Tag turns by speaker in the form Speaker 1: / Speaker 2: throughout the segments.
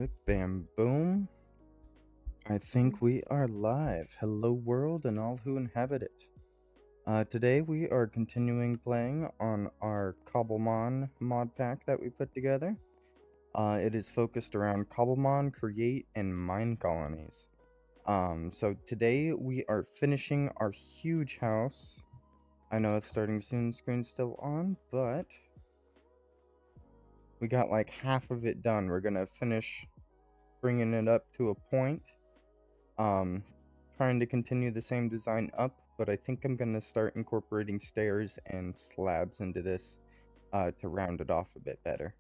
Speaker 1: Big bam boom. I think we are live. Hello world and all who inhabit it. Today we are continuing playing on our Cobblemon mod pack that we put together. It is focused around Cobblemon, create, and mine colonies. So today we are finishing our huge house. I know it's starting soon, screen's still on, but we got like half of it done. We're gonna finish bringing it up to a point. Trying to continue the same design up, but I think I'm going to start incorporating stairs and slabs into this to round it off a bit better.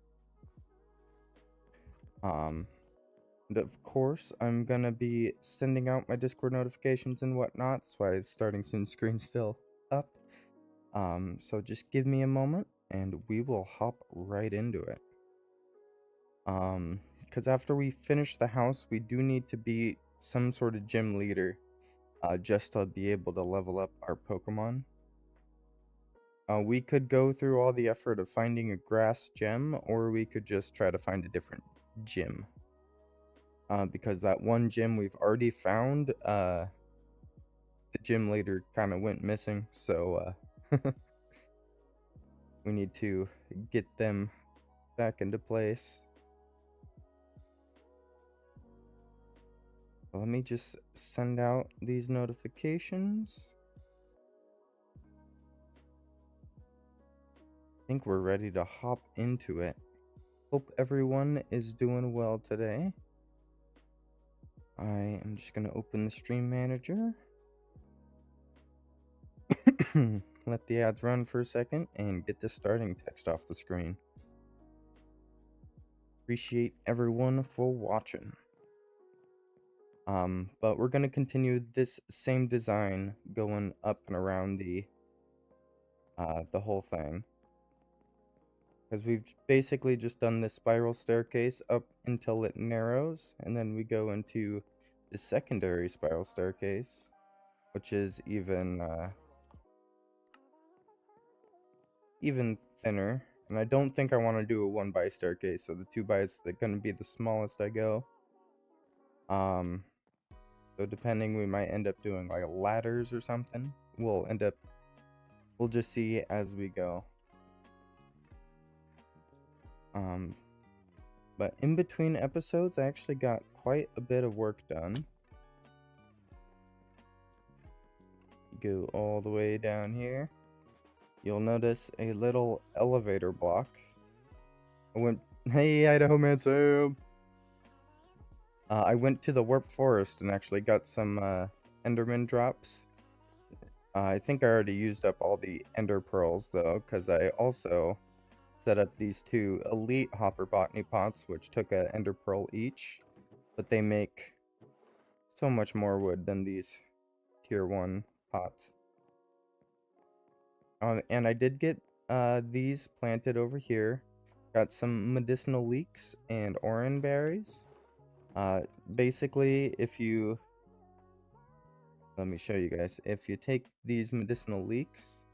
Speaker 1: And of course, I'm going to be sending out my Discord notifications and whatnot. That's why it's starting soon, screen's still up. So just give me a moment and we will hop right into it. Because after we finish the house, we do need to be some sort of gym leader. Just to be able to level up our Pokemon. We could go through all the effort of finding a grass gem, or we could just try to find a different gym. Because that one gym we've already found, the gym leader kind of went missing, so we need to get them back into place. Let me just send out these notifications. I think we're ready to hop into it. Hope everyone is doing well today. I am just going to open the stream manager. Let the ads run for a second and get the starting text off the screen. Appreciate everyone for watching. But we're going to continue this same design going up and around the whole thing. Because we've basically just done this spiral staircase up until it narrows, and then we go into the secondary spiral staircase, which is even thinner. And I don't think I want to do a 1x staircase, so the 2x is going to be the smallest I go. So depending, we might end up doing like ladders or something. We'll just see as we go. But in between episodes, I actually got quite a bit of work done. Go all the way down here. You'll notice a little elevator block. Hey, Idaho Man Sam! I went to the Warp Forest and actually got some Enderman drops. I think I already used up all the Ender Pearls though, because I also set up these 2 Elite Hopper Botany pots, which took a Ender Pearl each, but they make so much more wood than these Tier 1 pots. And I did get these planted over here. Got some medicinal leeks and oran berries. Basically, let me show you guys. If you take these medicinal leeks,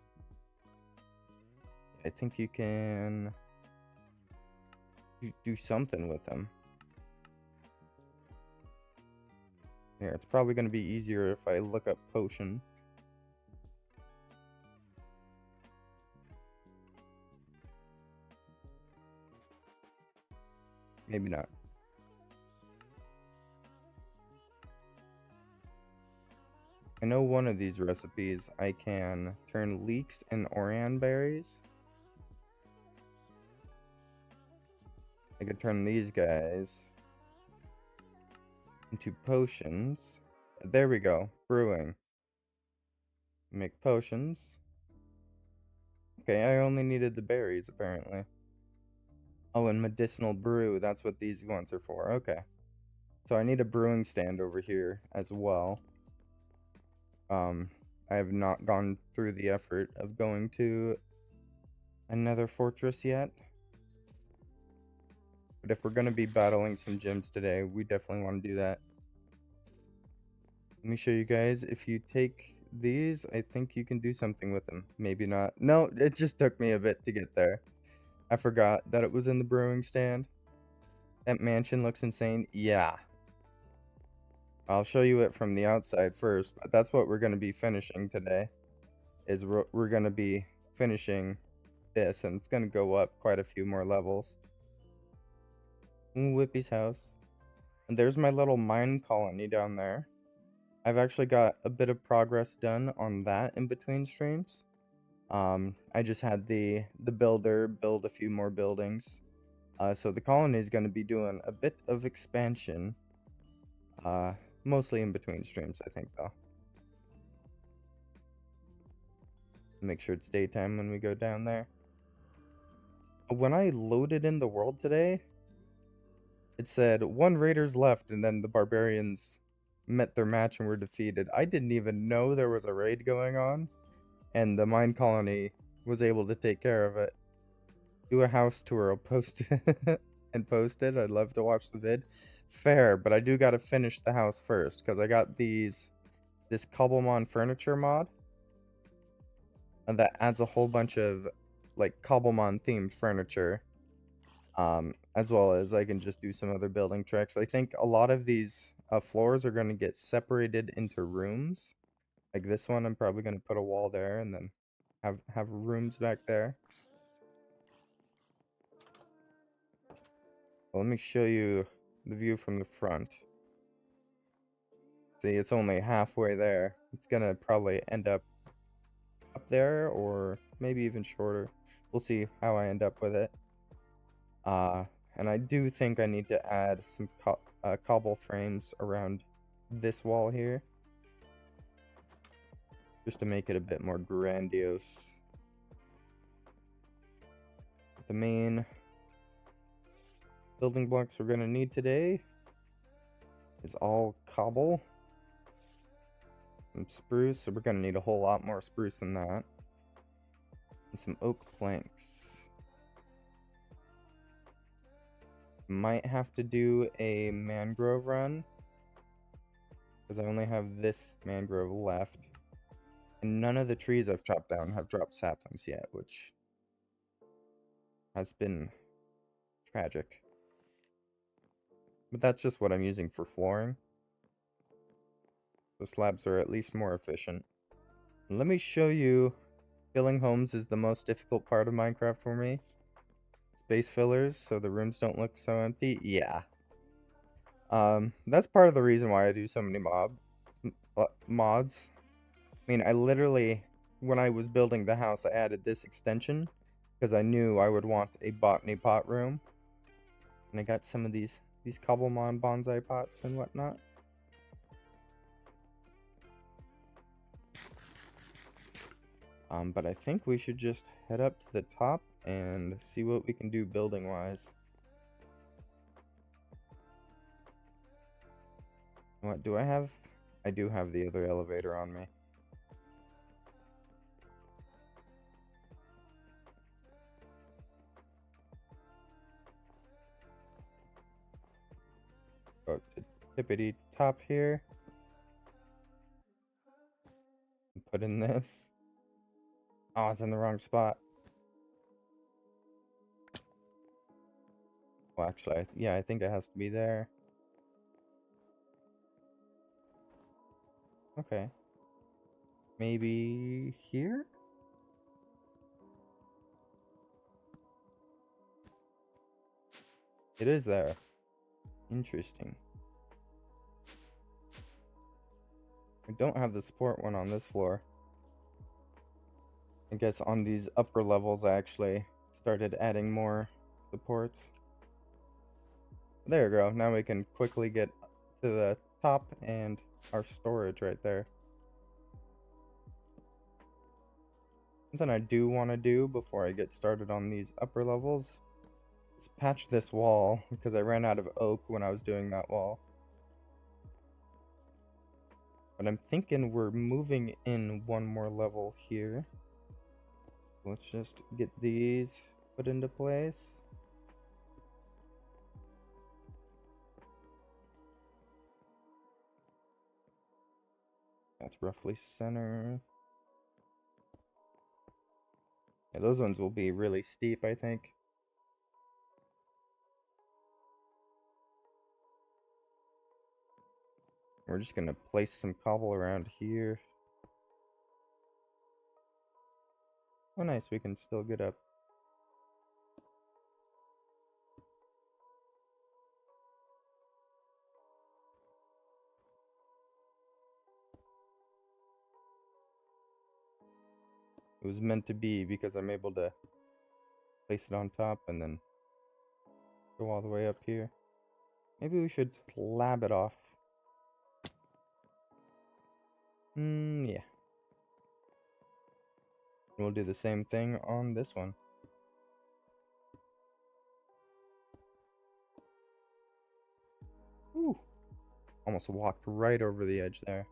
Speaker 1: I think you can do something with them. Here, it's probably going to be easier if I look up potion. Maybe not. I know one of these recipes I can turn leeks and oran berries. I could turn these guys into potions. There we go. Brewing. Make potions. Okay, I only needed the berries, apparently. Oh, and medicinal brew. That's what these ones are for. Okay. So I need a brewing stand over here as well. I have not gone through the effort of going to another fortress yet. But if we're going to be battling some gyms today, we definitely want to do that. Let me show you guys. If you take these, I think you can do something with them. Maybe not. No, it just took me a bit to get there. I forgot that it was in the brewing stand. That mansion looks insane. Yeah. I'll show you it from the outside first, but that's what we're going to be finishing today. Is we're going to be finishing this, and it's going to go up quite a few more levels. Ooh, Whippy's house. And there's my little mine colony down there. I've actually got a bit of progress done on that in between streams. I just had the builder build a few more buildings. So the colony is going to be doing a bit of expansion. Mostly in between streams, I think, though. Make sure it's daytime when we go down there. When I loaded in the world today, it said 1 raiders left, and then the barbarians met their match and were defeated. I didn't even know there was a raid going on, and the mine colony was able to take care of it. Do a house tour, I'll post it and post it. I'd love to watch the vid. Fair, but I do gotta finish the house first, because I got this Cobblemon furniture mod, and that adds a whole bunch of like Cobblemon themed furniture. As well as I can just do some other building tricks. I think a lot of these floors are going to get separated into rooms. Like this one, I'm probably going to put a wall there and then have rooms back there. Well, let me show you the view from the front. See, it's only halfway there. It's going to probably end up there or maybe even shorter. We'll see how I end up with it. And I do think I need to add some cobble frames around this wall here, just to make it a bit more grandiose. The main building blocks we're going to need today is all cobble and spruce, so we're going to need a whole lot more spruce than that. And some oak planks. Might have to do a mangrove run, because I only have this mangrove left. And none of the trees I've chopped down have dropped saplings yet, which has been tragic. But that's just what I'm using for flooring. The slabs are at least more efficient. Let me show you. Filling homes is the most difficult part of Minecraft for me. Space fillers, so the rooms don't look so empty. Yeah. That's part of the reason why I do so many mods. I mean, I literally, when I was building the house, I added this extension because I knew I would want a botany pot room. And I got some of these Cobblemon bonsai pots and whatnot. But I think we should just head up to the top and see what we can do building wise. What do I have? I do have the other elevator on me. Go to tippity top here. Put in this. Oh, it's in the wrong spot. Well, actually, yeah, I think it has to be there. Okay. Maybe here? It is there. Interesting. I don't have the support one on this floor. I guess on these upper levels I actually started adding more supports. There we go. Now we can quickly get to the top and our storage right there. Something I do want to do before I get started on these upper levels is patch this wall, because I ran out of oak when I was doing that wall. But I'm thinking we're moving in one more level here. Let's just get these put into place. That's roughly center. Yeah, those ones will be really steep, I think. We're just gonna place some cobble around here. Oh nice, we can still get up. It was meant to be because I'm able to place it on top and then go all the way up here. Maybe we should slab it off. Yeah. We'll do the same thing on this one. Ooh. Almost walked right over the edge there.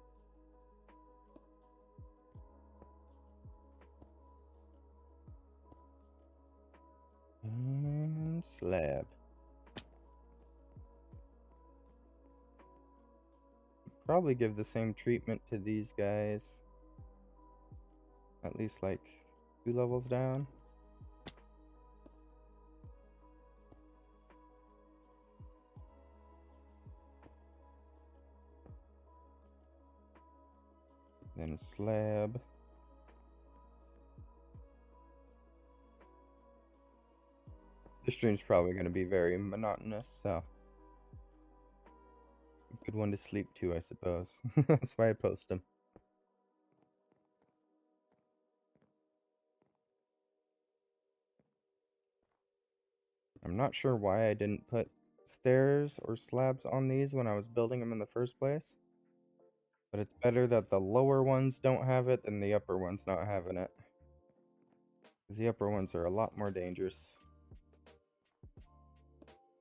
Speaker 1: And slab. Probably give the same treatment to these guys. At least like 2 levels down. Then slab. This stream's probably going to be very monotonous, so a good one to sleep to, I suppose. That's why I post them. I'm not sure why I didn't put stairs or slabs on these when I was building them in the first place. But it's better that the lower ones don't have it than the upper ones not having it. Because the upper ones are a lot more dangerous.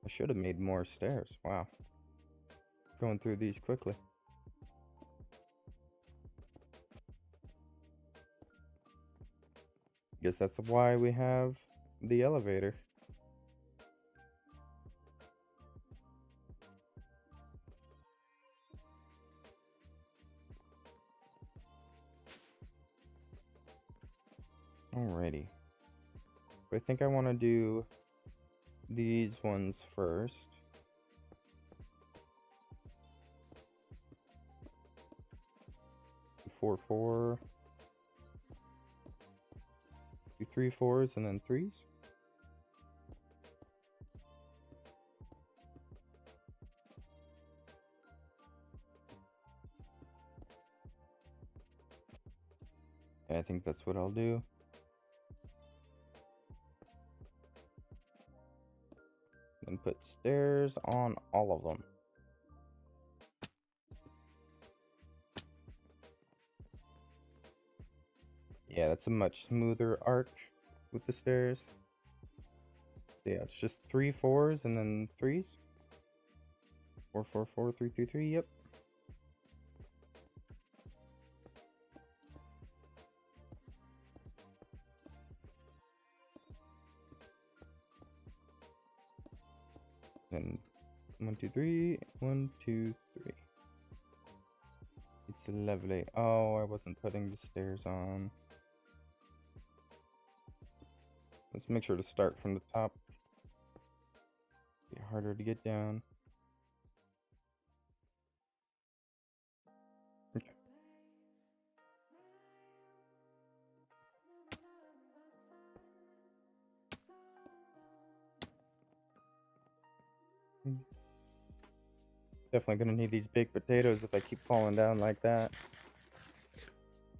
Speaker 1: I should have made more stairs. Wow. Going through these quickly. Guess that's why we have the elevator. Alrighty. I think I want to do these ones first. 4, 4. Do 3 4s and then 3s. Yeah, I think that's what I'll do. Then put stairs on all of them. Yeah, that's a much smoother arc with the stairs. Yeah, it's just 3 4s and then 3s. 4 4 4 3 3 3. Yep. Then 1 2 3 1 2 3. It's lovely. Oh, I wasn't putting the stairs on. Let's make sure to start from the top. Be harder to get down. Okay. Definitely gonna need these big potatoes if I keep falling down like that.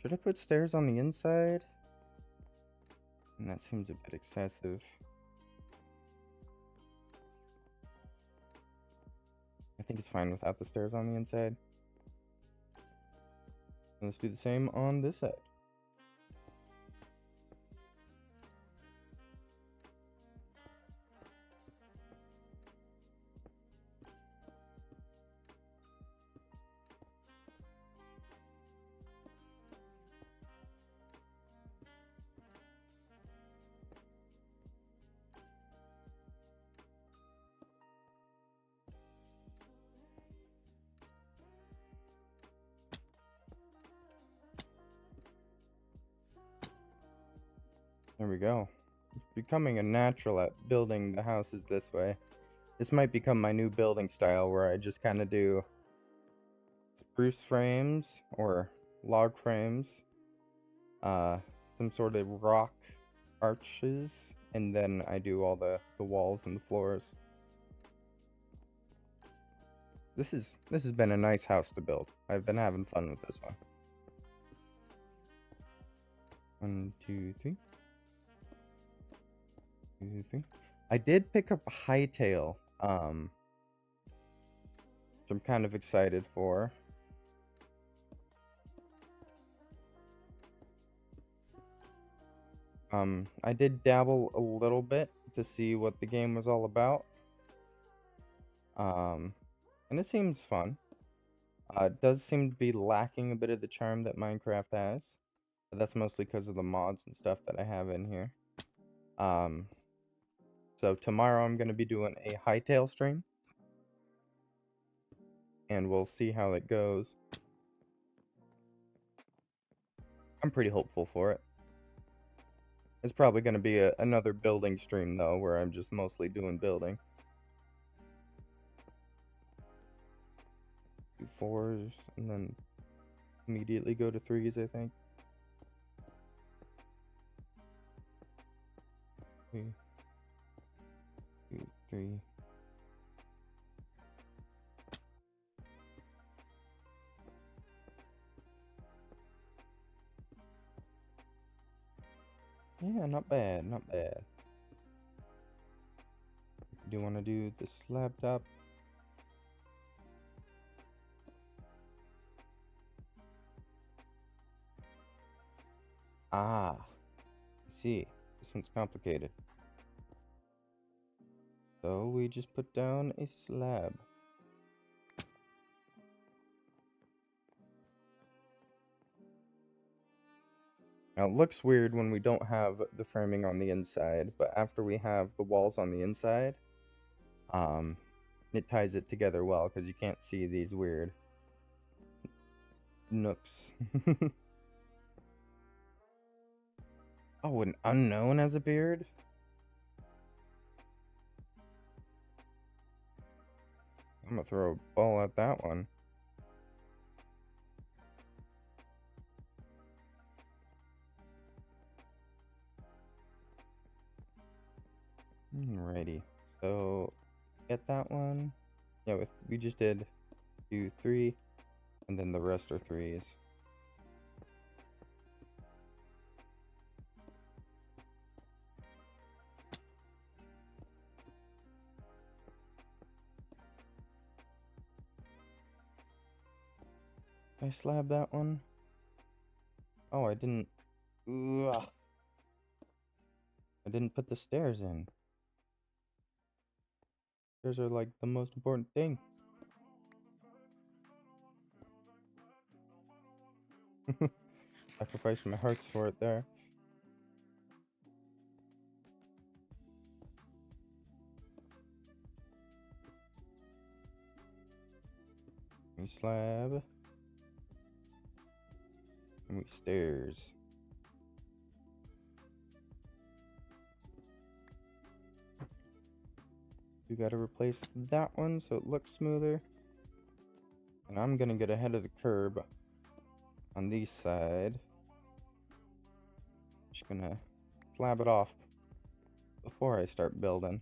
Speaker 1: Should I put stairs on the inside? And that seems a bit excessive. I think it's fine without the stairs on the inside. And let's do the same on this side. There we go. Becoming a natural at building the houses this way. This might become my new building style where I just kind of do spruce frames or log frames, uh, some sort of rock arches, and then I do all the walls and the floors. This has been a nice house to build. I've been having fun with this one. 1, 2, 3. 2, 3. I did pick up a hightail, which I'm kind of excited for. I did dabble a little bit to see what the game was all about. And it seems fun. It does seem to be lacking a bit of the charm that Minecraft has. But that's mostly because of the mods and stuff that I have in here. So tomorrow I'm going to be doing a hightail stream. And we'll see how it goes. I'm pretty hopeful for it. It's probably going to be another building stream, though, where I'm just mostly doing building. 2 4s, and then immediately go to 3s, I think. 3, 2, 3. Yeah, not bad, not bad. Do you want to do the slab top? Ah, I see. This one's complicated. So we just put down a slab. Now it looks weird when we don't have the framing on the inside, but after we have the walls on the inside, it ties it together well because you can't see these weird nooks. Oh, an unknown has a beard? I'm gonna throw a ball at that one. Alrighty, so get that one. Yeah, we just did 2, 3, and then the rest are 3s. I slab that one. Oh, I didn't. Ugh. I didn't put the stairs in. Stairs are like the most important thing. Sacrificed my hearts for it there. We slab. And we stairs. We gotta replace that one so it looks smoother. And I'm gonna get ahead of the curb on this side. Just gonna slab it off before I start building.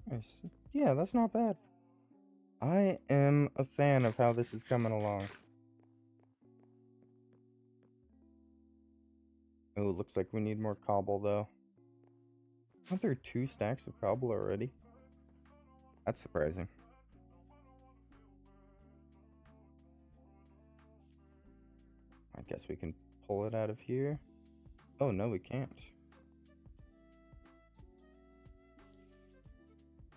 Speaker 1: Nice. Yeah, that's not bad. I am a fan of how this is coming along. Oh, it looks like we need more cobble, though. Aren't there 2 stacks of cobble already? That's surprising. I guess we can pull it out of here. Oh, no, we can't.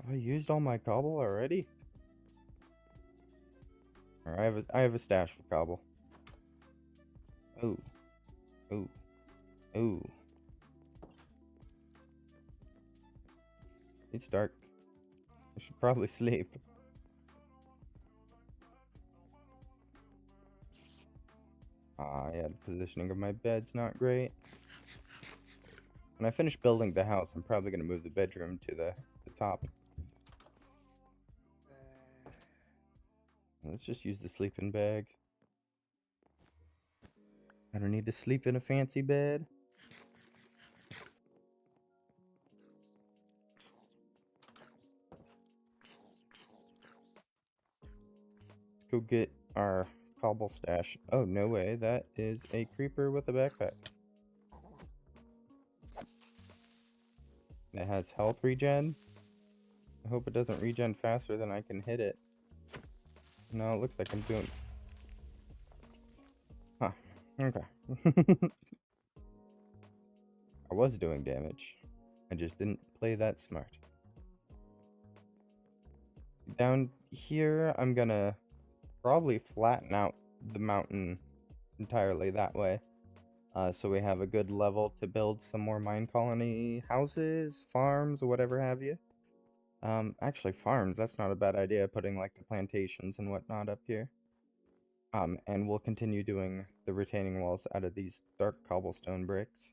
Speaker 1: Have I used all my cobble already? Alright, I have a stash of cobble. Oh. Oh. Oh. It's dark. I should probably sleep. Ah, yeah, the positioning of my bed's not great. When I finish building the house, I'm probably going to move the bedroom to the top. Let's just use the sleeping bag. I don't need to sleep in a fancy bed. Let's go get our cobble stash. Oh, no way. That is a creeper with a backpack. It has health regen. I hope it doesn't regen faster than I can hit it. No, it looks like I'm doing... Huh. Okay. I was doing damage. I just didn't play that smart. Down here, I'm gonna probably flatten out the mountain entirely that way. So we have a good level to build some more mine colony houses, farms, or whatever have you. Actually farms, that's not a bad idea, putting like the plantations and whatnot up here. And we'll continue doing the retaining walls out of these dark cobblestone bricks.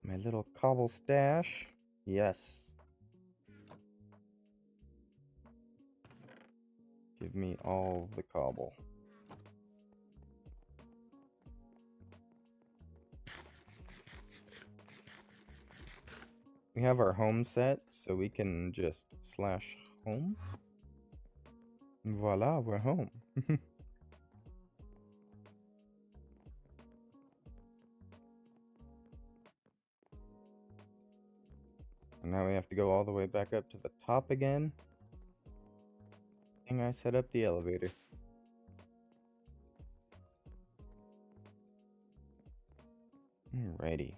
Speaker 1: My little cobble stash. Yes. Give me all the cobble. We have our home set, so we can just slash home. Voila, we're home. And now we have to go all the way back up to the top again. And I set up the elevator. Alrighty.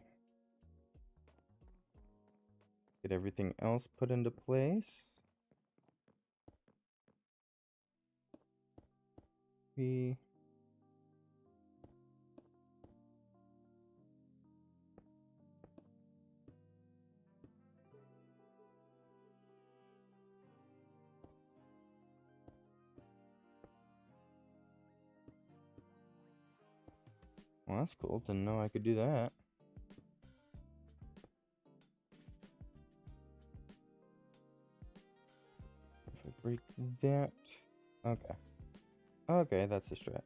Speaker 1: Get everything else put into place. Well, that's cool. Didn't know I could do that. If I break that... Okay. Okay, that's the strat.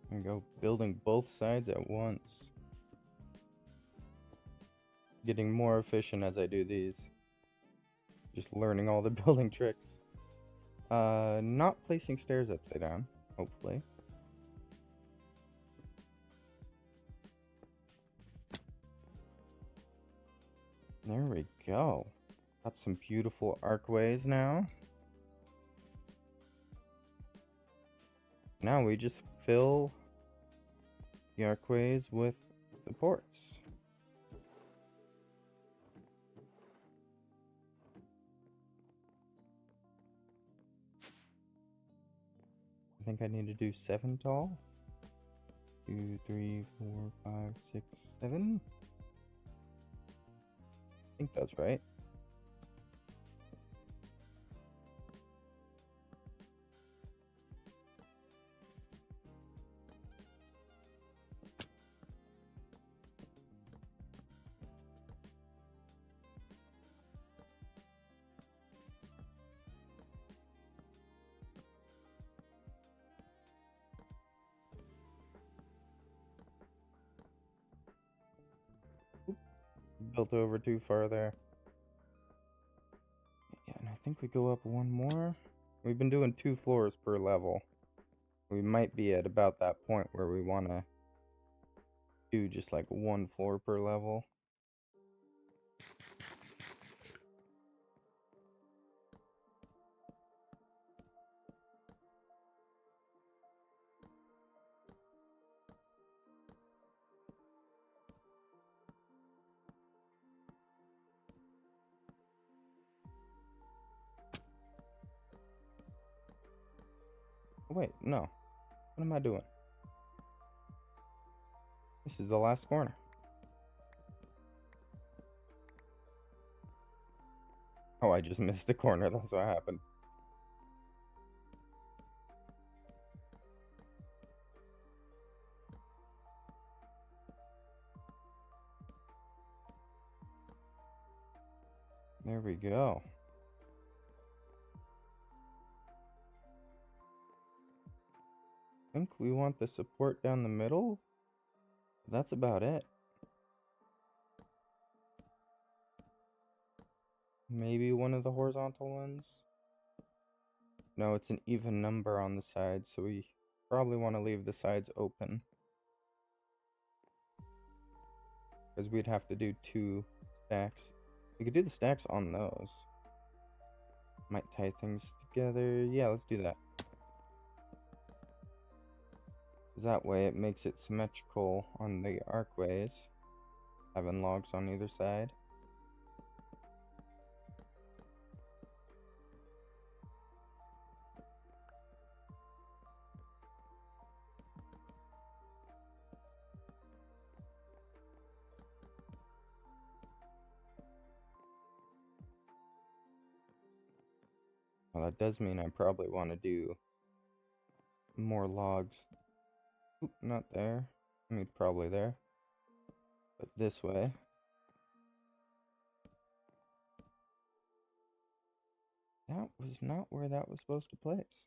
Speaker 1: There we go, building both sides at once. Getting more efficient as I do these. Just learning all the building tricks. Not placing stairs upside down, hopefully. There we go. Got some beautiful archways now. Now we just fill the archways with supports. I think I need to do 7 tall. 2, 3, 4, 5, 6, 7. I think that's right. Built over too far there. Yeah, and I think we go up one more. We've been doing 2 floors per level. We might be at about that point where we want to do just like 1 floor per level. Oh, wait, no. What am I doing? This is the last corner. Oh, I just missed a corner. That's what happened. There we go. I think we want the support down the middle. That's about it. Maybe one of the horizontal ones. No, it's an even number on the sides, so we probably want to leave the sides open. Because we'd have to do 2 stacks. We could do the stacks on those. Might tie things together. Yeah, let's do that. That way it makes it symmetrical on the arcways, having logs on either side. Well, that does mean I probably want to do more logs. Oop, not there. I mean, probably there. But this way. That was not where that was supposed to place.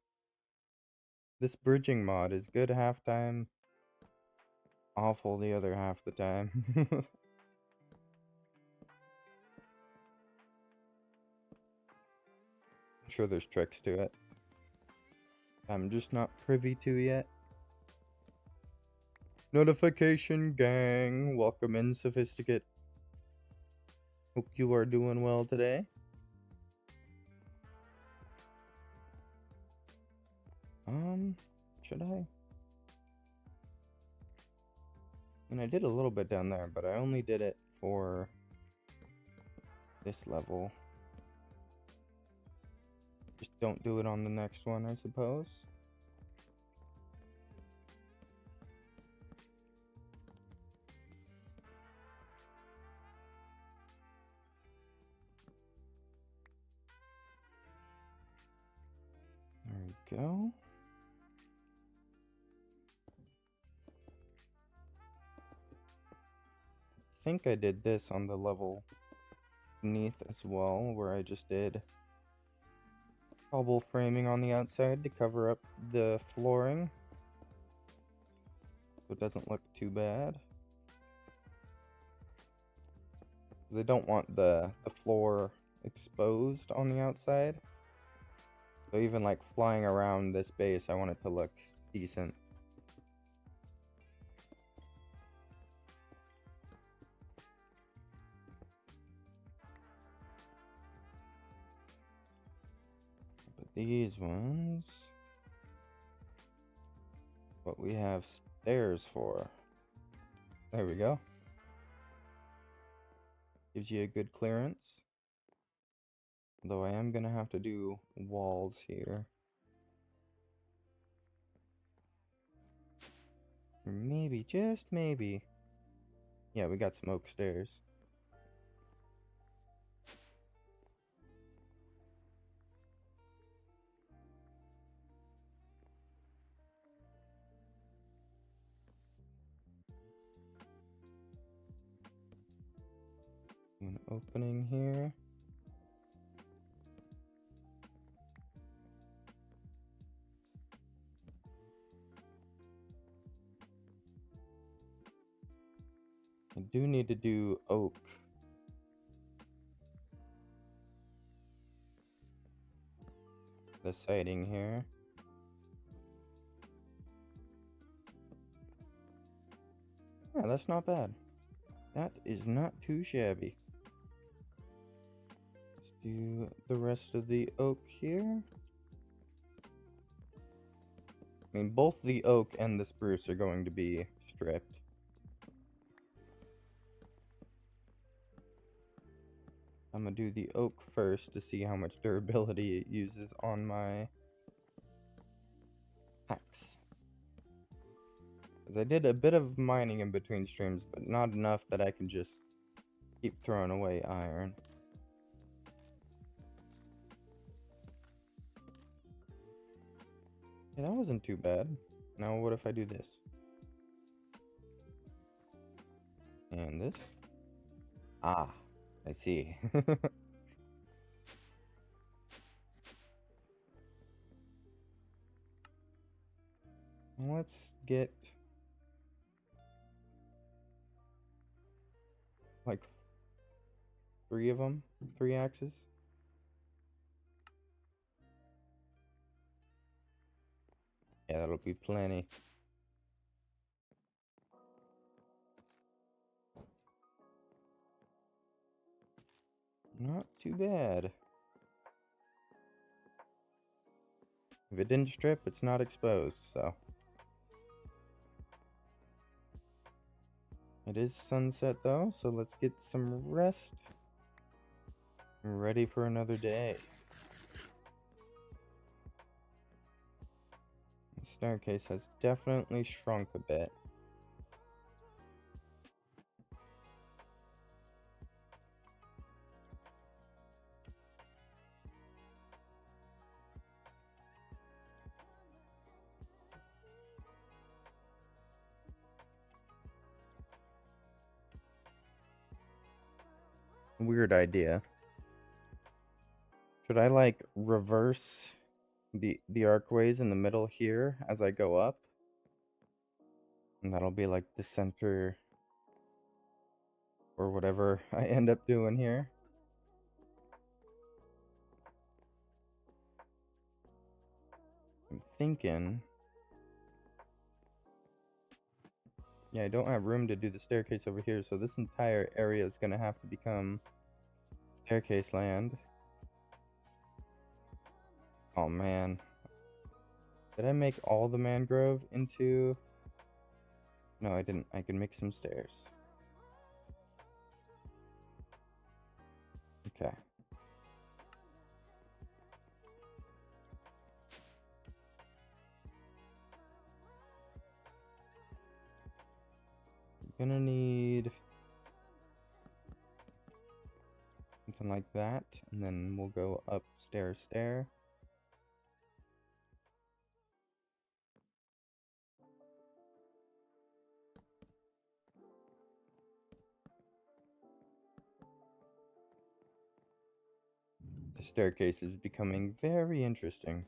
Speaker 1: This bridging mod is good half time, awful the other half the time. I'm sure there's tricks to it. I'm just not privy to yet. Notification gang, welcome in, Sophisticate. Hope you are doing well today. Should I? And I did a little bit down there, but I only did it for this level. Just don't do it on the next one, I suppose. There we go. I think I did this on the level beneath as well, where I just did cobble framing on the outside to cover up the flooring, so it doesn't look too bad. Because I don't want the floor exposed on the outside. So even like flying around this base, I want it to look decent. But these ones, what we have stairs for. There we go. Gives you a good clearance. Though I am gonna have to do walls here. Or maybe, just maybe. Yeah, we got some oak stairs. An opening here. I do need to do oak. The siding here. Yeah, that's not bad. That is not too shabby. Let's do the rest of the oak here. I mean, both the oak and the spruce are going to be stripped. I'm gonna do the oak first to see how much durability it uses on my Axe. 'Cause I did a bit of mining in between streams, but not enough that I can just keep throwing away iron. Yeah, that wasn't too bad. Now what if I do this? And this? Ah, I see. Let's get like 3 of them, 3 axes. Yeah, that'll be plenty. Not too bad. If it didn't strip, it's not exposed, so. It is sunset though, so let's get some rest. I'm ready for another day. The staircase has definitely shrunk a bit. Weird idea. Should I like reverse the arcways in the middle here as I go up? And that'll be like the center or whatever I end up doing here. I'm thinking. Yeah, I don't have room to do the staircase over here, so this entire area is gonna have to become staircase land. Oh man. Did I make all the mangrove into... No, I didn't. I can make some stairs. Okay. I'm gonna need something like that, and then we'll go upstairs stair. The staircase is becoming very interesting.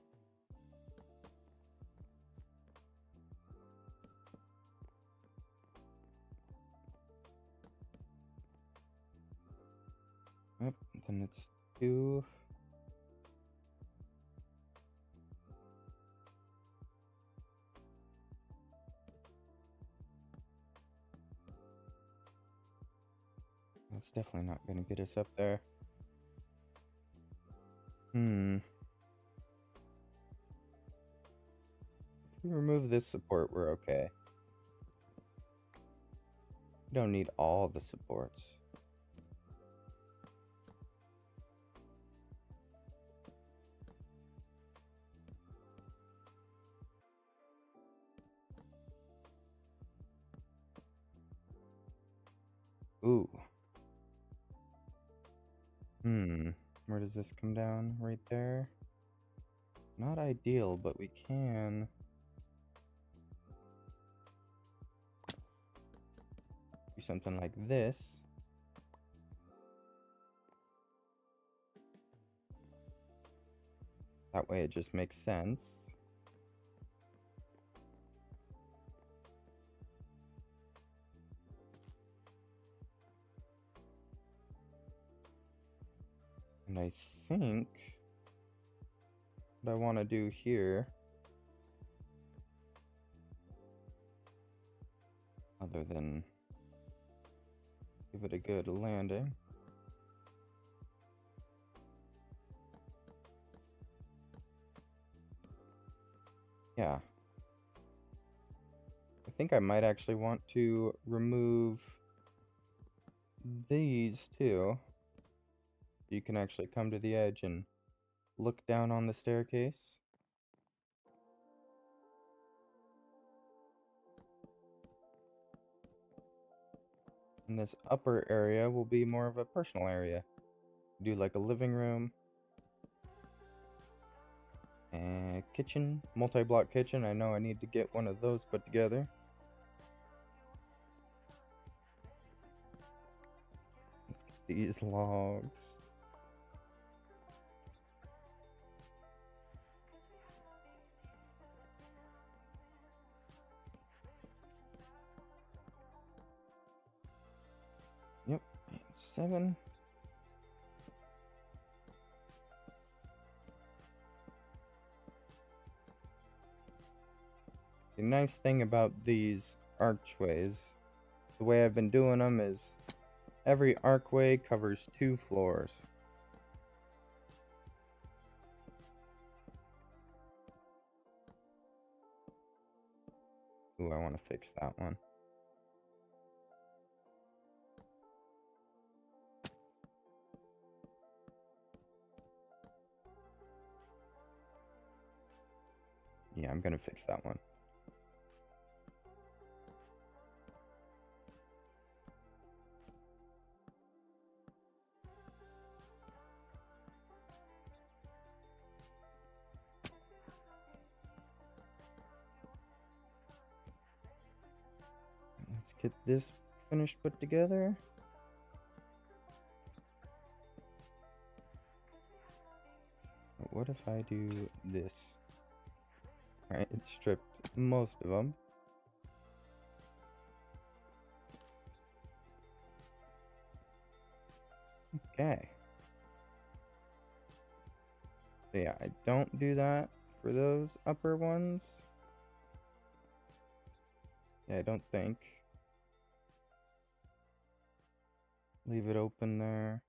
Speaker 1: Yep, then it's 2. That's definitely not gonna get us up there. If we remove this support, we're okay. We don't need all the supports. Ooh. Where does this come down? Right there? Not ideal, but we can... do something like this. That way it just makes sense. And I think what I want to do here, other than give it a good landing, yeah, I think I might actually want to remove these too. You can actually come to the edge and look down on the staircase. And this upper area will be more of a personal area. Do like a living room and kitchen, multi-block kitchen. I know I need to get one of those put together. Let's get these logs. Yep, 7. The nice thing about these archways, the way I've been doing them is every archway covers 2 floors. Ooh, I want to fix that one. Yeah, I'm gonna fix that one. Let's get this finished put together. But what if I do this? Alright, it stripped most of them. Okay. So yeah, I don't do that for those upper ones. Yeah, I don't think. Leave it open there.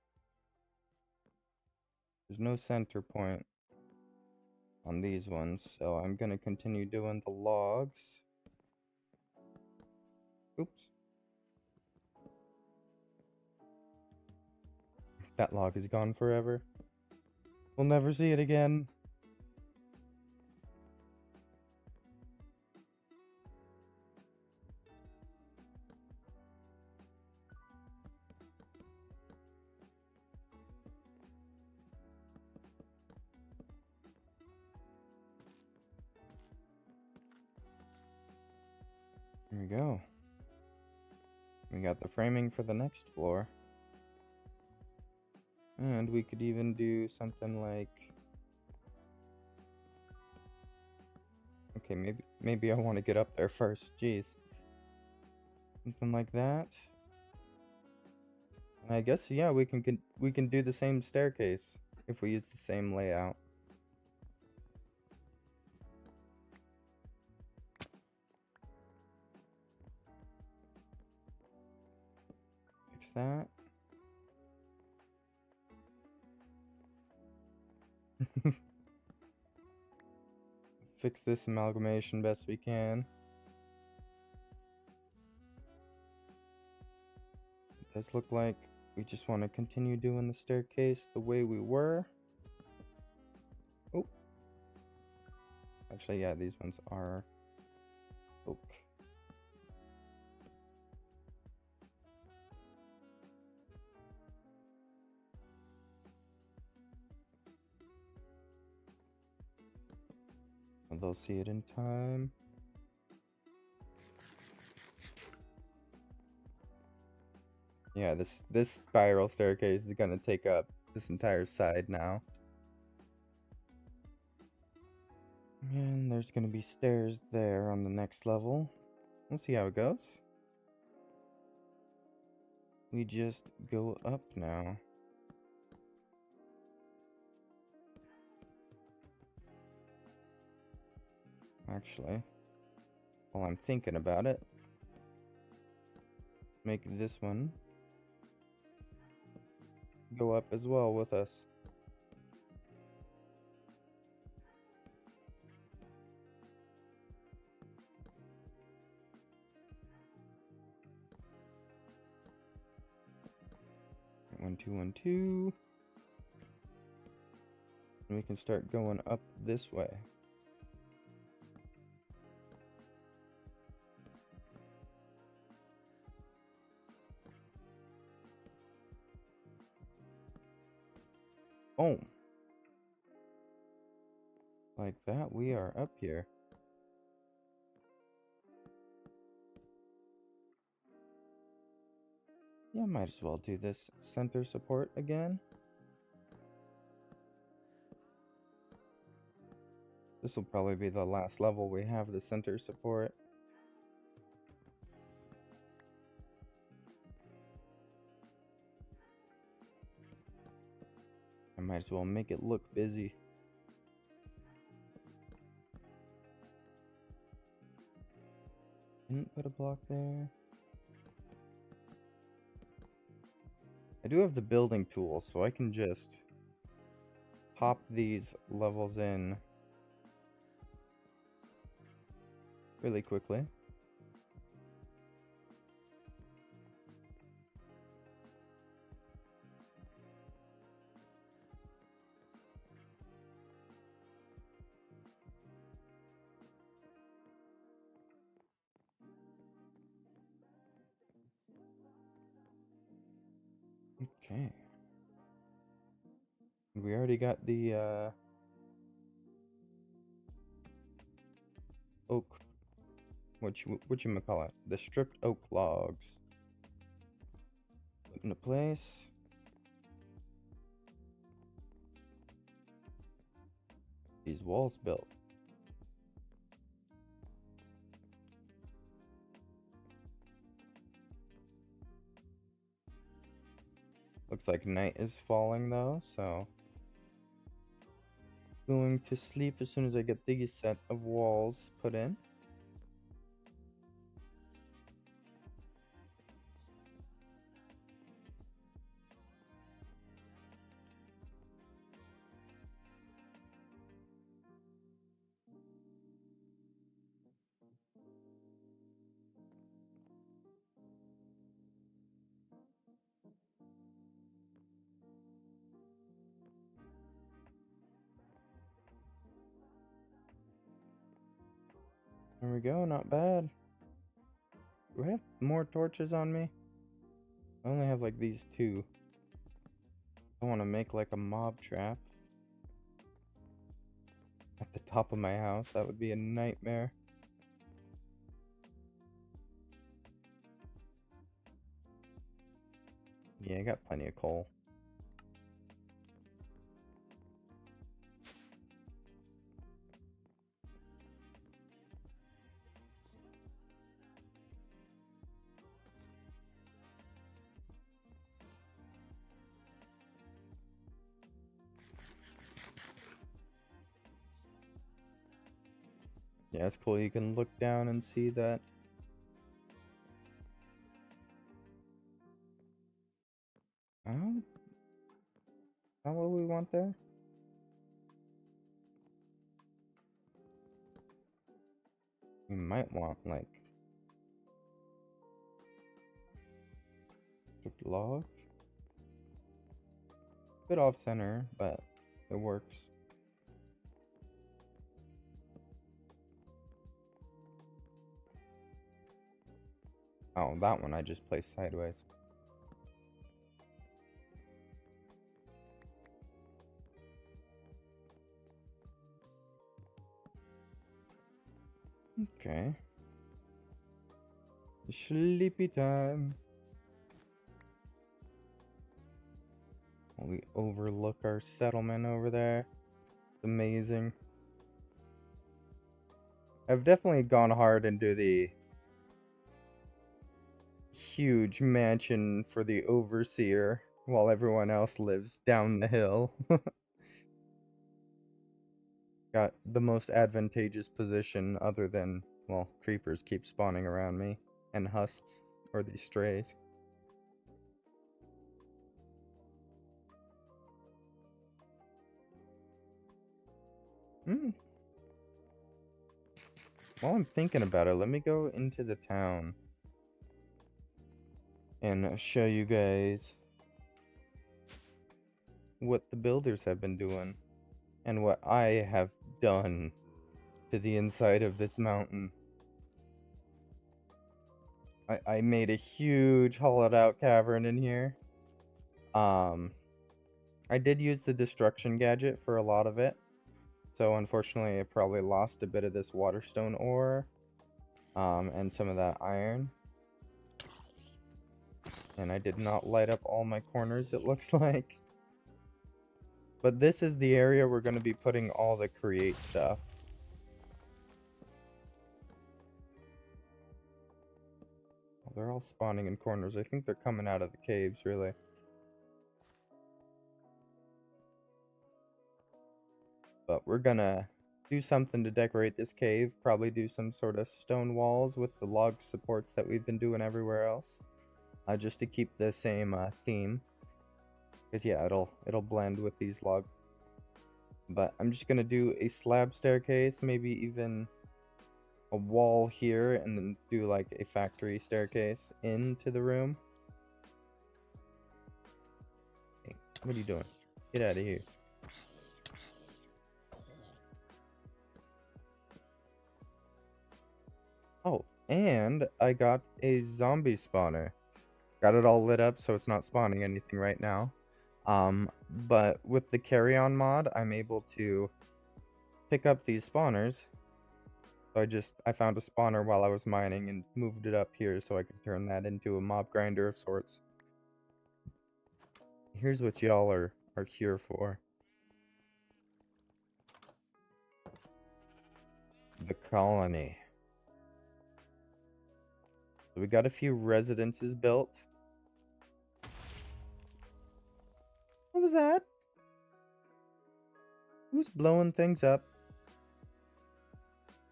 Speaker 1: There's no center point on these ones, so I'm gonna continue doing the logs. Oops. That log is gone forever. We'll never see it again. Here we go. We got the framing for the next floor. And we could even do something like... Okay, maybe I want to get up there first. Jeez. Something like that. And I guess, yeah, we can do the same staircase if we use the same layout. Fix that. Fix this amalgamation best we can. It does look like we just want to continue doing the staircase the way we were. Oh. Actually, yeah, these ones are oak. They'll see it in time. Yeah, this spiral staircase is gonna take up this entire side now. And there's gonna be stairs there on the next level. We'll see how it goes. We just go up now. Actually, while I'm thinking about it, make this one go up as well with us. One, two, 1, 2. And we can start going up this way. Boom. Like that, we are up here. Yeah, might as well do this center support again. This will probably be the last level we have the center support. I might as well make it look busy. Didn't put a block there. I do have the building tool, so I can just pop these levels in really quickly. Okay. We already got the oak, whatchamacallit, the stripped oak logs. Put into place. These walls built. Looks like night is falling though, so going to sleep as soon as I get these set of walls put in. There we go, not bad. Do I have more torches on me? I only have like these two. I want to make like a mob trap at the top of my house. That would be a nightmare. Yeah, I got plenty of coal. Yeah, it's cool. You can look down and see that. Oh, is that what we want there? We might want like stripped log. Bit off center, but it works. Oh, that one I just placed sideways. Okay. Sleepy time. We overlook our settlement over there. It's amazing. I've definitely gone hard into the huge mansion for the overseer while everyone else lives down the hill. Got the most advantageous position other than, well, creepers keep spawning around me. And husks, or these strays. While I'm thinking about it, let me go into the town and show you guys what the builders have been doing and what I have done to the inside of this mountain. I made a huge hollowed out cavern in here. I did use the destruction gadget for a lot of it. So unfortunately I probably lost a bit of this waterstone ore. And some of that iron. And I did not light up all my corners, it looks like. But this is the area we're going to be putting all the create stuff. Oh, they're all spawning in corners. I think they're coming out of the caves, really. But we're going to do something to decorate this cave. Probably do some sort of stone walls with the log supports that we've been doing everywhere else. Just to keep the same theme. Because yeah, it'll blend with these log. But I'm just gonna do a slab staircase, maybe even a wall here, and then do like a factory staircase into the room. Hey, what are you doing? Get out of here. Oh, and I got a zombie spawner. Got it all lit up so it's not spawning anything right now. But with the carry-on mod, I'm able to pick up these spawners. So I found a spawner while I was mining and moved it up here so I could turn that into a mob grinder of sorts. Here's what y'all are here for. The colony. So we got a few residences built. What was that? Who's blowing things up?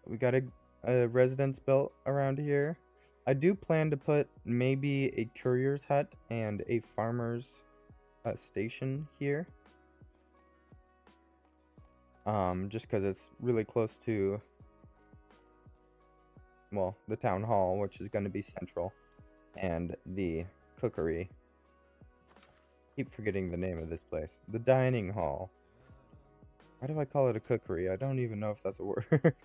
Speaker 1: We got a residence built around here. I do plan to put maybe a courier's hut and a farmer's station here. Just because it's really close to, well, the town hall, which is going to be central, and the cookery. Keep forgetting the name of this place. The dining hall. Why do I call it a cookery? I don't even know if that's a word.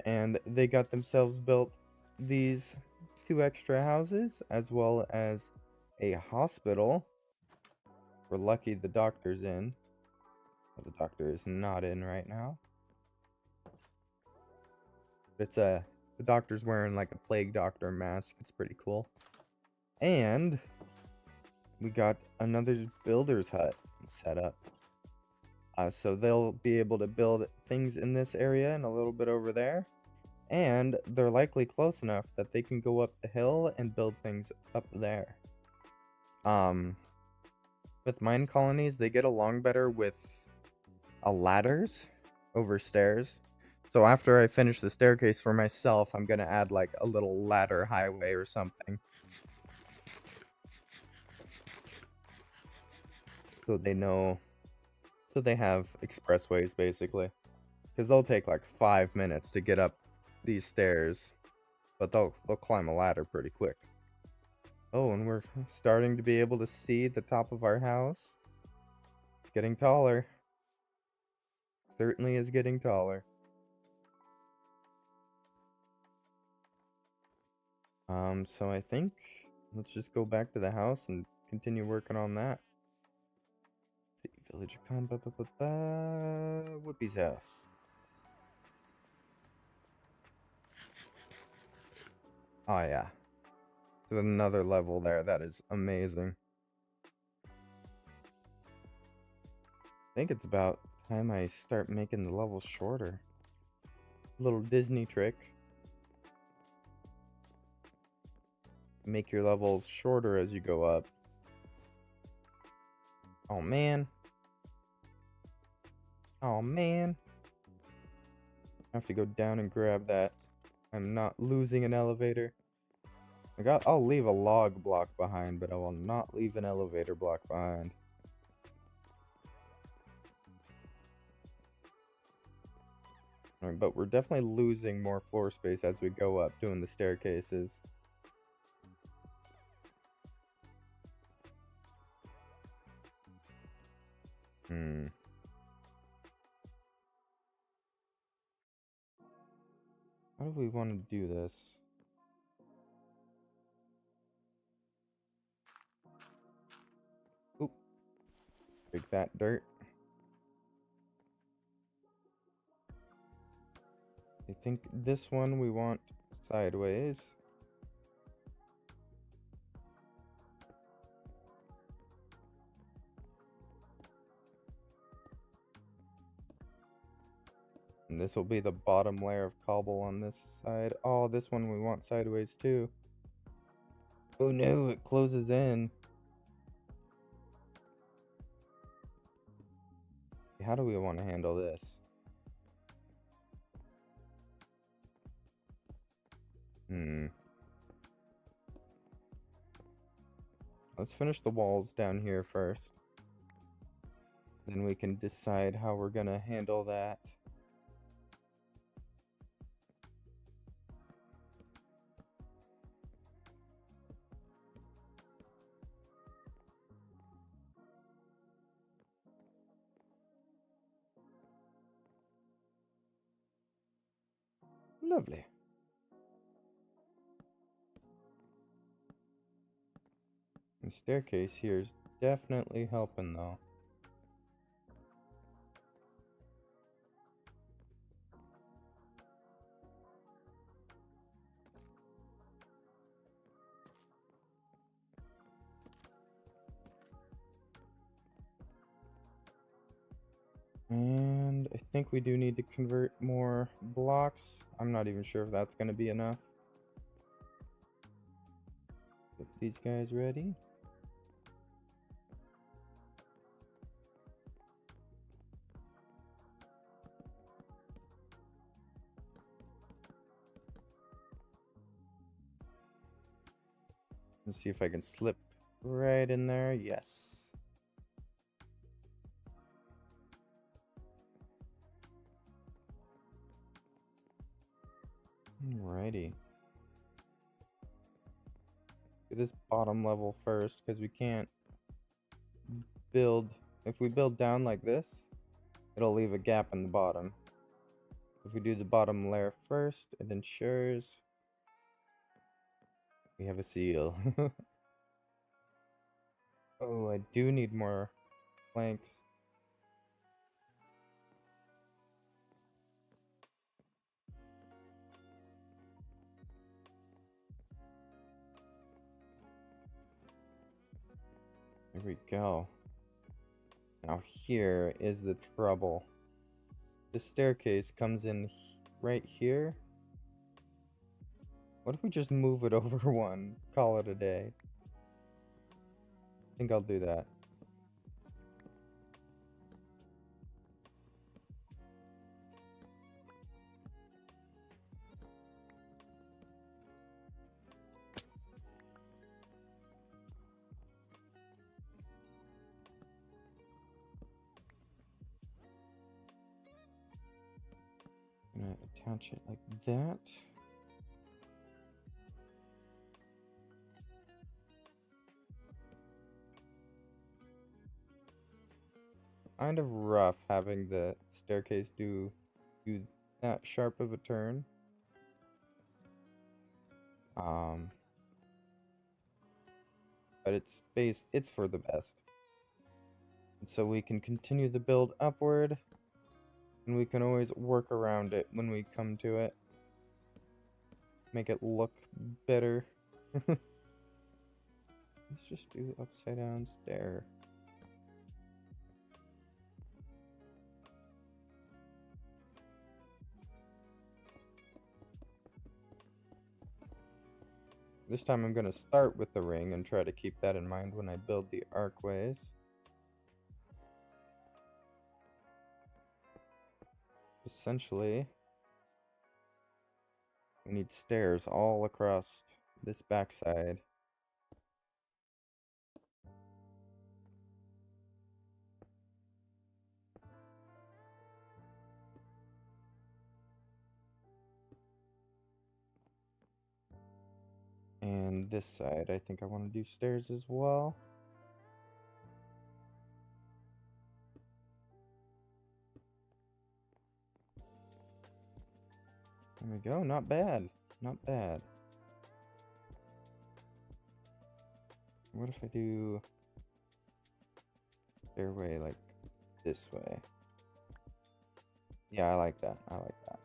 Speaker 1: And they got themselves built these 2 extra houses, as well as a hospital. We're lucky the doctor's in. But the doctor is not in right now. It's the doctor's wearing like a plague doctor mask. It's pretty cool. And we got another builder's hut set up. So they'll be able to build things in this area and a little bit over there. And they're likely close enough that they can go up the hill and build things up there. With mine colonies, they get along better with ladders over stairs. So after I finish the staircase for myself, I'm going to add like a little ladder highway or something. So they know, so they have expressways basically. Because they'll take like 5 minutes to get up these stairs, but they'll climb a ladder pretty quick. Oh, and we're starting to be able to see the top of our house. It's getting taller. Certainly is getting taller. So I think let's just go back to the house and continue working on that. Let's see, villager come, Whoopi's house. Oh yeah. There's another level there. That is amazing. I think it's about time I start making the levels shorter. Little Disney trick. Make your levels shorter as you go up. Oh man. Oh man. I have to go down and grab that. I'm not losing an elevator. I'll leave a log block behind, but I will not leave an elevator block behind. Alright, but we're definitely losing more floor space as we go up doing the staircases. How do we want to do this? Break that dirt. I think this one we want sideways. And this will be the bottom layer of cobble on this side. Oh, this one we want sideways too. Oh no, it closes in. How do we want to handle this? Let's finish the walls down here first. Then we can decide how we're gonna handle that. Lovely. The staircase here is definitely helping though. And I think we do need to convert more blocks. I'm not even sure if that's going to be enough. Get these guys ready. Let's see if I can slip right in there. Yes. Alrighty. Do this bottom level first because we can't build. If we build down like this, it'll leave a gap in the bottom. If we do the bottom layer first, it ensures we have a seal. Oh, I do need more planks. There we go. Now here is the trouble. The staircase comes in right here. What if we just move it over one? Call it a day. I think I'll do that. I'm gonna attach it like that. Kind of rough having the staircase do that sharp of a turn. But it's for the best. And so we can continue the build upward, and we can always work around it when we come to it. Make it look better. Let's just do upside down stair. This time I'm going to start with the ring and try to keep that in mind when I build the archways. Essentially, we need stairs all across this backside. And this side, I think I want to do stairs as well. There we go, not bad, not bad. What if I do stairway like this way. Yeah, I like that. I like that.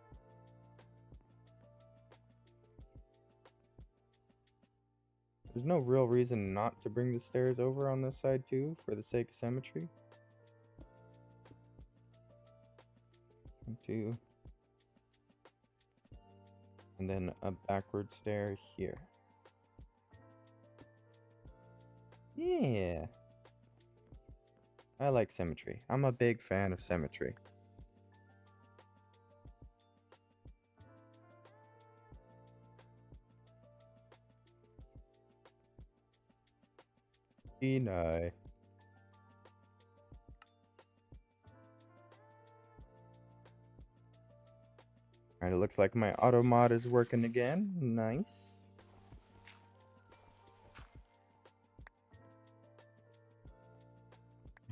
Speaker 1: There's no real reason not to bring the stairs over on this side too, for the sake of symmetry. 1, 2. And then a backward stair here. Yeah. I like symmetry. I'm a big fan of symmetry. Deny. Alright, it looks like my auto mod is working again. Nice.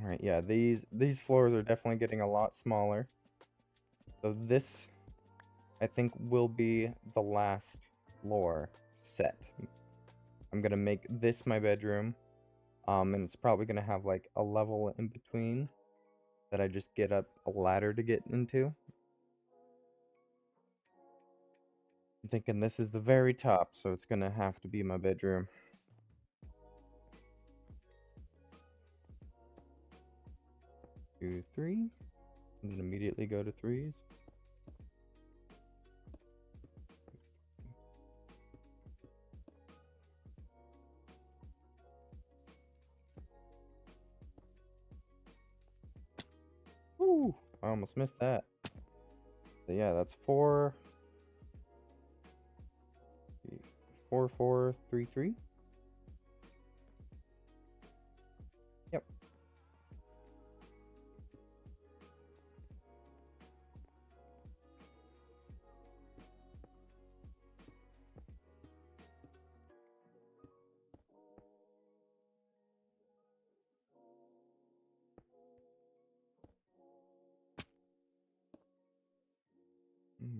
Speaker 1: Alright, yeah, these floors are definitely getting a lot smaller. So this, I think, will be the last floor set. I'm gonna make this my bedroom. And it's probably gonna have like a level in between that I just get up a ladder to get into. I'm thinking this is the very top, so it's gonna have to be my bedroom. Two, three, and then immediately go to threes. Woo! I almost missed that. So yeah, that's 4, 4, 4, 3, 3. Yep.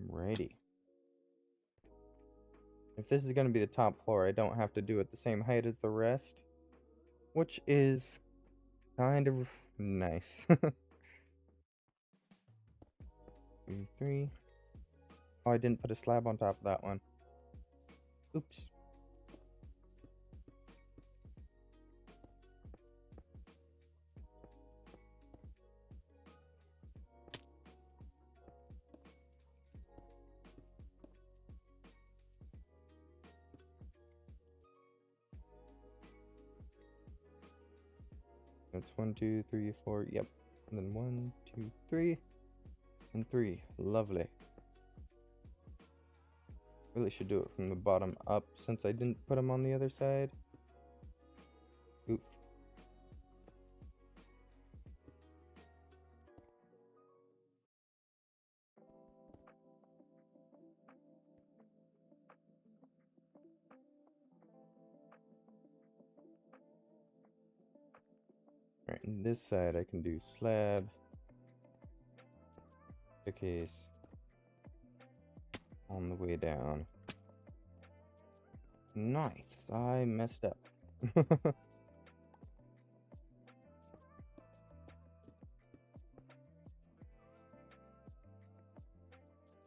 Speaker 1: Alrighty. If this is going to be the top floor, I don't have to do it the same height as the rest, which is kind of nice. 2, 3. Oh, I didn't put a slab on top of that one. Oops. That's 1, 2, 3, 4. Yep. And then 1, 2, 3, and 3. Lovely. Really should do it from the bottom up since I didn't put them on the other side. Oop. Alright, and this side I can do slab, staircase, on the way down. Nice. I messed up. I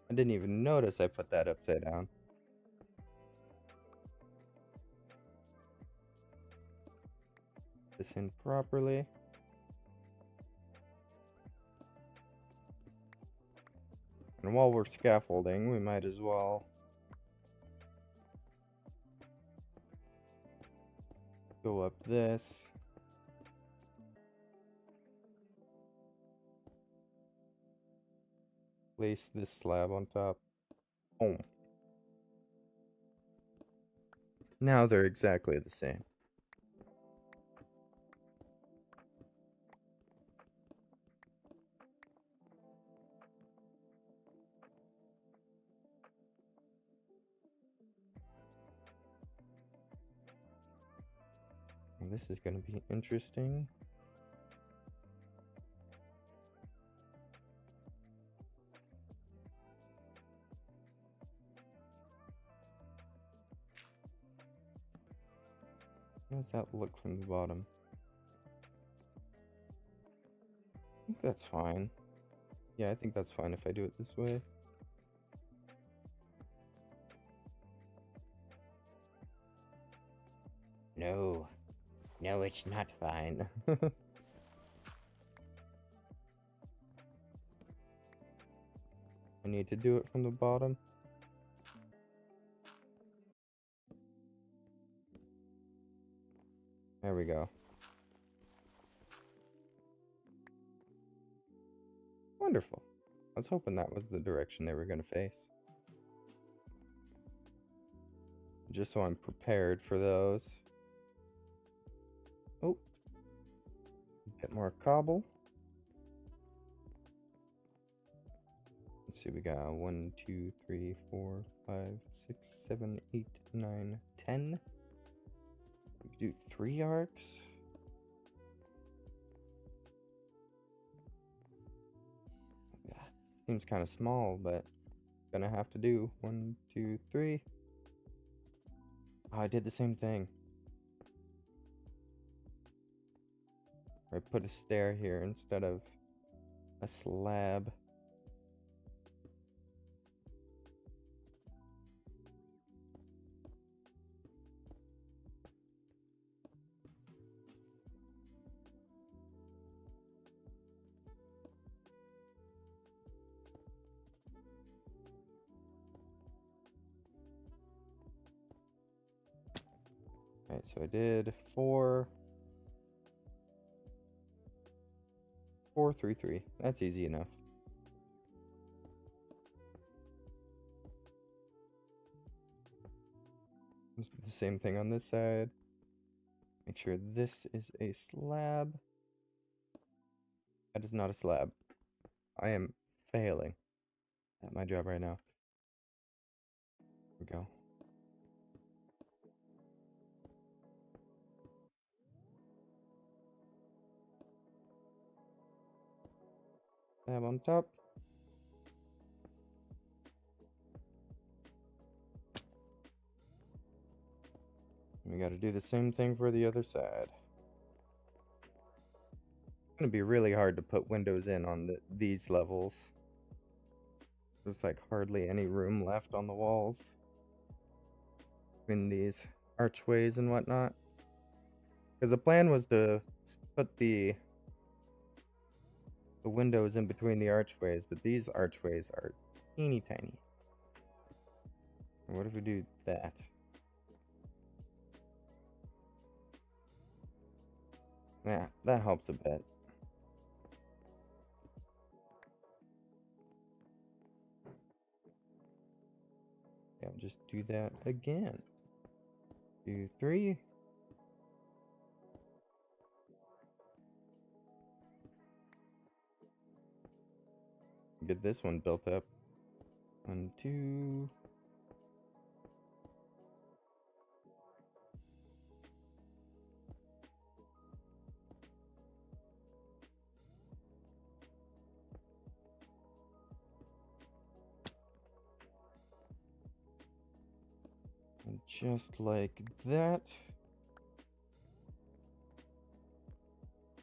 Speaker 1: didn't even notice I put that upside down. This in properly. And while we're scaffolding, we might as well go up this. Place this slab on top. Boom. Now they're exactly the same. And this is going to be interesting. How does that look from the bottom? think that's fine. Yeah, I think that's fine if I do it this way.
Speaker 2: No. No, it's not fine.
Speaker 1: I need to do it from the bottom. There we go. Wonderful. I was hoping that was the direction they were going to face. Just so I'm prepared for those. Oh. A bit more cobble. Let's see, we got 1, 2, 3, 4, 5, 6, 7, 8, 9, 10. We could do 3 arcs. Yeah, seems kind of small, but gonna have to do. 1, 2, 3. Oh, I did the same thing. I put a stair here instead of a slab. Alright, so I did 4, 4, 3, 3. That's easy enough. Let's do the same thing on this side. Make sure this is a slab. That is not a slab. I am failing at my job right now. Here we go. Slab on top. We got to do the same thing for the other side. It's going to be really hard to put windows in on these levels. There's like hardly any room left on the walls in these archways and whatnot. Because the plan was to put the windows in between the archways, but these archways are teeny tiny. And what if we do that? Yeah, that helps a bit. Yeah, just do that again. 2, 3. Get this one built up. 1, 2. And just like that,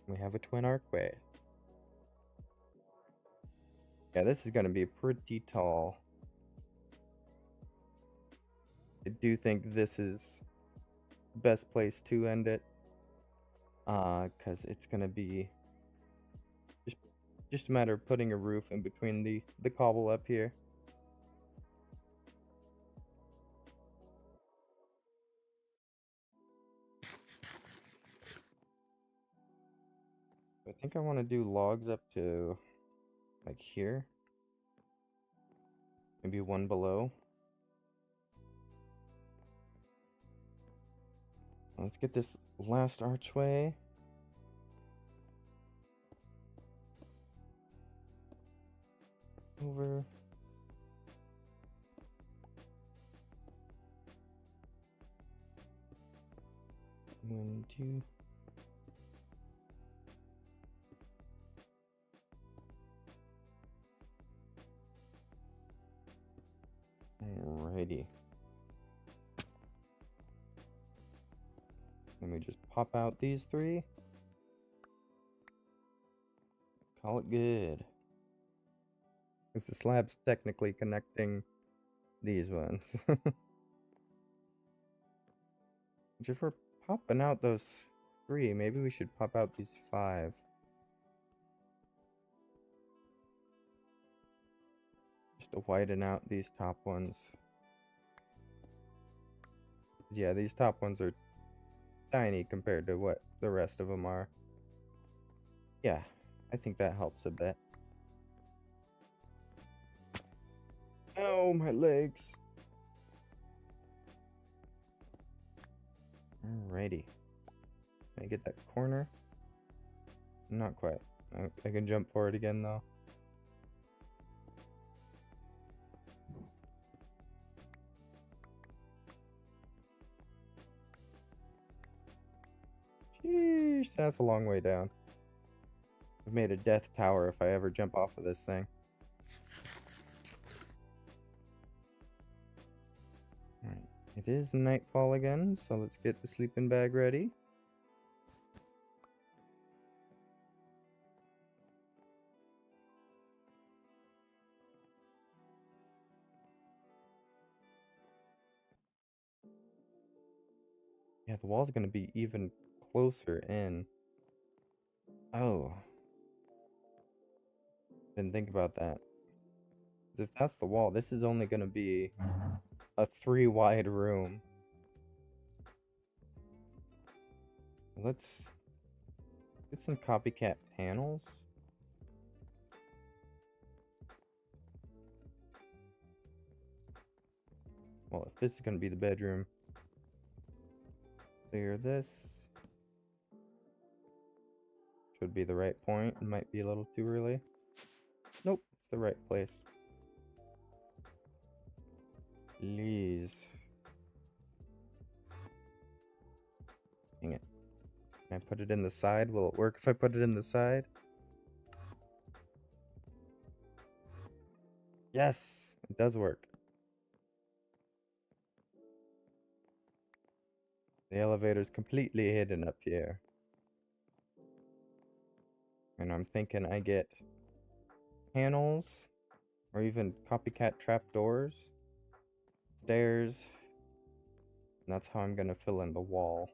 Speaker 1: we have a twin archway. Yeah, this is going to be pretty tall. I do think this is the best place to end it. Because it's going to be just a matter of putting a roof in between the cobble up here. I think I want to do logs up to like here. Maybe one below. Let's get this last archway. Over. One, two. Alrighty. Let me just pop out these 3. Call it good. Because the slab's technically connecting these ones. Which if we're popping out those 3, maybe we should pop out these 5. Just to widen out these top ones. Yeah, these top ones are tiny compared to what the rest of them are. Yeah, I think that helps a bit. Oh, my legs. Alrighty. Can I get that corner? Not quite. I can jump for it again, though. Sheesh, that's a long way down. I've made a death tower if I ever jump off of this thing. Alright, it is nightfall again, so let's get the sleeping bag ready. Yeah, the wall's gonna be even closer in. Oh. Didn't think about that. 'Cause if that's the wall, this is only gonna be a 3 wide room. Let's get some copycat panels. Well, if this is gonna be the bedroom, clear this. Should be the right point. It might be a little too early. Nope, it's the right place. Please. Dang it. Can I put it in the side? Will it work if I put it in the side? Yes, it does work. The elevator's completely hidden up here. And I'm thinking I get panels or even copycat trapdoors, stairs, and that's how I'm gonna fill in the wall.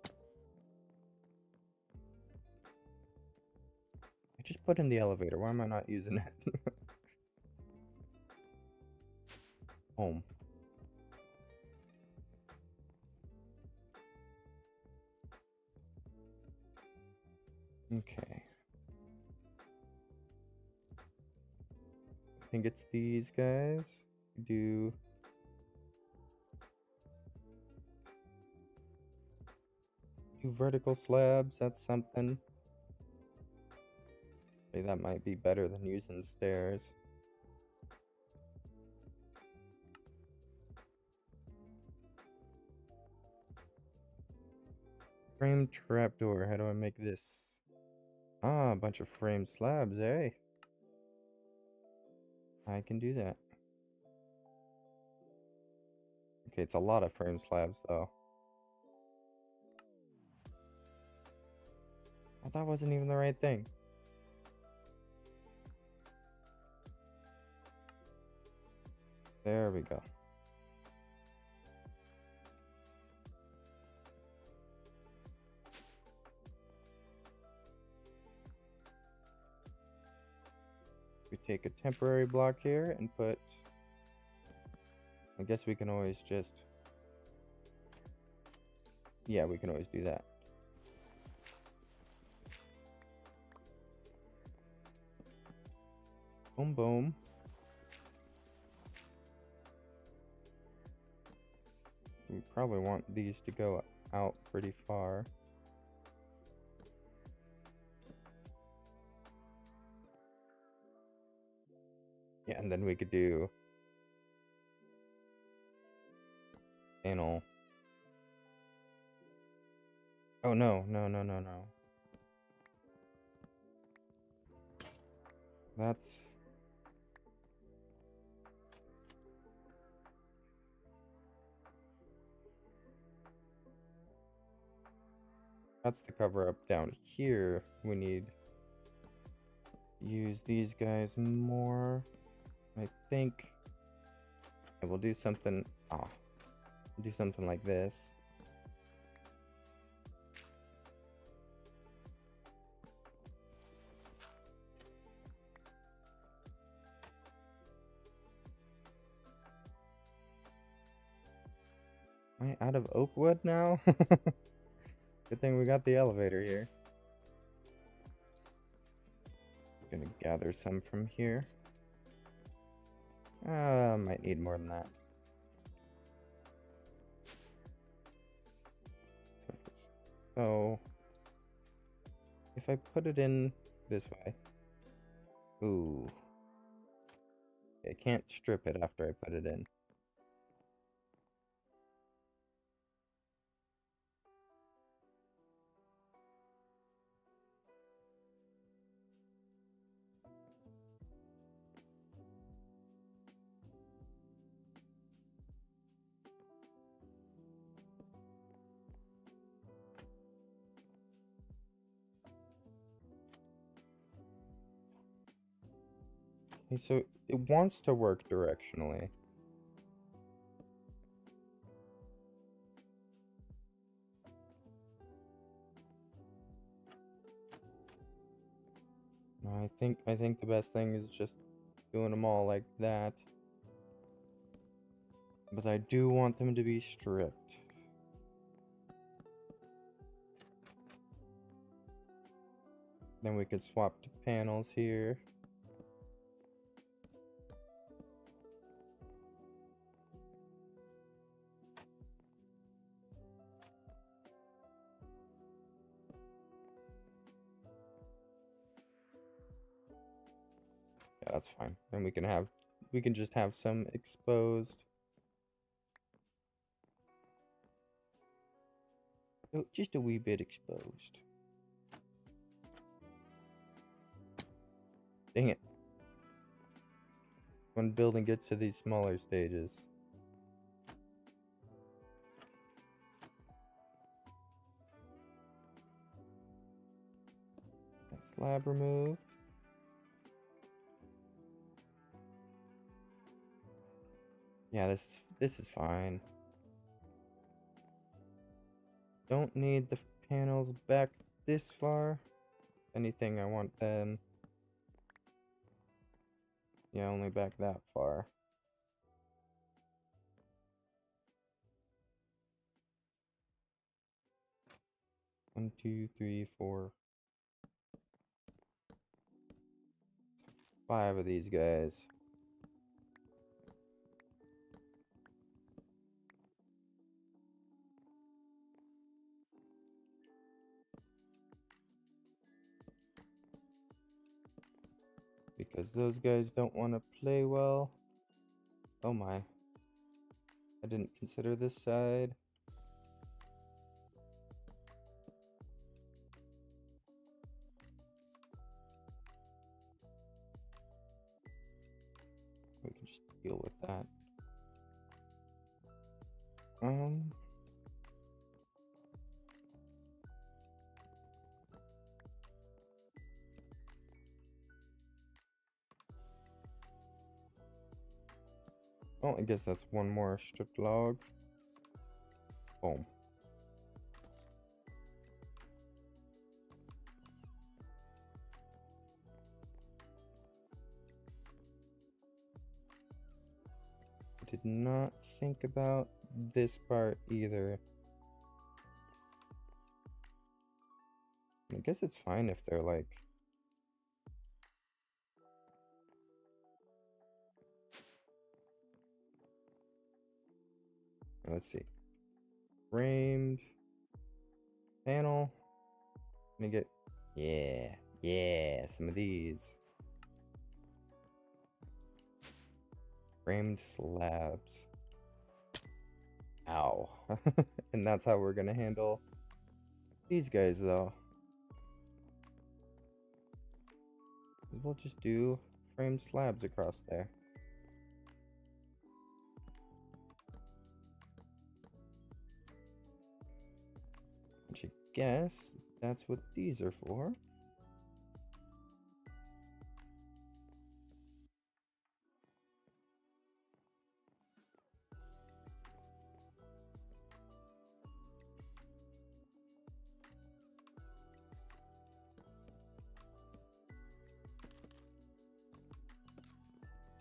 Speaker 1: I just put in the elevator. Why am I not using it? Home. Okay. I think it's these guys. Do vertical slabs, that's something. Okay, that might be better than using stairs. Frame trapdoor. How do I make this? Ah, a bunch of frame slabs, eh? I can do that. Okay, it's a lot of frame slabs, though. Oh, that wasn't even the right thing. There we go. We take a temporary block here and put... I guess we can always just... Yeah, we can always do that. Boom, boom. We probably want these to go out pretty far. Yeah, and then we could do panel. Oh, no, no, no, no, no. That's... That's the cover up. Down here, we need use these guys more. I think I will do something. Oh, do something like this. Am I out of oak wood now? Good thing we got the elevator here. Gonna gather some from here. Might need more than that. So, if I put it in this way. Ooh. I can't strip it after I put it in. Okay, so it wants to work directionally. I think the best thing is just doing them all like that. But I do want them to be stripped. Then we could swap to panels here. Yeah, that's fine. Then we can just have some exposed. Oh, just a wee bit exposed. Dang it. When building gets to these smaller stages. Slab removed. Yeah, this is fine. Don't need the panels back this far. If anything, I want them. Yeah, only back that far. One, two, three, four. 5 of these guys. Because those guys don't want to play well. Oh my. I didn't consider this side. We can just deal with that. Well, I guess that's one more stripped log. Boom. I did not think about this part either. I guess it's fine if they're like... Let's see. Framed panel. Let me get... Yeah, some of these. Framed slabs. Ow. And that's how we're gonna handle these guys, though. We'll just do framed slabs across there. Which I guess that's what these are for.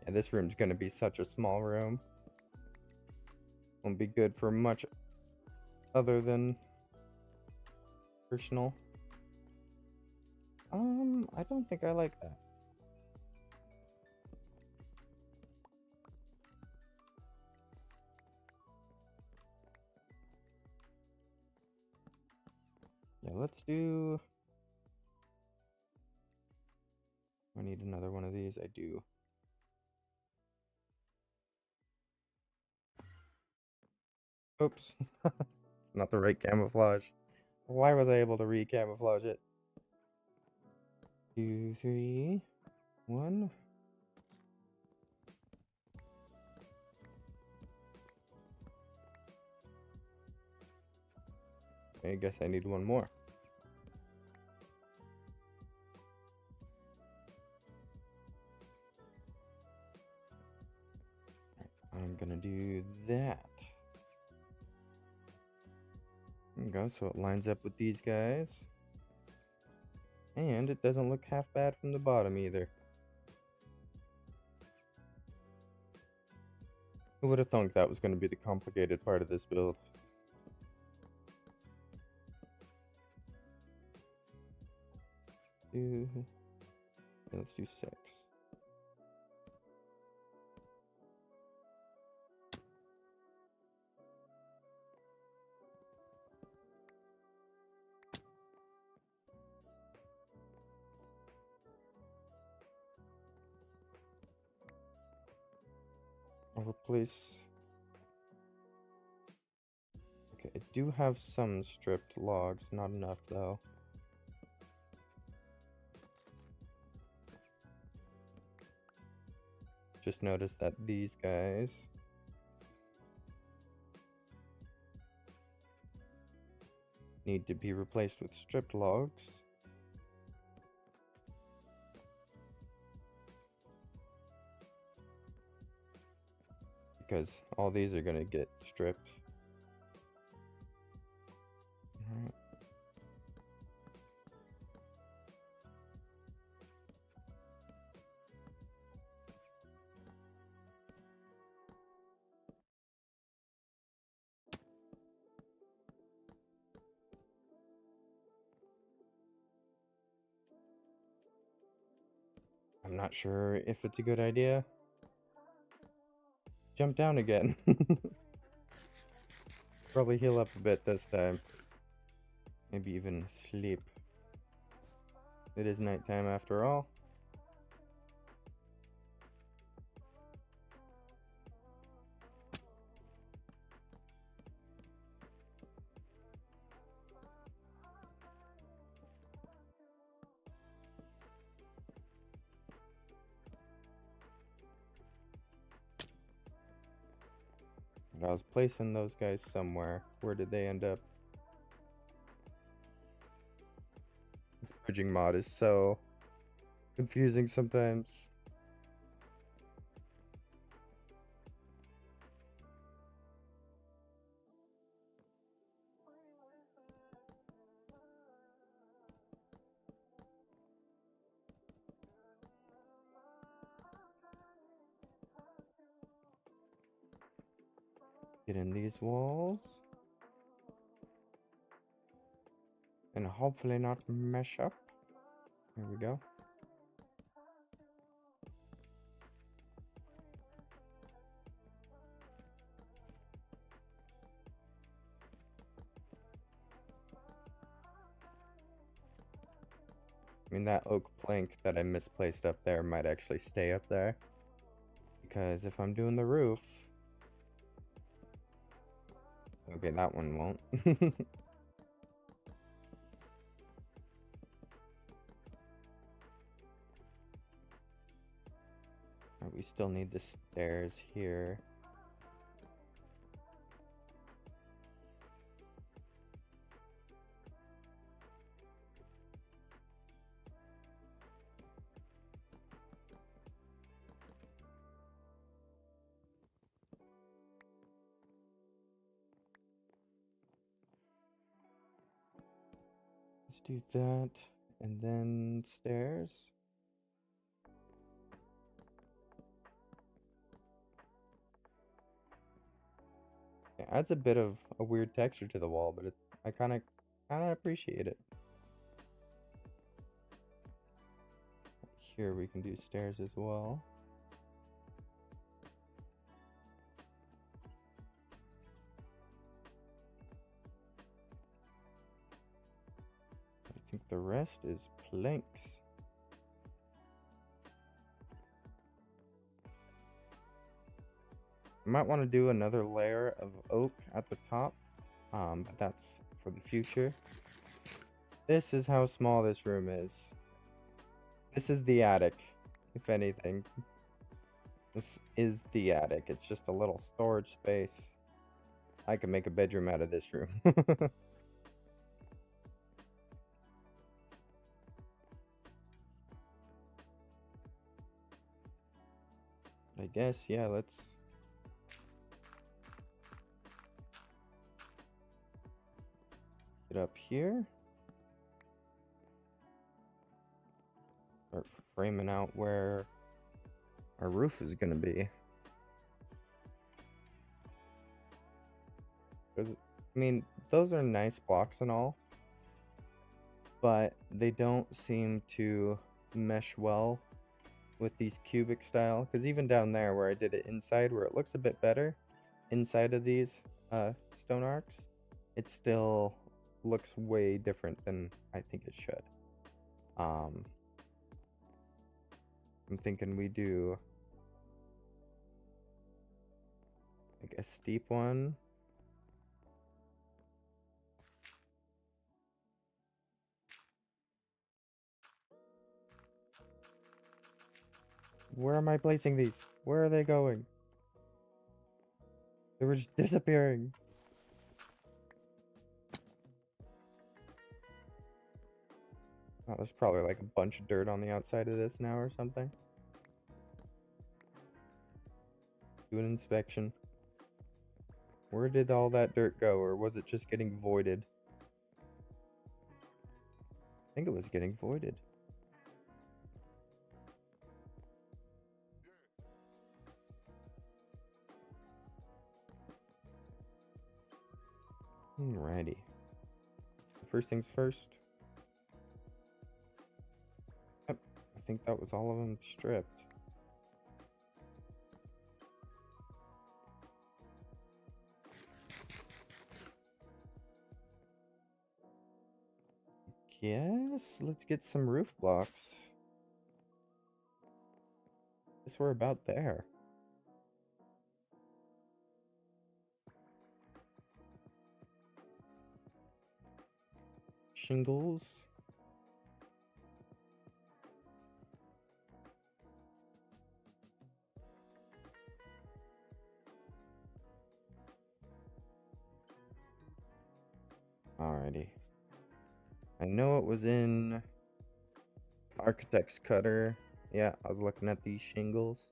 Speaker 1: And this room's gonna be such a small room. Won't be good for much other than personal. I don't think I like that. Yeah, let's do... I need another one of these. I do. Oops. It's not the right camouflage. Why was I able to re-camouflage it? 2, 3, 1. I guess I need one more. I'm gonna do that. There we go, so it lines up with these guys. And it doesn't look half bad from the bottom either. Who would have thunk that was going to be the complicated part of this build? Let's do 6. I'll replace... Okay, I do have some stripped logs, not enough though. Just noticed that these guys need to be replaced with stripped logs. Because all these are gonna get stripped. Alright. I'm not sure if it's a good idea. Jump down again. Probably heal up a bit this time. Maybe even sleep. It is nighttime after all. But I was placing those guys somewhere. Where did they end up? This bridging mod is so confusing sometimes. Get in these walls. And hopefully not mesh up. There we go. I mean, that oak plank that I misplaced up there might actually stay up there. Because if I'm doing the roof... Okay, that one won't. We still need the stairs here. Let's do that, and then stairs. adds a bit of a weird texture to the wall, but I kind of appreciate it. Here we can do stairs as well. I think the rest is planks. I might want to do another layer of oak at the top, but that's for the future. This is how small this room is. This is the attic, if anything. This is the attic. It's just a little storage space. I could make a bedroom out of this room. I guess, yeah, let's... get up here. Start framing out where our roof is gonna be. Because, I mean, those are nice blocks and all, but they don't seem to mesh well with these cubic style. Because even down there where I did it inside, where it looks a bit better inside of these stone arcs, it still looks way different than I think it should. I'm thinking we do like a steep one. Where am I placing these? Where are they going? They were just disappearing. Oh, there's probably like a bunch of dirt on the outside of this now or something. Do an inspection. Where did all that dirt go, or was it just getting voided? I think it was getting voided. Alrighty. First things first. Yep, I think that was all of them stripped. Yes, let's get some roof blocks. Guess we're about there. Shingles. Alrighty. I know it was in Architect's Cutter. Yeah, I was looking at these shingles.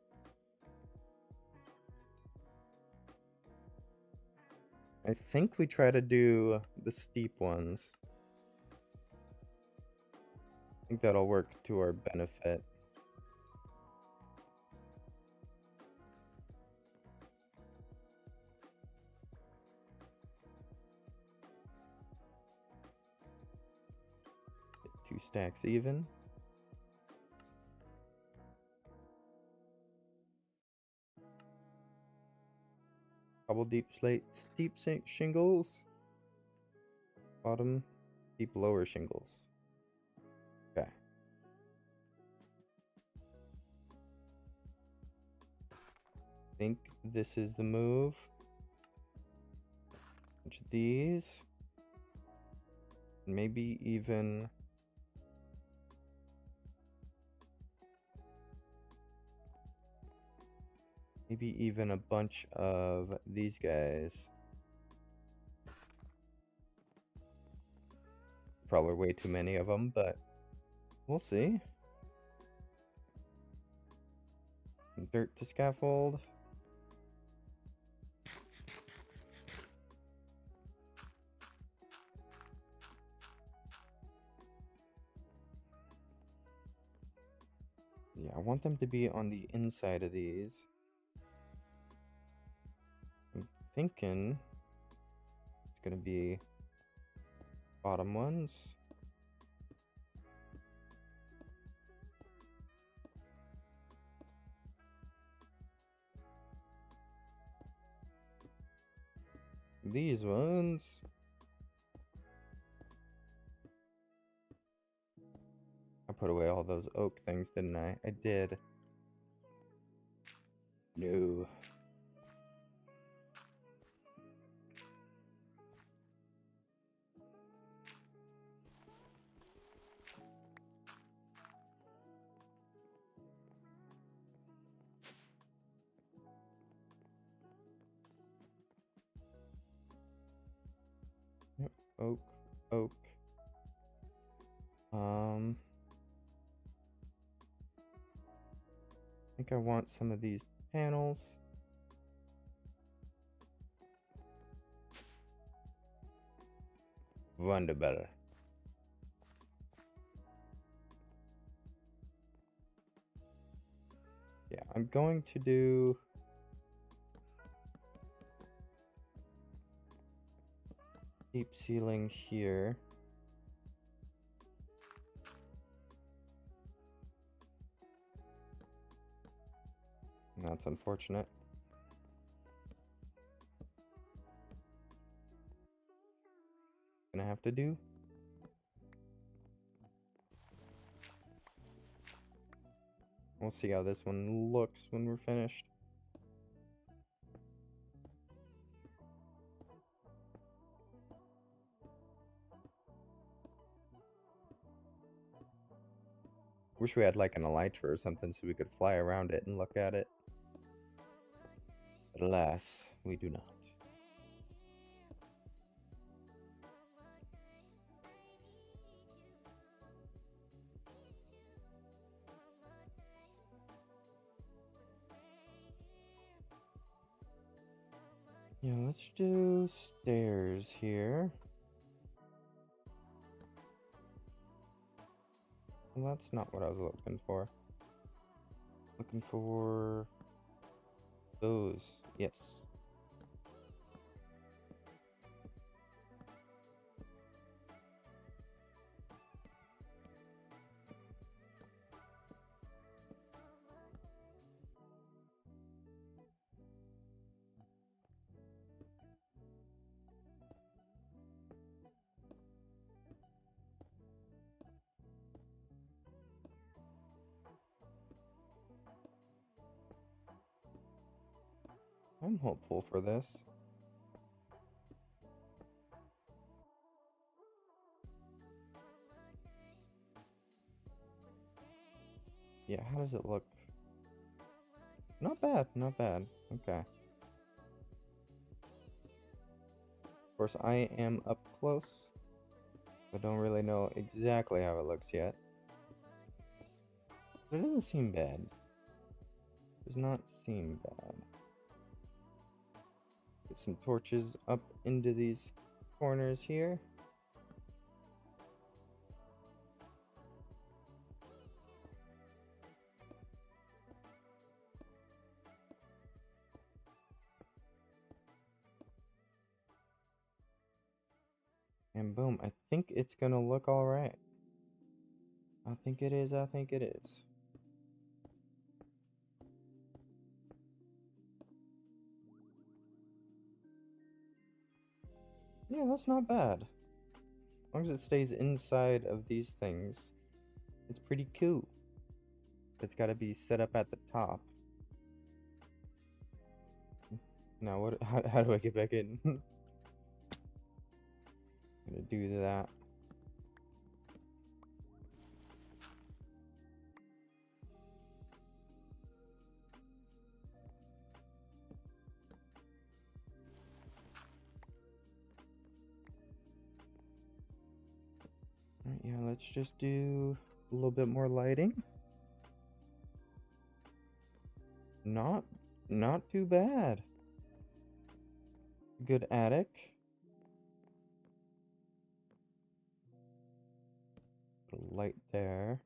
Speaker 1: I think we try to do the steep ones. I think that'll work to our benefit. Get 2 stacks even. Double deep slate, steep shingles. Bottom, deep lower shingles. Okay. I think this is the move. Bunch of these. Maybe even... maybe even a bunch of these guys. Probably way too many of them, but we'll see. Dirt to scaffold. Yeah, I want them to be on the inside of these. I'm thinking gonna be bottom ones. These ones. I put away all those oak things, didn't I? I did. No. Yep, oak, oak. I think I want some of these panels. Wunderbar. Yeah, I'm going to do deep ceiling here. That's unfortunate. Gonna have to do. We'll see how this one looks when we're finished. Wish we had like an elytra or something so we could fly around it and look at it. But alas, we do not. Yeah, let's do stairs here. Well, that's not what I was looking for. Looking for those. Yes. I'm hopeful for this. Yeah, how does it look? Not bad, not bad. Okay. Of course, I am up close. I don't really know exactly how it looks yet. But it doesn't seem bad. Does not seem bad. Get some torches up into these corners here. And boom, I think it's gonna look alright. I think it is, I think it is. Yeah, that's not bad. As long as it stays inside of these things, it's pretty cool. It's gotta be set up at the top. Now, what? How do I get back in? I'm gonna do that. Alright, yeah, let's just do a little bit more lighting. Not too bad. Good attic. Put a light there.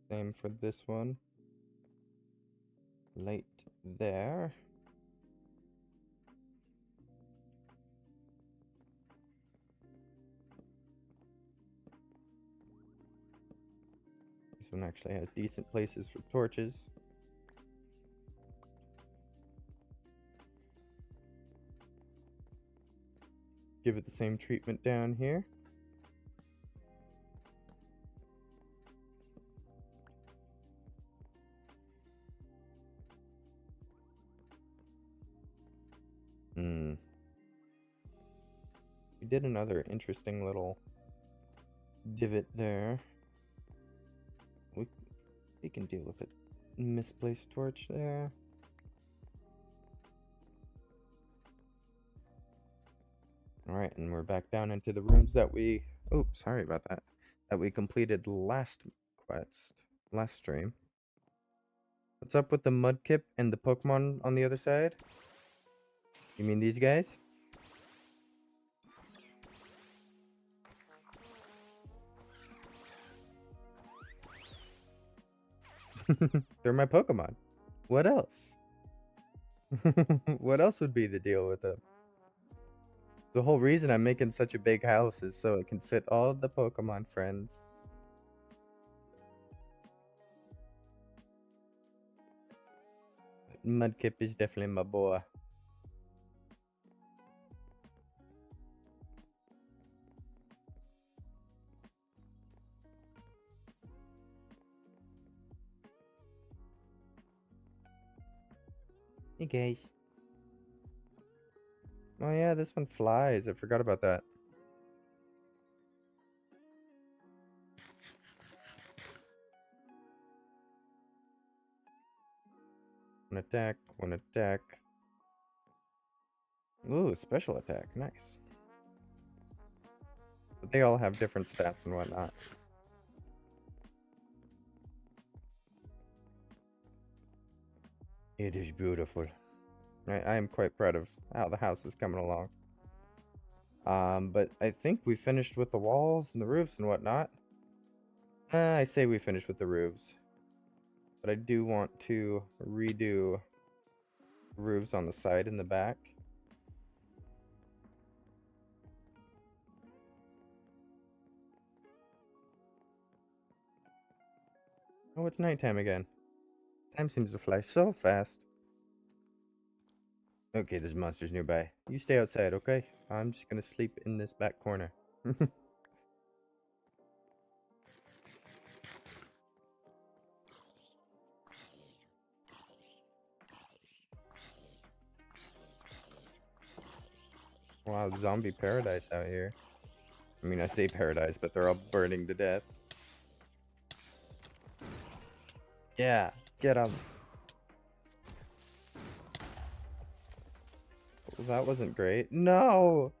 Speaker 1: Same for this one. Light there. This one actually has decent places for torches. Give it the same treatment down here. We did another interesting little divot there. We can deal with it. Misplaced torch there. Alright, and we're back down into the rooms that we... Oh, sorry about that. That we completed last quest. Last stream. What's up with the Mudkip and the Pokemon on the other side? You mean these guys? They're my Pokemon. What else? What else would be the deal with them? The whole reason I'm making such a big house is so it can fit all the Pokemon friends. Mudkip is definitely my boy. Hey guys. Oh yeah, this one flies. I forgot about that. One attack, one attack. Ooh, special attack. Nice. But they all have different stats and whatnot. It is beautiful. I am quite proud of how the house is coming along. But I think we finished with the walls and the roofs and whatnot. I say we finished with the roofs. But I do want to redo roofs on the side and the back. Oh, it's nighttime again. Time seems to fly so fast. Okay, there's monsters nearby. You stay outside, okay? I'm just gonna sleep in this back corner. Wow, zombie paradise out here. I mean, I say paradise, but they're all burning to death. Yeah, get them. Well, that wasn't great. No!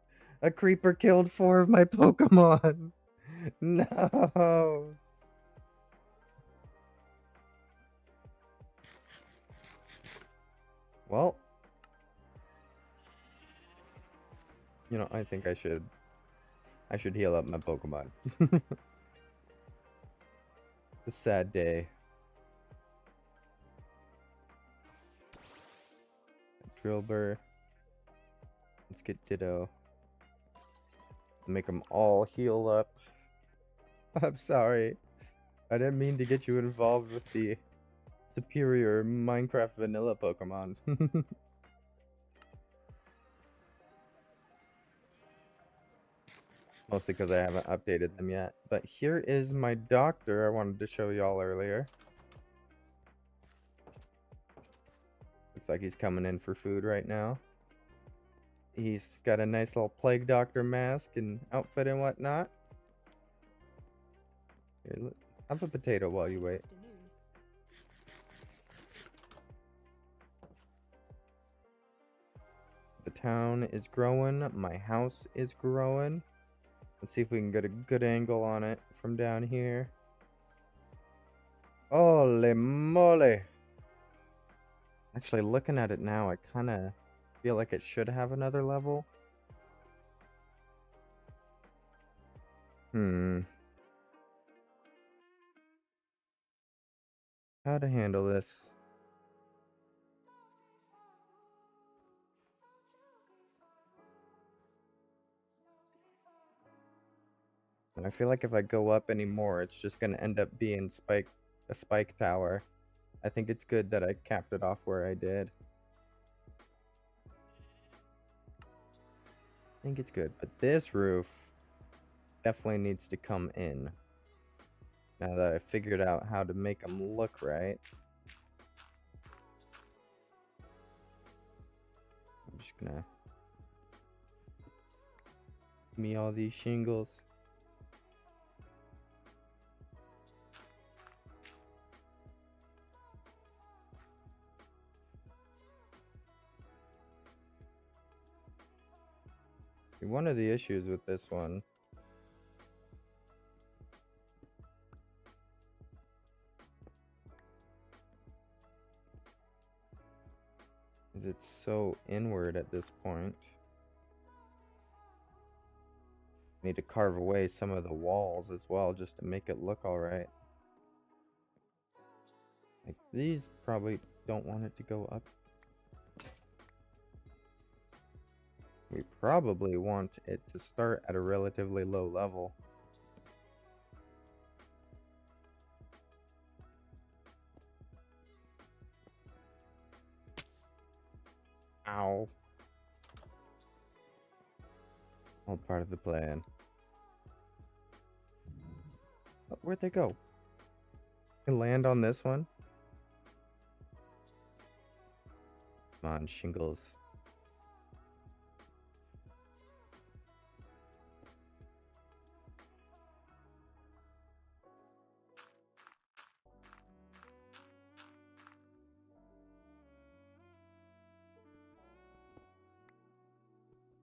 Speaker 1: A creeper killed 4 of my Pokemon! No! Well, you know, I think I should heal up my Pokemon. It's a sad day. Drillbur. Let's get Ditto. Make them all heal up. I'm sorry. I didn't mean to get you involved with the superior Minecraft vanilla Pokemon. Mostly because I haven't updated them yet. But here is my doctor I wanted to show y'all earlier. Looks like he's coming in for food right now. He's got a nice little plague doctor mask and outfit and whatnot. Here, have a potato while you wait. The town is growing. My house is growing. Let's see if we can get a good angle on it from down here. Holy moly! Actually, looking at it now, I kind of feel like it should have another level. How to handle this? And I feel like if I go up anymore, it's just going to end up being spiked a spike tower. I think it's good that I capped it off where I did. I think it's good, but this roof definitely needs to come in. Now that I figured out how to make them look right. I'm just gonna give me all these shingles. One of the issues with this one is it's so inward at this point. I need to carve away some of the walls as well just to make it look alright. Like these probably don't want it to go up. We probably want it to start at a relatively low level. Ow. All part of the plan. Oh, where'd they go? Can land on this one? Come on, shingles.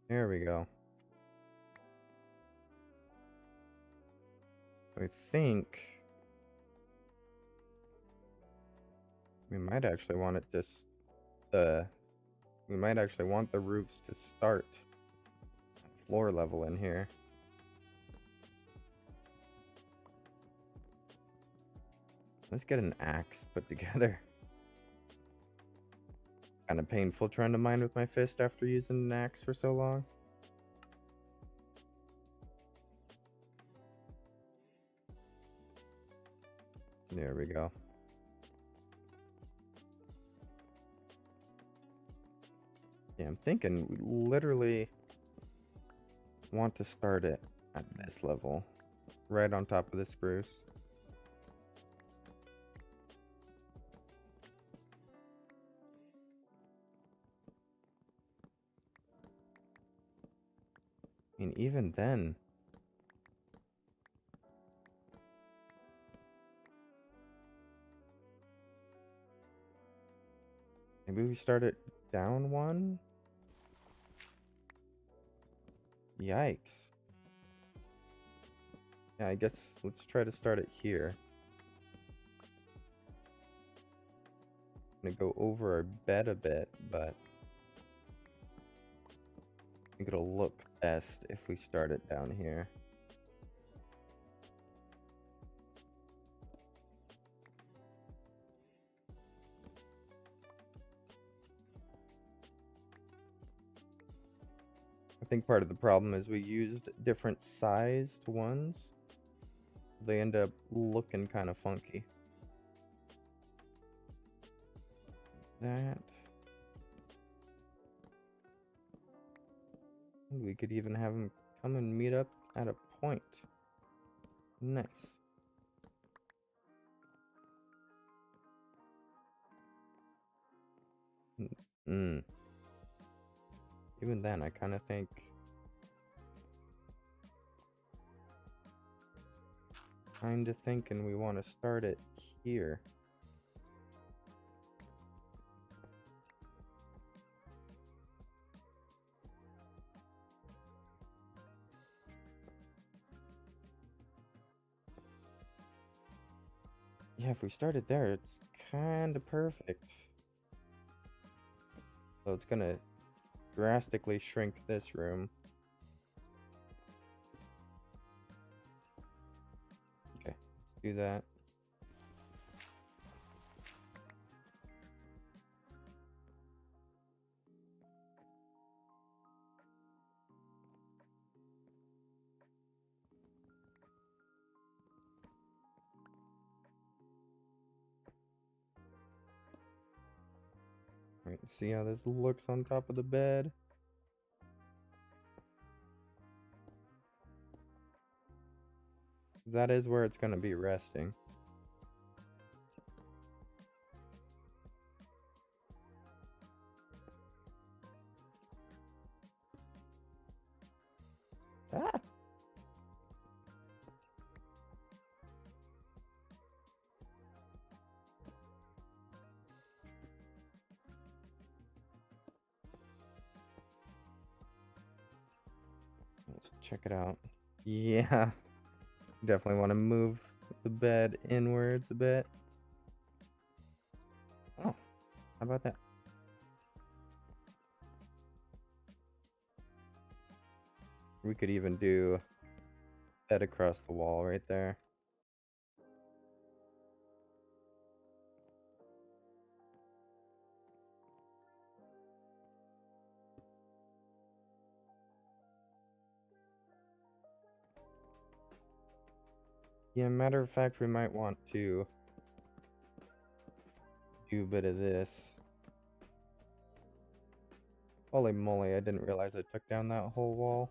Speaker 1: There we go. I think we might actually want it to we might actually want the roofs to start at floor level in here. Let's get an axe put together. Kind of painful trying to mine with my fist after using an axe for so long. There we go. Yeah, I'm thinking we literally want to start it at this level, right on top of the spruce. I mean, even then, maybe we start it down one? Yikes. Yeah, I guess let's try to start it here. I'm gonna go over our bed a bit, but I think it'll look best if we start it down here. I think part of the problem is we used different sized ones. They end up looking kind of funky. That. We could even have them come and meet up at a point. Nice. Mm. Even then, I kind of think thinking we want to start it here. Yeah, if we started there, it's kind of perfect. So it's gonna drastically shrink this room. Okay, let's do that. Right, see how this looks on top of the bed? That is where it's going to be resting. Ah! Let's check it out. Yeah, definitely want to move the bed inwards a bit. Oh, how about that? We could even do bed across the wall right there. Yeah, matter of fact, we might want to do a bit of this. Holy moly, I didn't realize I took down that whole wall.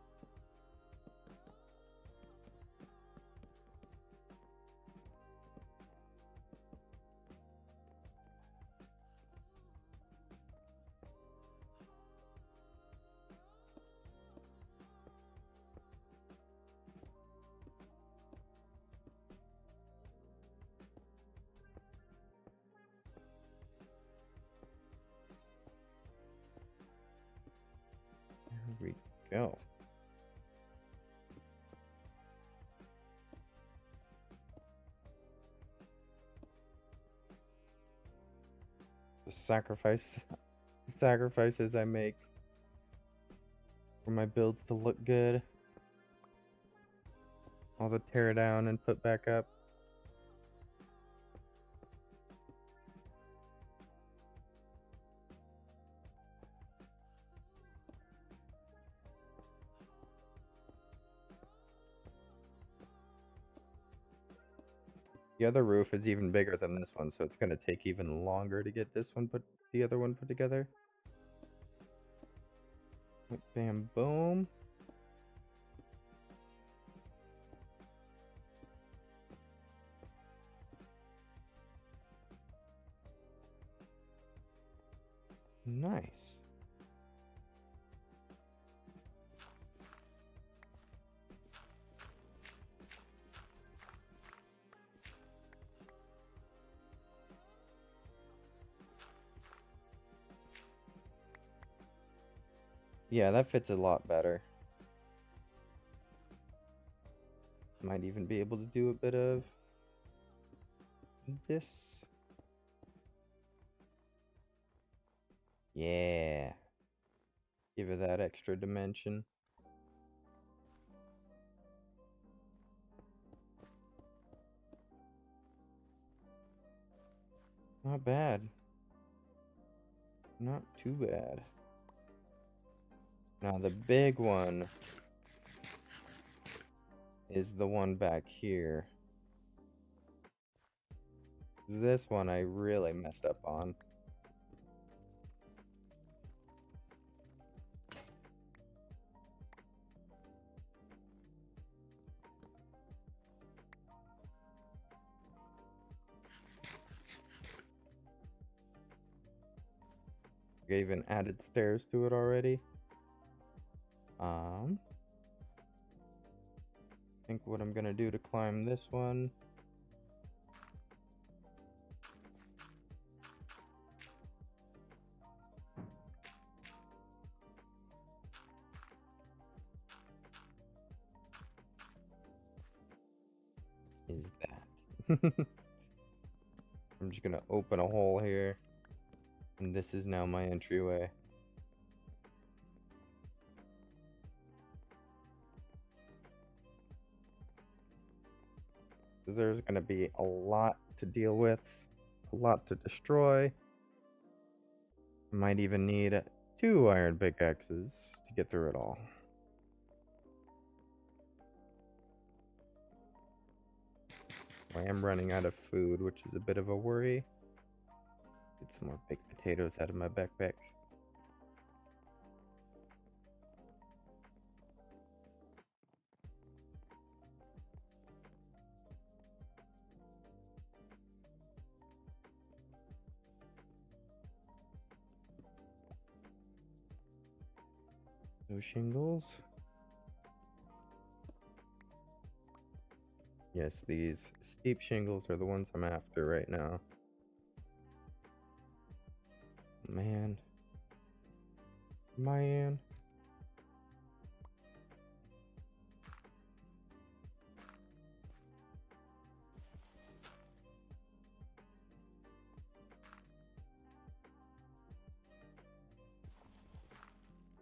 Speaker 1: There we go. The sacrifices I make for my builds to look good. All the tear down and put back up. The other roof is even bigger than this one, so it's going to take even longer to get the other one put together. Bam, boom. Nice. Yeah, that fits a lot better. Might even be able to do a bit of this. Yeah. Give it that extra dimension. Not bad. Not too bad. Now the big one is the one back here. This one I really messed up on. I even added stairs to it already. I think what I'm gonna do to climb this one is that. I'm just gonna open a hole here, and this is now my entryway. There's gonna be a lot to deal with, a lot to destroy. Might even need 2 iron pickaxes to get through it all. I am running out of food, which is a bit of a worry. Get some more baked potatoes out of my backpack. Those shingles. Yes, these steep shingles are the ones I'm after right now. Man. Man.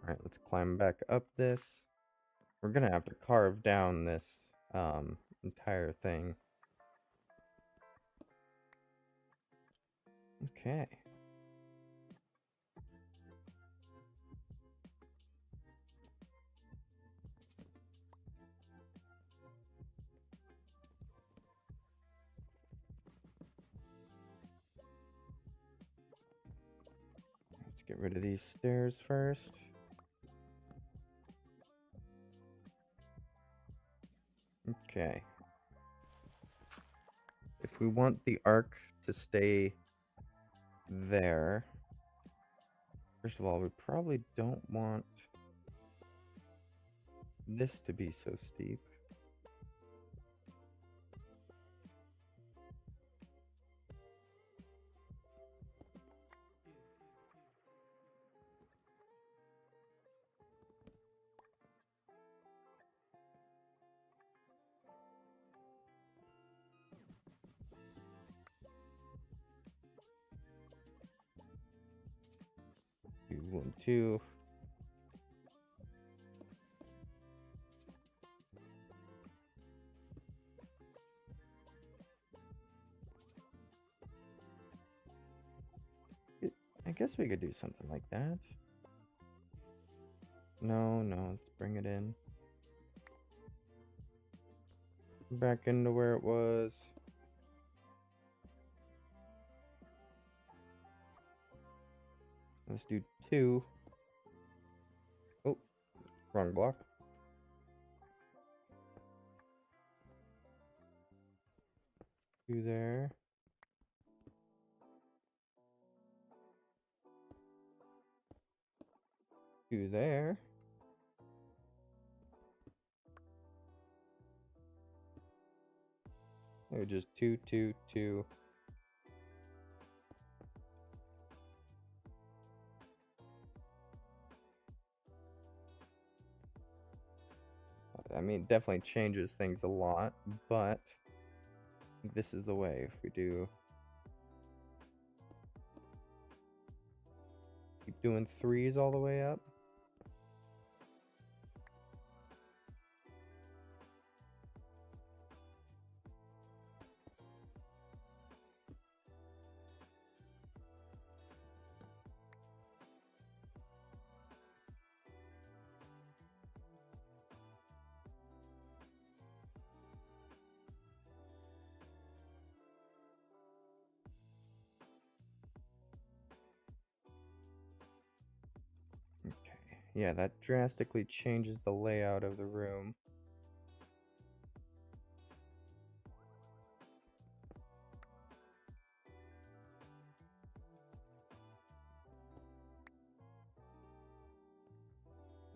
Speaker 1: Alright, let's climb back up this. We're gonna have to carve down this entire thing. Okay. Let's get rid of these stairs first. Okay. If we want the arc to stay there, first of all, we probably don't want this to be so steep. Do 1, 2. I guess we could do something like that. No, let's bring it in. Back into where it was. Let's do 2. Oh, wrong block. Two there. Two there. Or just 2, 2, 2. I mean, it definitely changes things a lot, but this is the way. If we do, keep doing 3s all the way up. Okay, yeah, that drastically changes the layout of the room.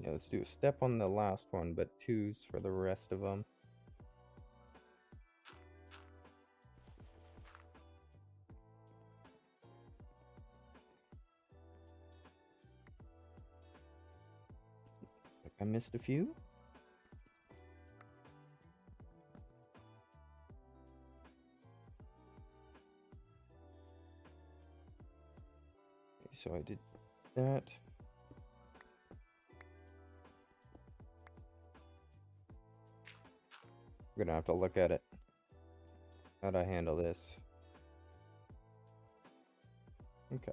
Speaker 1: Yeah, let's do a step on the last one, but 2s for the rest of them. Looks like I missed a few. Okay, so I did that. I'm gonna have to look at it. How'd I handle this? Okay.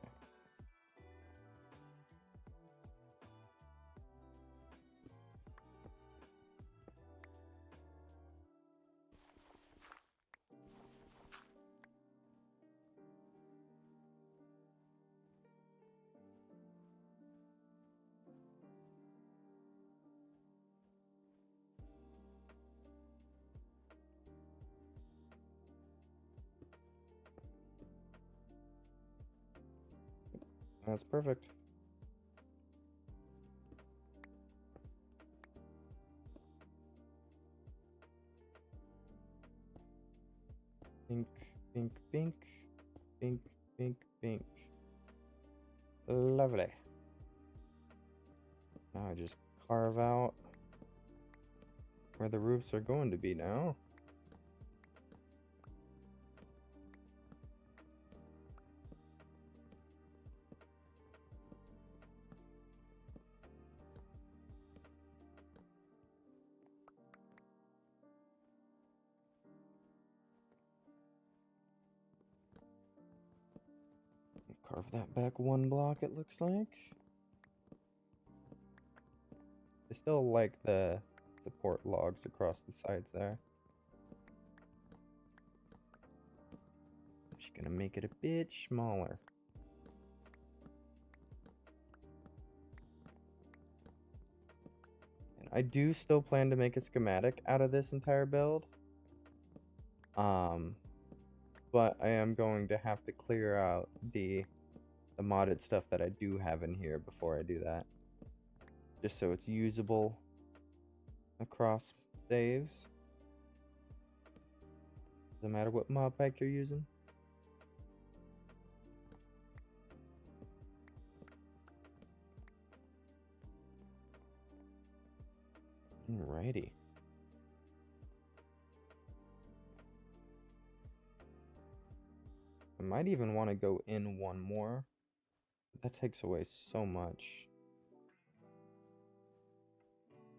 Speaker 1: That's perfect. Pink, pink, pink, pink, pink, pink. Lovely. Now I just carve out where the roofs are going to be now. Carve that back 1 block, it looks like. I still like the support logs across the sides there. I'm just gonna make it a bit smaller. And I do still plan to make a schematic out of this entire build. But I am going to have to clear out the modded stuff that I do have in here before I do that. Just so it's usable across saves. Doesn't matter what mod pack you're using. Alrighty. I might even want to go in 1 more. That takes away so much.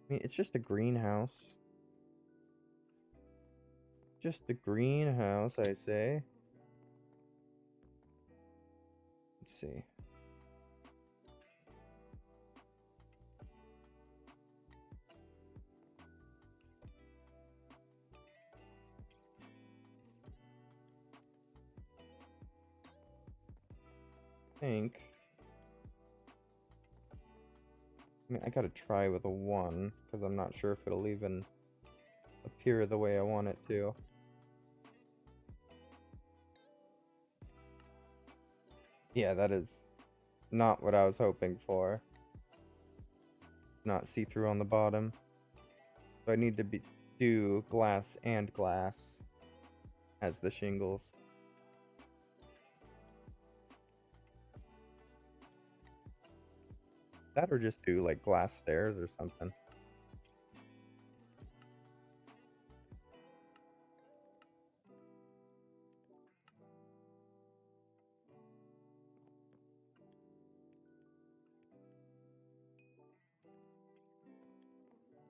Speaker 1: I mean, it's just a greenhouse. Just a greenhouse, I say. Let's see. I mean, I gotta try with a 1, because I'm not sure if it'll even appear the way I want it to. Yeah, that is not what I was hoping for. Not see-through on the bottom. So I need to do glass and glass as the shingles. That or just do like glass stairs or something.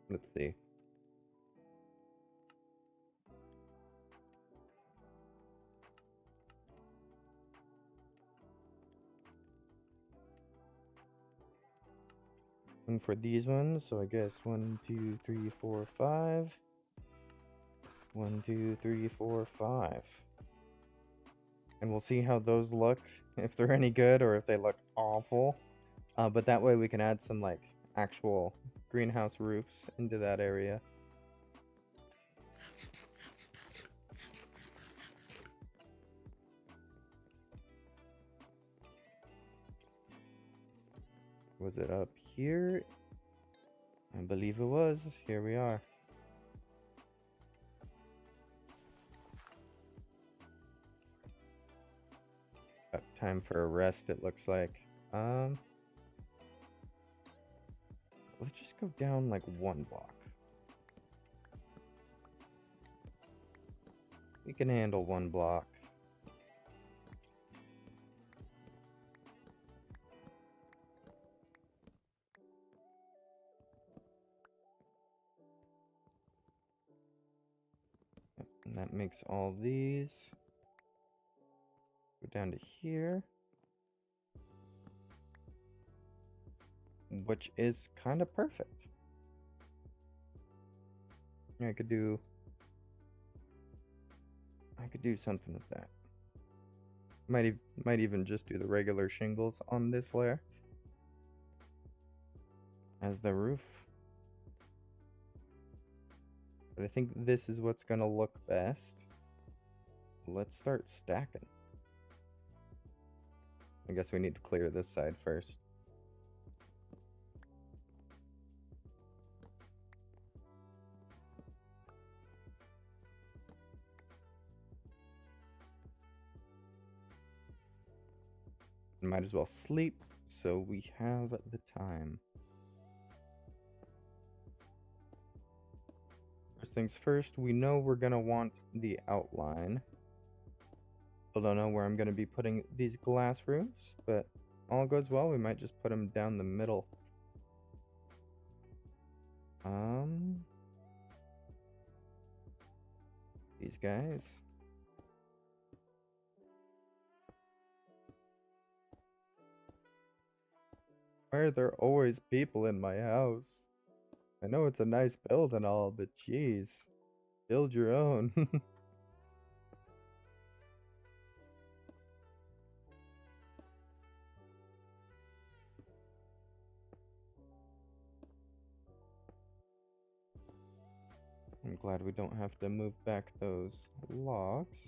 Speaker 1: Let's see. And for these ones, so I guess 1, 2, 3, 4, 5. 1, 2, 3, 4, 5. And we'll see how those look, if they're any good or if they look awful. But that way we can add some like actual greenhouse roofs into that area. Was it up here? I believe it was. Here we are. Got time for a rest, it looks like. Let's just go down like 1 block. We can handle 1 block. And that makes all these. Go down to here. Which is kind of perfect. I could do something with that. Might even just do the regular shingles on this layer as the roof. But I think this is what's gonna look best. Let's start stacking. I guess we need to clear this side first. Might as well sleep so we have the time. First things first, we know we're gonna want the outline. Still don't know where I'm gonna be putting these glass roofs, but all goes well, we might just put them down the middle. These guys. Why are there always people in my house? I know it's a nice build and all, but jeez. Build your own. I'm glad we don't have to move back those logs.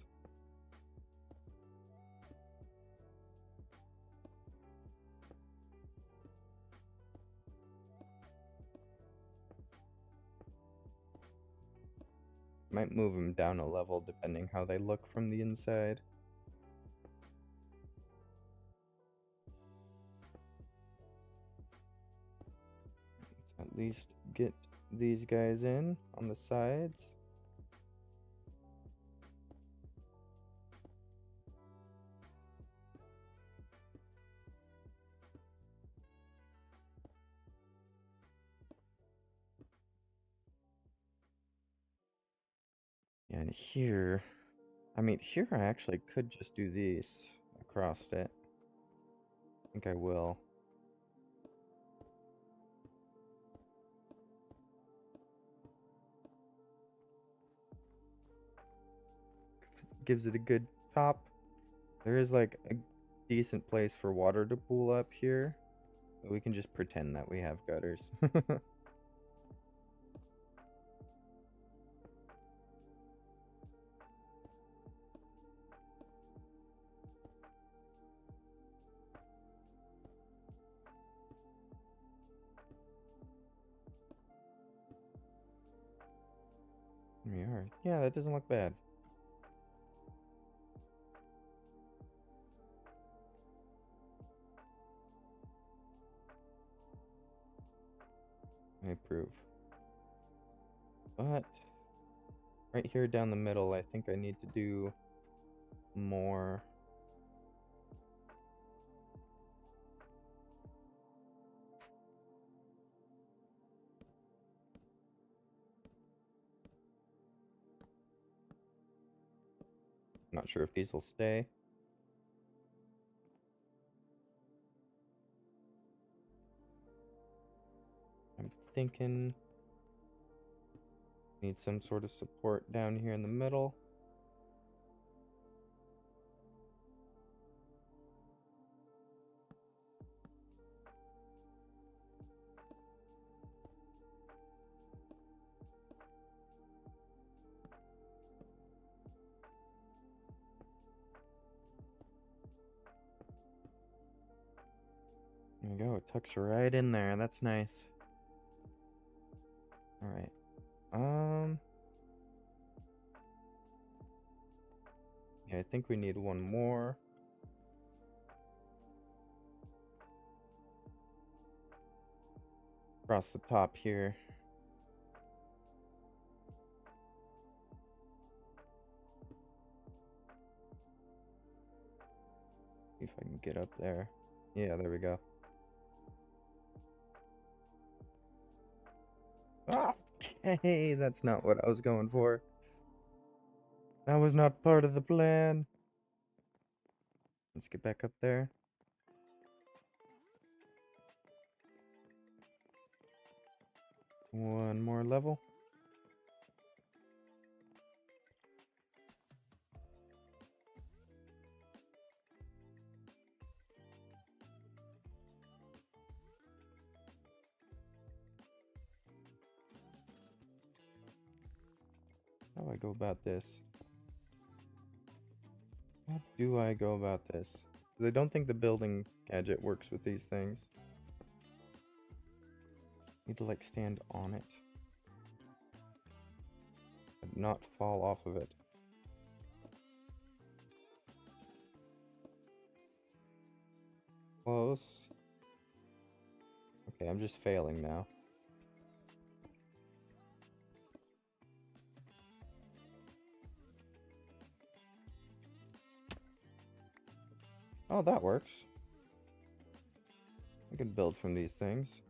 Speaker 1: Might move them down a level depending how they look from the inside. Let's at least get these guys in on the sides. And here, I mean, here I actually could just do these across it. I think I will. Gives it a good top. There is like a decent place for water to pool up here, but we can just pretend that we have gutters. We are. Yeah, that doesn't look bad. I approve. But right here down the middle, I think I need to do more. Not sure if these will stay. I'm thinking need some sort of support down here in the middle. There we go. It tucks right in there. That's nice. All right. Yeah, I think we need one more. Across the top here. See if I can get up there. Yeah, there we go. Okay, that's not what I was going for. That was not part of the plan. Let's get back up there. One more level. How do I go about this? How do I go about this? 'Cause I don't think the building gadget works with these things. Need to like stand on it. And not fall off of it. Close. Okay, I'm just failing now. Oh, that works. I can build from these things.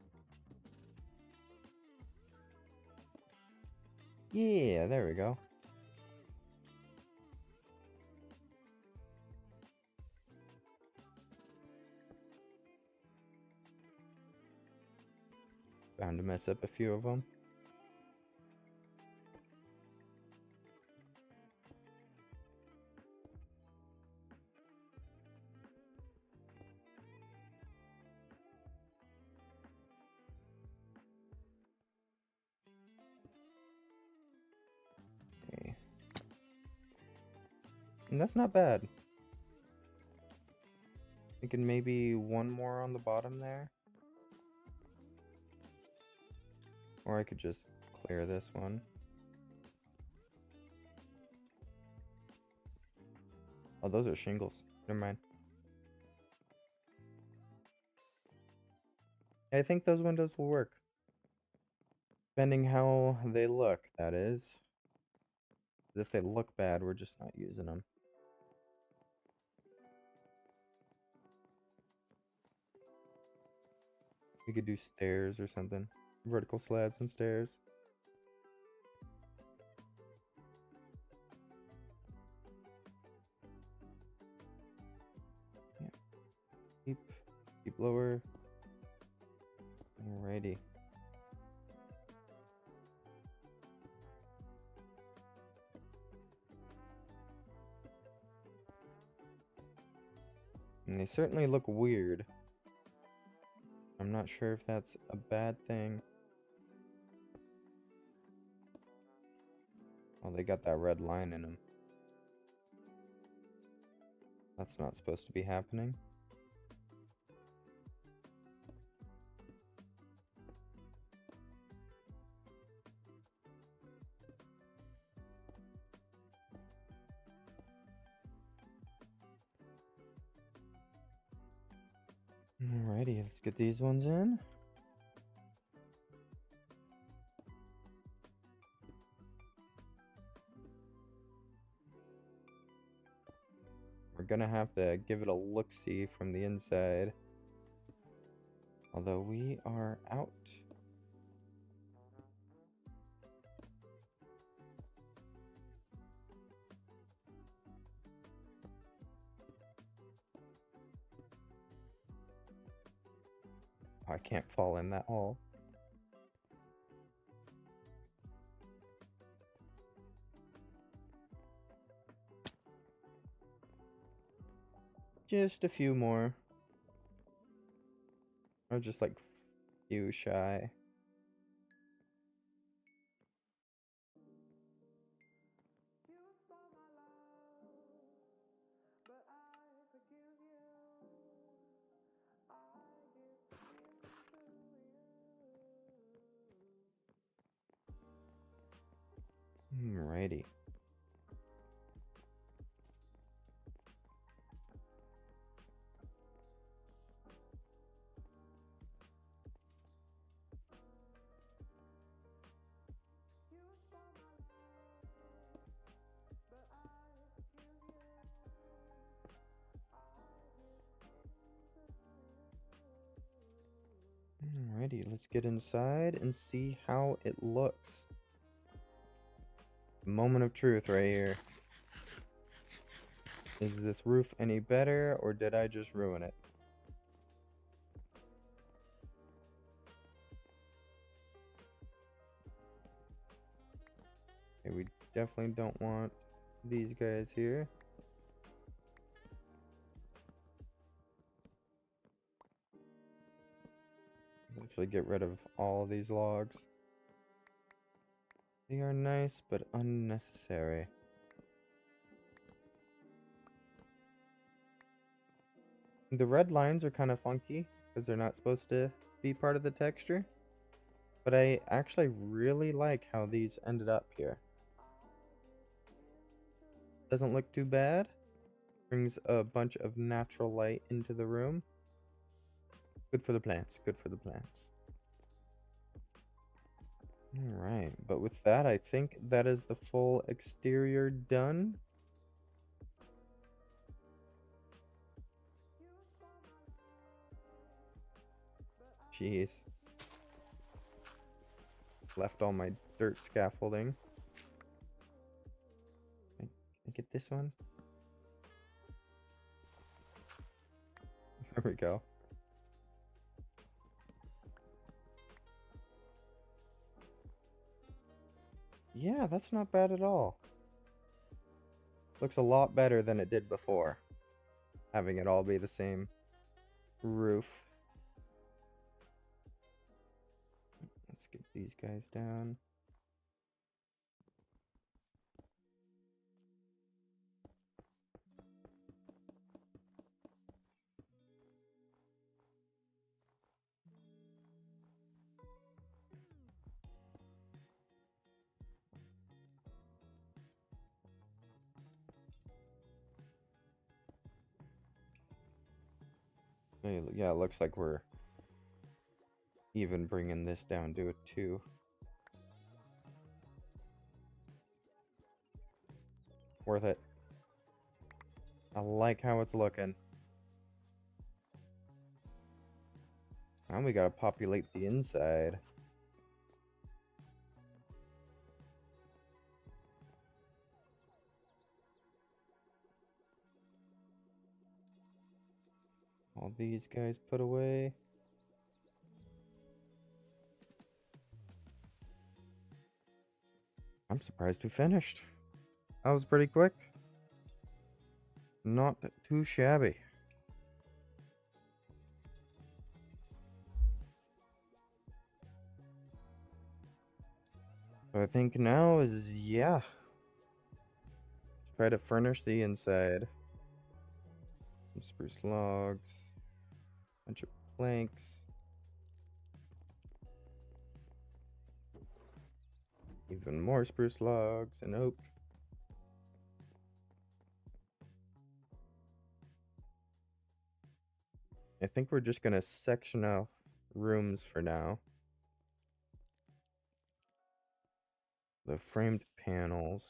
Speaker 1: Yeah, there we go. Bound to mess up a few of them. Okay. And that's not bad. Thinking maybe one more on the bottom there. Or I could just clear this one. Oh, those are shingles. Never mind. I think those windows will work. Depending how they look, that is. If they look bad, we're just not using them. We could do stairs or something. Vertical slabs and stairs. Yeah. Keep lower. Alrighty. And they certainly look weird. I'm not sure if that's a bad thing. Oh, they got that red line in them. That's not supposed to be happening. Alrighty, let's get these ones in. We're gonna have to give it a look-see from the inside. Although we are out. I can't fall in that hole. Just a few more. Or just like few shy. Alrighty. Alrighty, let's get inside and see how it looks. Moment of truth right here. Is this roof any better, or did I just ruin it? Okay, we definitely don't want these guys here. Let's actually get rid of all of these logs. They are nice, but unnecessary. The red lines are kind of funky because they're not supposed to be part of the texture. But I actually really like how these ended up here. Doesn't look too bad. Brings a bunch of natural light into the room. Good for the plants. Good for the plants. Alright, but with that, I think that is the full exterior done. Jeez. Left all my dirt scaffolding. Can I get this one? There we go. Yeah, that's not bad at all. Looks a lot better than it did before. Having it all be the same roof. Let's get these guys down. Yeah, it looks like we're even bringing this down to a 2. Worth it. I like how it's looking. Now we gotta populate the inside. All these guys put away. I'm surprised we finished. That was pretty quick. Not too shabby. So I think now is, yeah. Try to furnish the inside. Some spruce logs. Bunch of planks. Even more spruce logs and oak. I think we're just gonna section off rooms for now. The framed panels.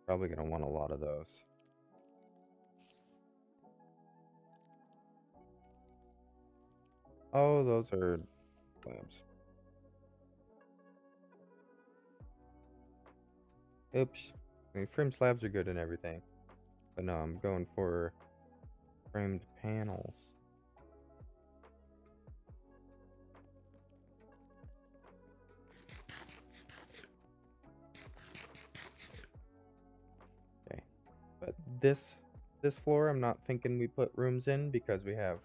Speaker 1: Probably gonna want a lot of those. Oh, those are slabs. Oops. I mean, framed slabs are good and everything. But no, I'm going for framed panels. Okay. But this floor, I'm not thinking we put rooms in because we have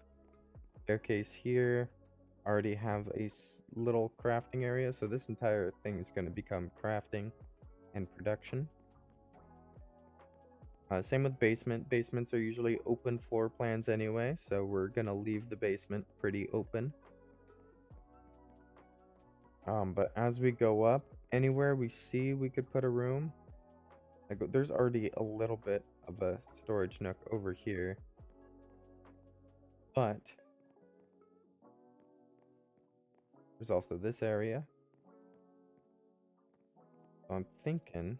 Speaker 1: staircase here. Already have a little crafting area, so this entire thing is going to become crafting and production. Same with basement. Basements are usually open floor plans anyway, so we're going to leave the basement pretty open. But as we go up, anywhere we see we could put a room, like there's already a little bit of a storage nook over here. But there's also this area. So I'm thinking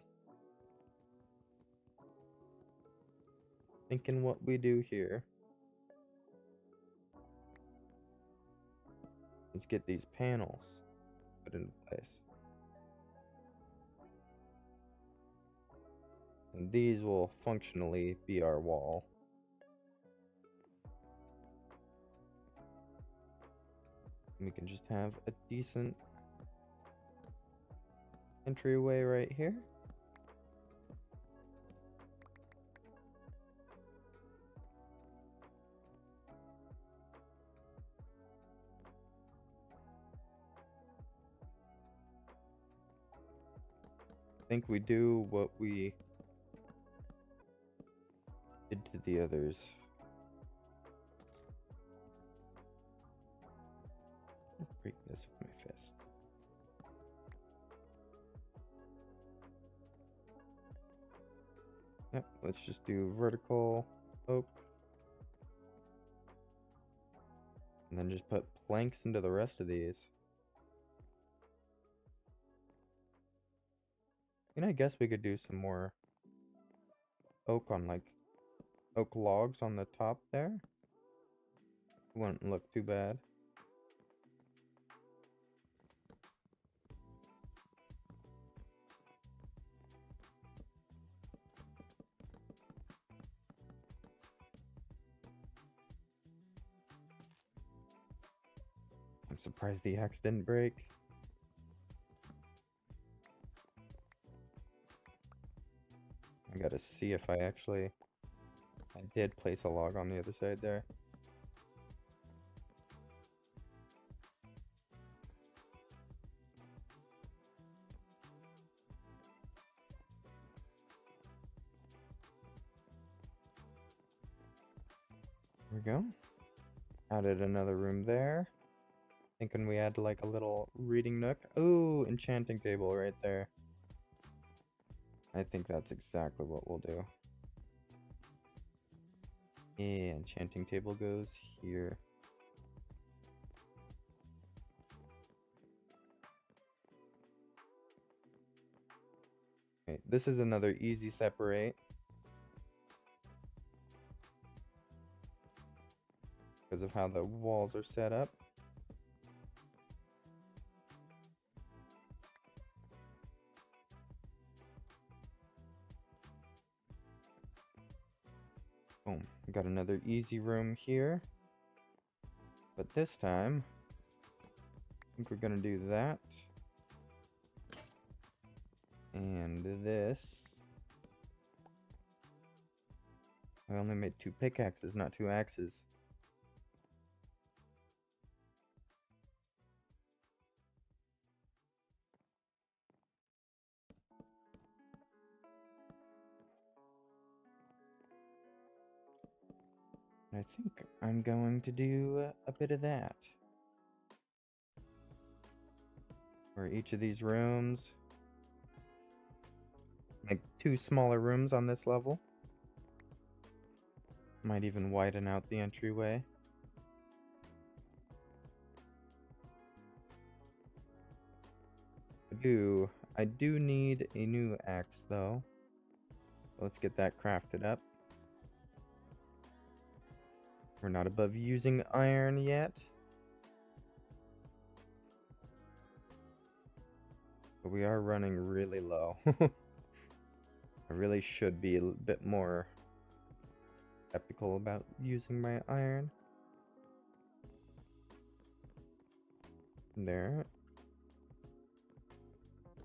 Speaker 1: what we do here is get these panels put into place. And these will functionally be our wall. And we can just have a decent entryway right here. I think we do what we did to the others. Yep, let's just do vertical oak. And then just put planks into the rest of these. And I guess we could do some more oak on like oak logs on the top there. Wouldn't look too bad. I'm surprised the axe didn't break. I gotta see if I did place a log on the other side there. There we go. Added another room there. Thinking we add like a little reading nook. Ooh, enchanting table right there. I think that's exactly what we'll do. Yeah, enchanting table goes here. Okay, this is another easy separate. Because of how the walls are set up. Boom. We got another easy room here. But this time, I think we're gonna do that. And this. I only made 2 pickaxes, not 2 axes. I think I'm going to do a bit of that. For each of these rooms. Make 2 smaller rooms on this level. Might even widen out the entryway. I do need a new axe though. Let's get that crafted up. We're not above using iron yet. But we are running really low. I really should be a bit more skeptical about using my iron. There.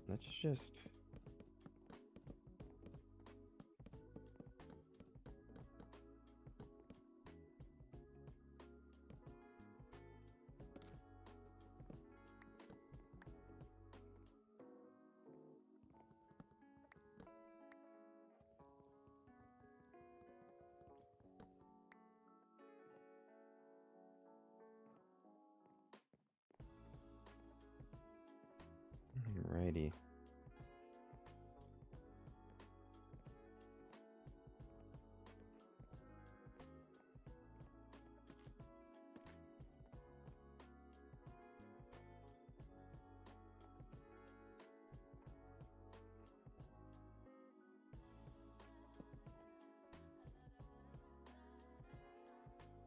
Speaker 1: Let's just... Alrighty.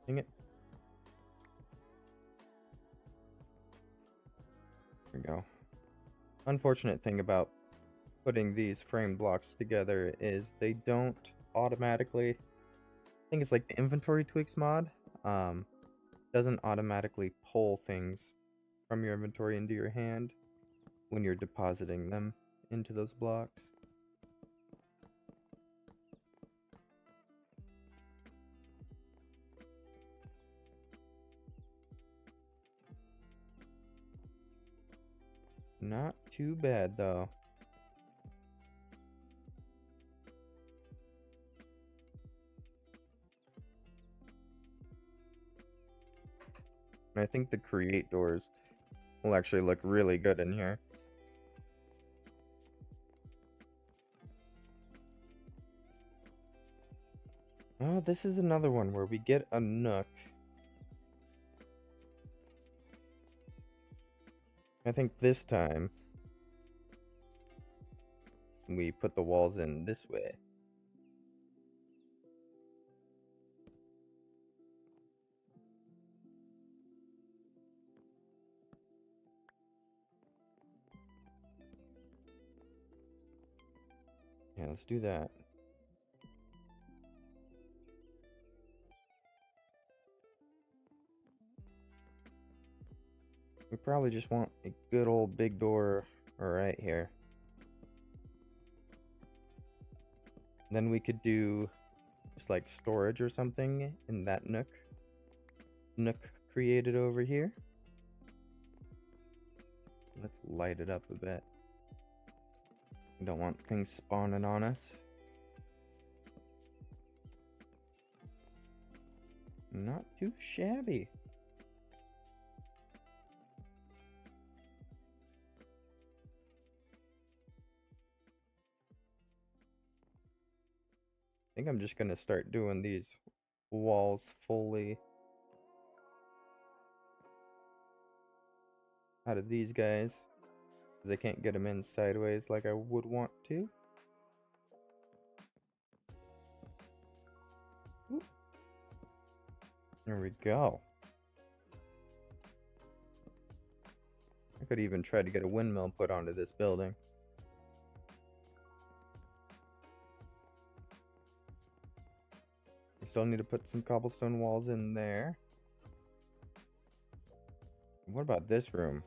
Speaker 1: Dang it. There we go. Unfortunate thing about putting these frame blocks together is they don't automatically... I think it's like the inventory tweaks mod. Doesn't automatically pull things from your inventory into your hand when you're depositing them into those blocks. Not too bad though. And I think the create doors will actually look really good in here. Oh, this is another one where we get a nook. I think this time we put the walls in this way. Yeah, let's do that. We probably just want a good old big door right here. Then we could do just like storage or something in that nook created over here. Let's light it up a bit. We don't want things spawning on us. Not too shabby. I think I'm just gonna start doing these walls fully out of these guys, because I can't get them in sideways like I would want to. Oop. There we go. I could even try to get a windmill put onto this building. We still need to put some cobblestone walls in there. What about this room?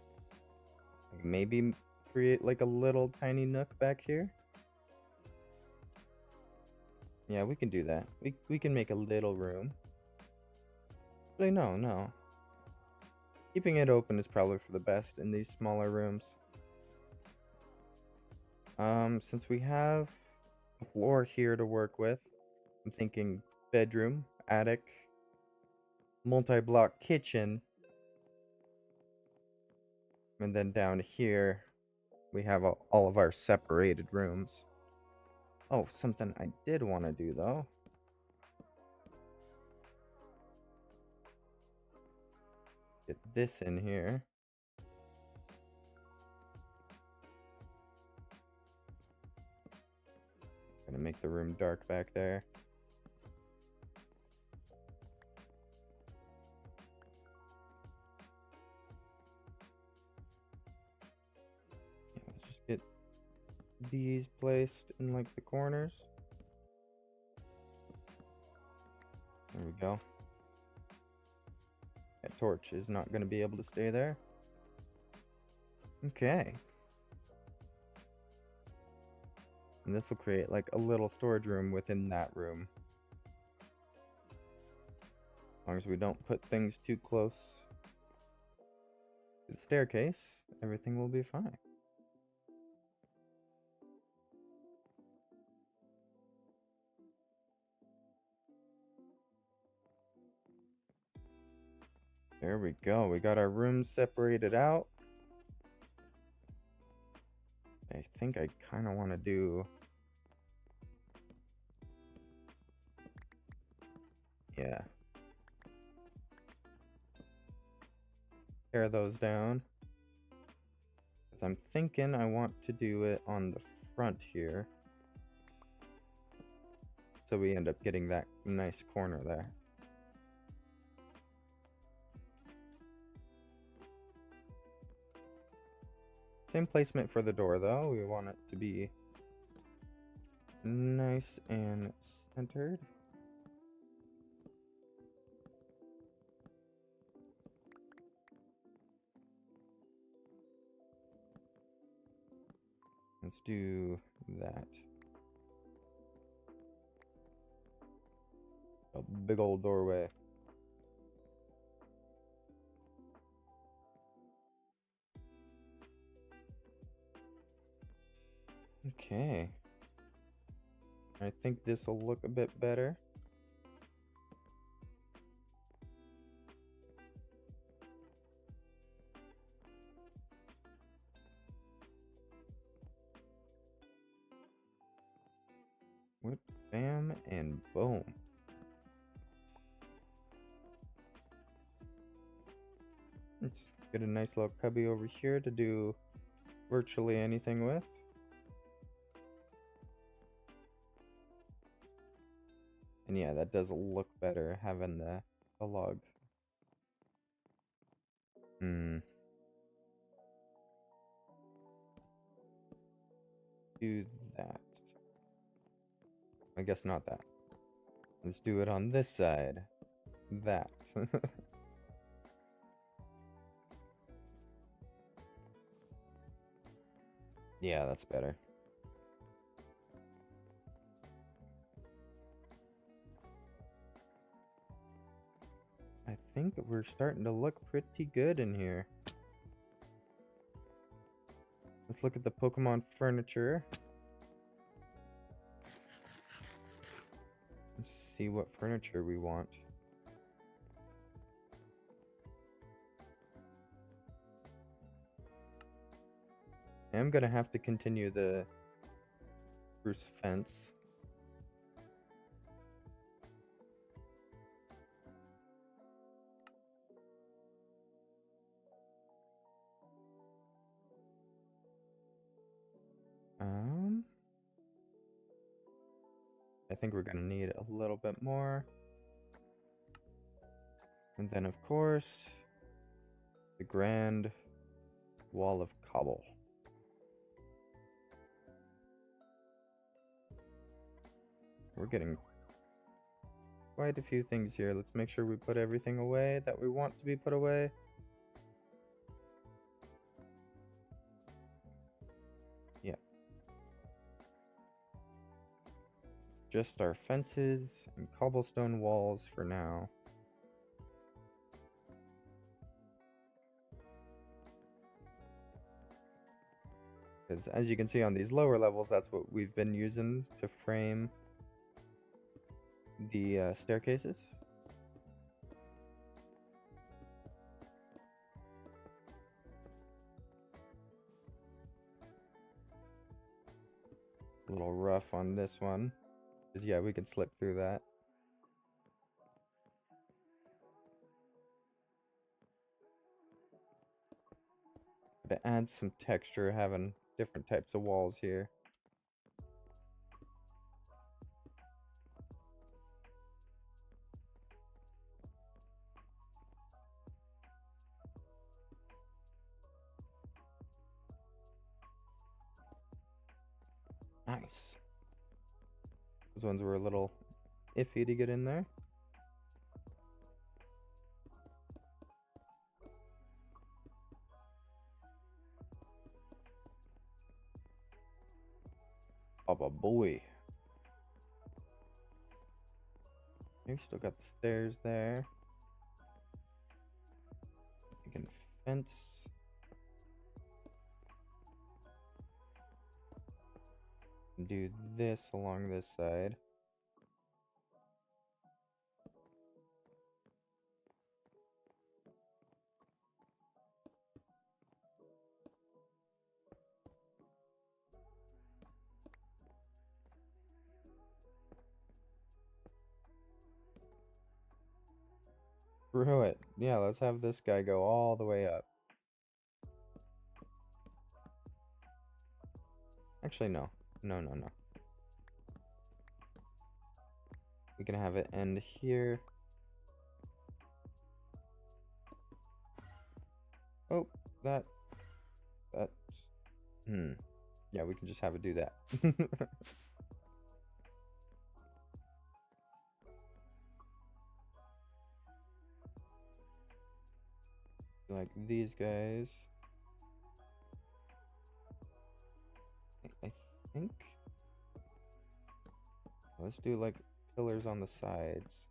Speaker 1: Like maybe create like a little tiny nook back here? Yeah, we can do that. We can make a little room. Actually, no. Keeping it open is probably for the best in these smaller rooms. Since we have a floor here to work with, I'm thinking bedroom, attic, multi-block kitchen, and then down here we have all of our separated rooms. Oh, something I did want to do though. Get this in here. Gonna make the room dark back there. Yeah, let's just get these placed in like the corners. There we go. That torch is not going to be able to stay there. Okay. And this will create like a little storage room within that room. As long as we don't put things too close to the staircase, everything will be fine. There we go. We got our rooms separated out. I think I kind of want to do... Yeah. Tear those down. Because I'm thinking I want to do it on the front here. So we end up getting that nice corner there. Same placement for the door though. We want it to be nice and centered. Let's do that. A big old doorway. Okay. I think this will look a bit better. Whoop, bam, and boom. Let's get a nice little cubby over here to do virtually anything with. And yeah, that does look better having the log. Do that. I guess not that. Let's do it on this side. That. Yeah, that's better. I think we're starting to look pretty good in here. Let's look at the Pokemon furniture. Let's see what furniture we want. I'm gonna have to continue the spruce fence. I think we're gonna need a little bit more. And then of course, the grand wall of cobble. We're getting quite a few things here. Let's make sure we put everything away that we want to be put away. Yeah. Just our fences and cobblestone walls for now. Because as you can see on these lower levels, that's what we've been using to frame the staircases. A little rough on this one. Because yeah, we can slip through that. To add some texture, having different types of walls here. Nice. Those ones were a little iffy to get in there. Oh boy. We still got the stairs there. We can fence. Do this along this side. Screw it. Yeah, let's have this guy go all the way up. Actually, no. No. We can have it end here. Oh, that's... Yeah, we can just have it do that. Like these guys. I think... Let's do like pillars on the sides.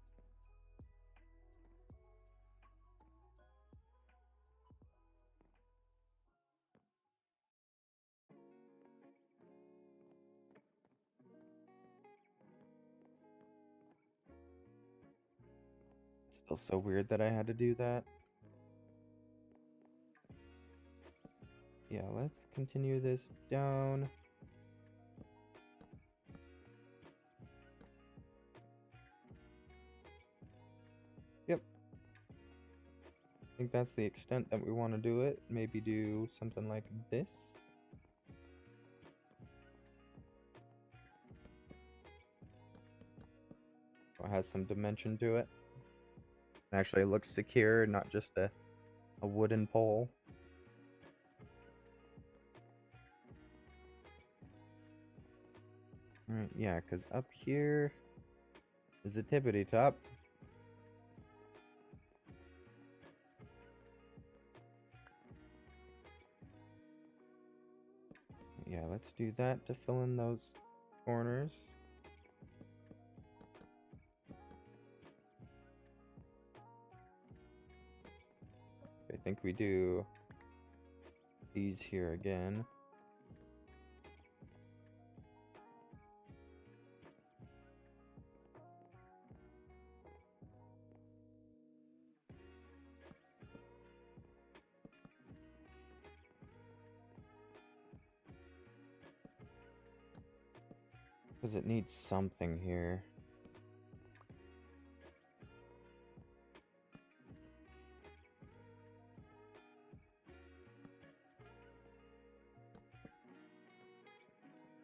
Speaker 1: It feels so weird that I had to do that. Yeah, let's continue this down. Yep. think that's the extent that we want to do it. Maybe do something like this. So it has some dimension to it. Actually, it looks secure, not just a wooden pole. Alright, yeah, because up here is the tippity top. Yeah, let's do that to fill in those corners. I think we do these here again. Because it needs something here.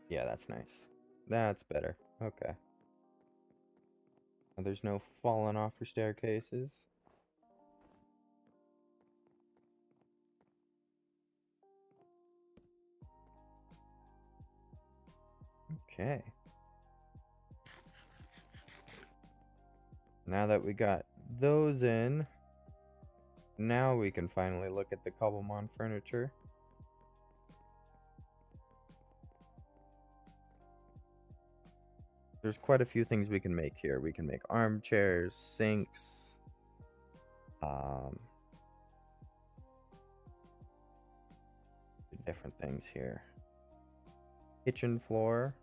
Speaker 1: Yeah, that's nice. That's better. Okay. There's no falling off your staircases. Okay. Now that we got those in, now we can finally look at the Cobblemon furniture. There's quite a few things we can make here. We can make armchairs, sinks, different things here. Kitchen floor.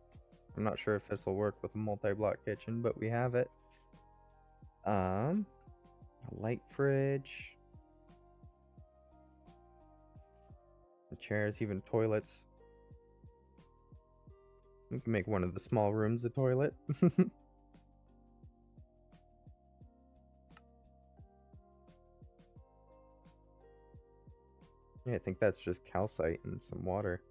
Speaker 1: I'm not sure if this will work with a multi-block kitchen, but we have it. A light fridge. The chairs, even toilets. We can make one of the small rooms a toilet. Yeah, I think that's just calcite and some water.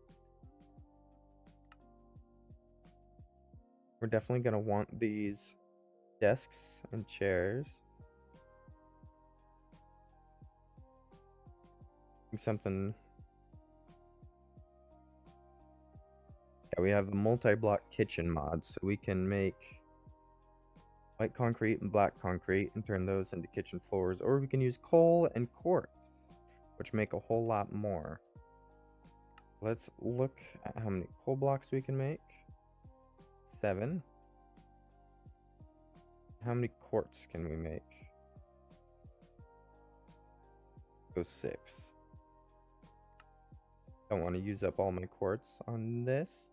Speaker 1: We're definitely going to want these desks and chairs. Something. Yeah, we have the multi-block kitchen mod, so we can make white concrete and black concrete and turn those into kitchen floors, or we can use coal and quartz, which make a whole lot more. Let's look at how many coal blocks we can make. 7. How many quartz can we make? Go 6. Don't want to use up all my quartz on this.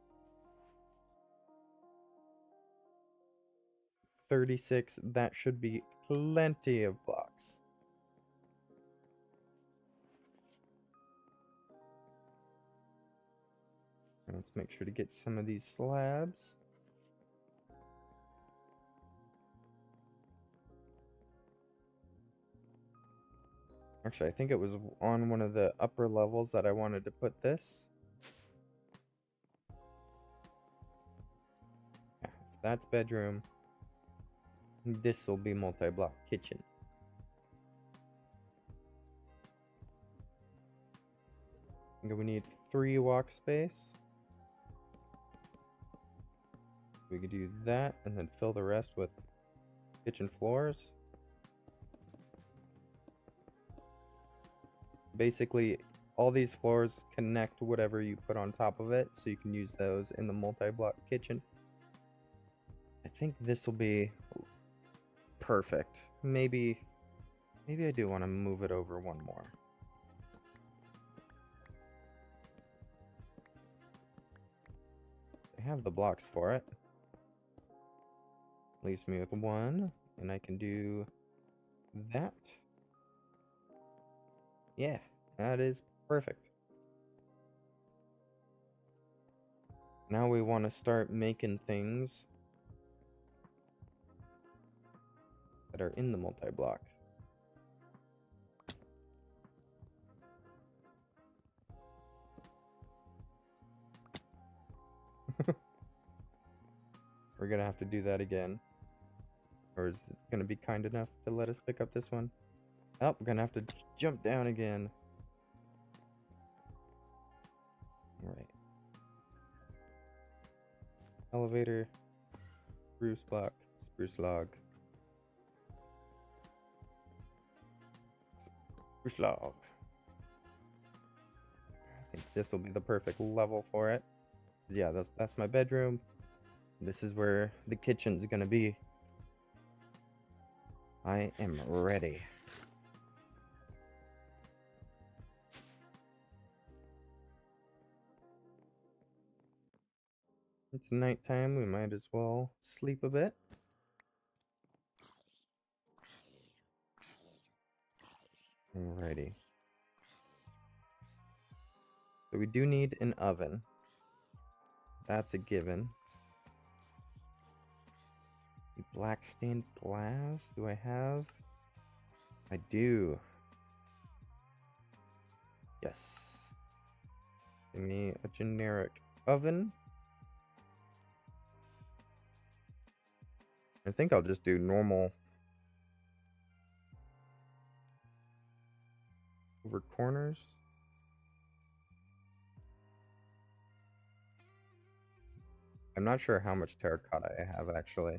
Speaker 1: 36. That should be plenty of blocks. And let's make sure to get some of these slabs. Actually, I think it was on one of the upper levels that I wanted to put this. Yeah, if that's bedroom. This will be multi-block kitchen. I think we need 3 walk space. We could do that and then fill the rest with kitchen floors. Basically, all these floors connect whatever you put on top of it, so you can use those in the multi-block kitchen. I think this will be perfect. Maybe I do want to move it over one more. I have the blocks for it. Leaves me with 1, and I can do that. Yeah, that is perfect. Now we want to start making things that are in the multi-block. we're gonna have to do that again. Or is it gonna be kind enough to let us pick up this one? Oh, we're gonna have to jump down again. Alright. Elevator. Spruce block. Spruce log. Spruce log. I think this will be the perfect level for it. Yeah, that's my bedroom. This is where the kitchen's gonna be. I am ready. It's nighttime, we might as well sleep a bit. Alrighty. So we do need an oven. That's a given. The black stained glass, do I have? I do. Yes. Give me a generic oven. I think I'll just do normal over corners. I'm not sure how much terracotta I have actually.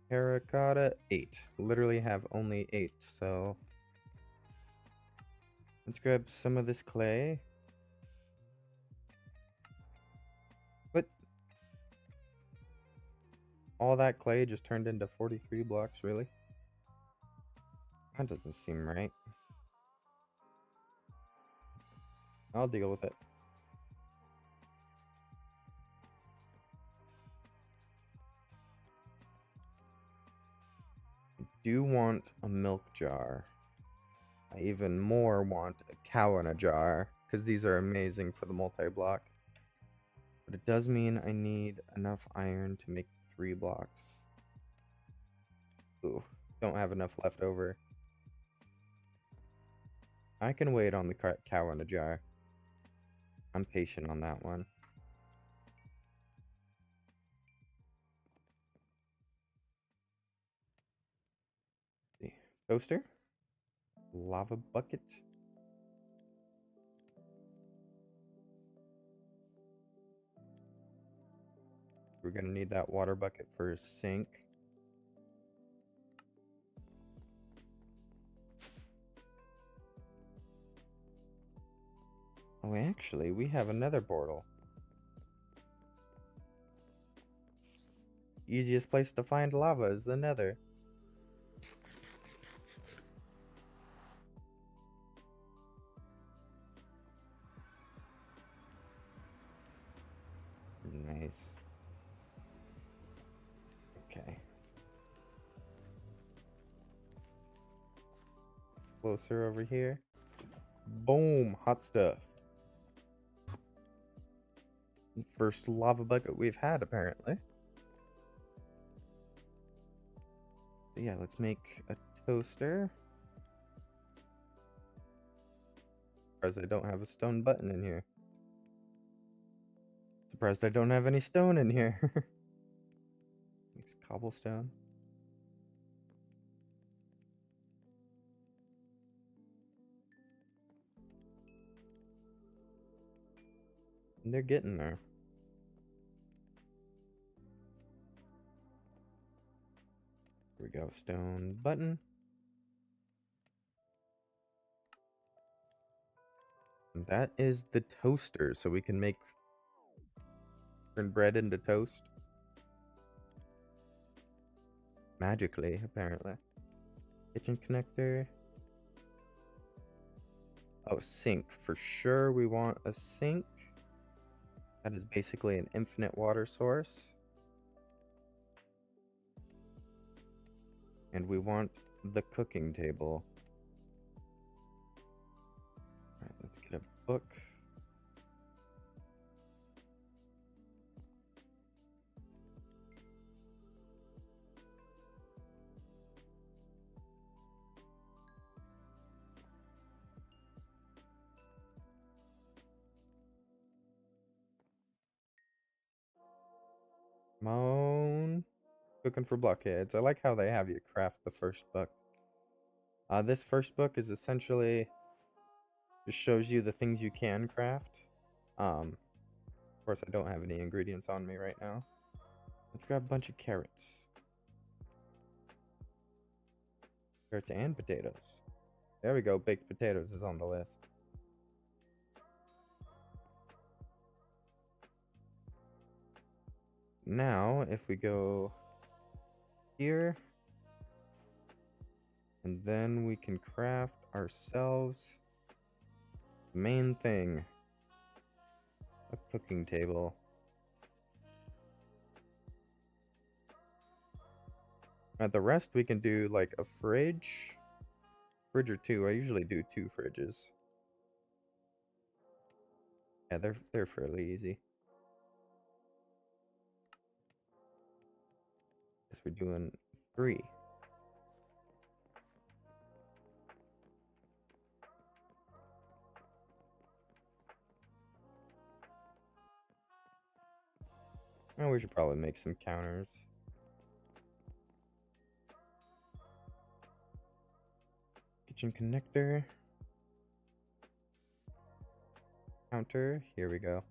Speaker 1: Terracotta 8. Literally have only 8, so let's grab some of this clay. But all that clay just turned into 43 blocks, really? That doesn't seem right. I'll deal with it. I do want a milk jar. I even more want a cow in a jar, because these are amazing for the multi-block. But it does mean I need enough iron to make 3 blocks. Ooh, don't have enough left over. I can wait on the cow in a jar. I'm patient on that one. The toaster. Lava bucket. We're gonna need that water bucket for a sink. Oh, actually, we have another portal. Easiest place to find lava is the nether. Nice. Okay. Closer over here. Boom! Hot stuff. First lava bucket we've had, apparently. But yeah, let's make a toaster. Surprised I don't have a stone button in here. Surprised I don't have any stone in here. Makes cobblestone. And they're getting there. Here we go, stone button. And that is the toaster, so we can turn bread into toast. Magically, apparently. Kitchen connector. Oh, sink. For sure we want a sink. That is basically an infinite water source. And we want the cooking table. Alright, let's get a book. Come on. Cooking for blockheads. I like how they have you craft the first book. This first book is essentially just shows you the things you can craft. Of course, I don't have any ingredients on me right now. Let's grab a bunch of carrots. Carrots and potatoes. There we go. Baked potatoes is on the list. Now, if we go here, and then we can craft ourselves the main thing, a cooking table. The rest we can do like a fridge or two. I usually do 2 fridges. Yeah, they're fairly easy. Guess we're doing 3. Oh, we should probably make some counters. Kitchen connector. Counter. Here we go.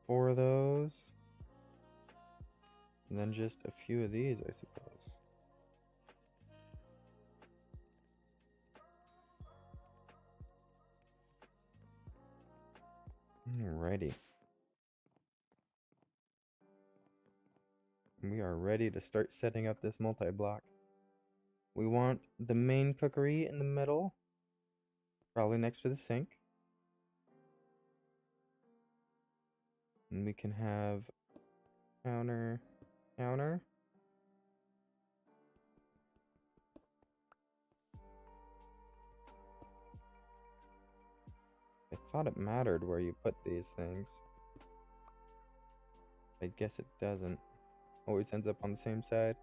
Speaker 1: Four of those. And then just a few of these, I suppose. Alrighty. We are ready to start setting up this multi-block. We want the main cookery in the middle, probably next to the sink. And we can have counter. I thought it mattered where you put these things. I guess it doesn't. Always ends up on the same side.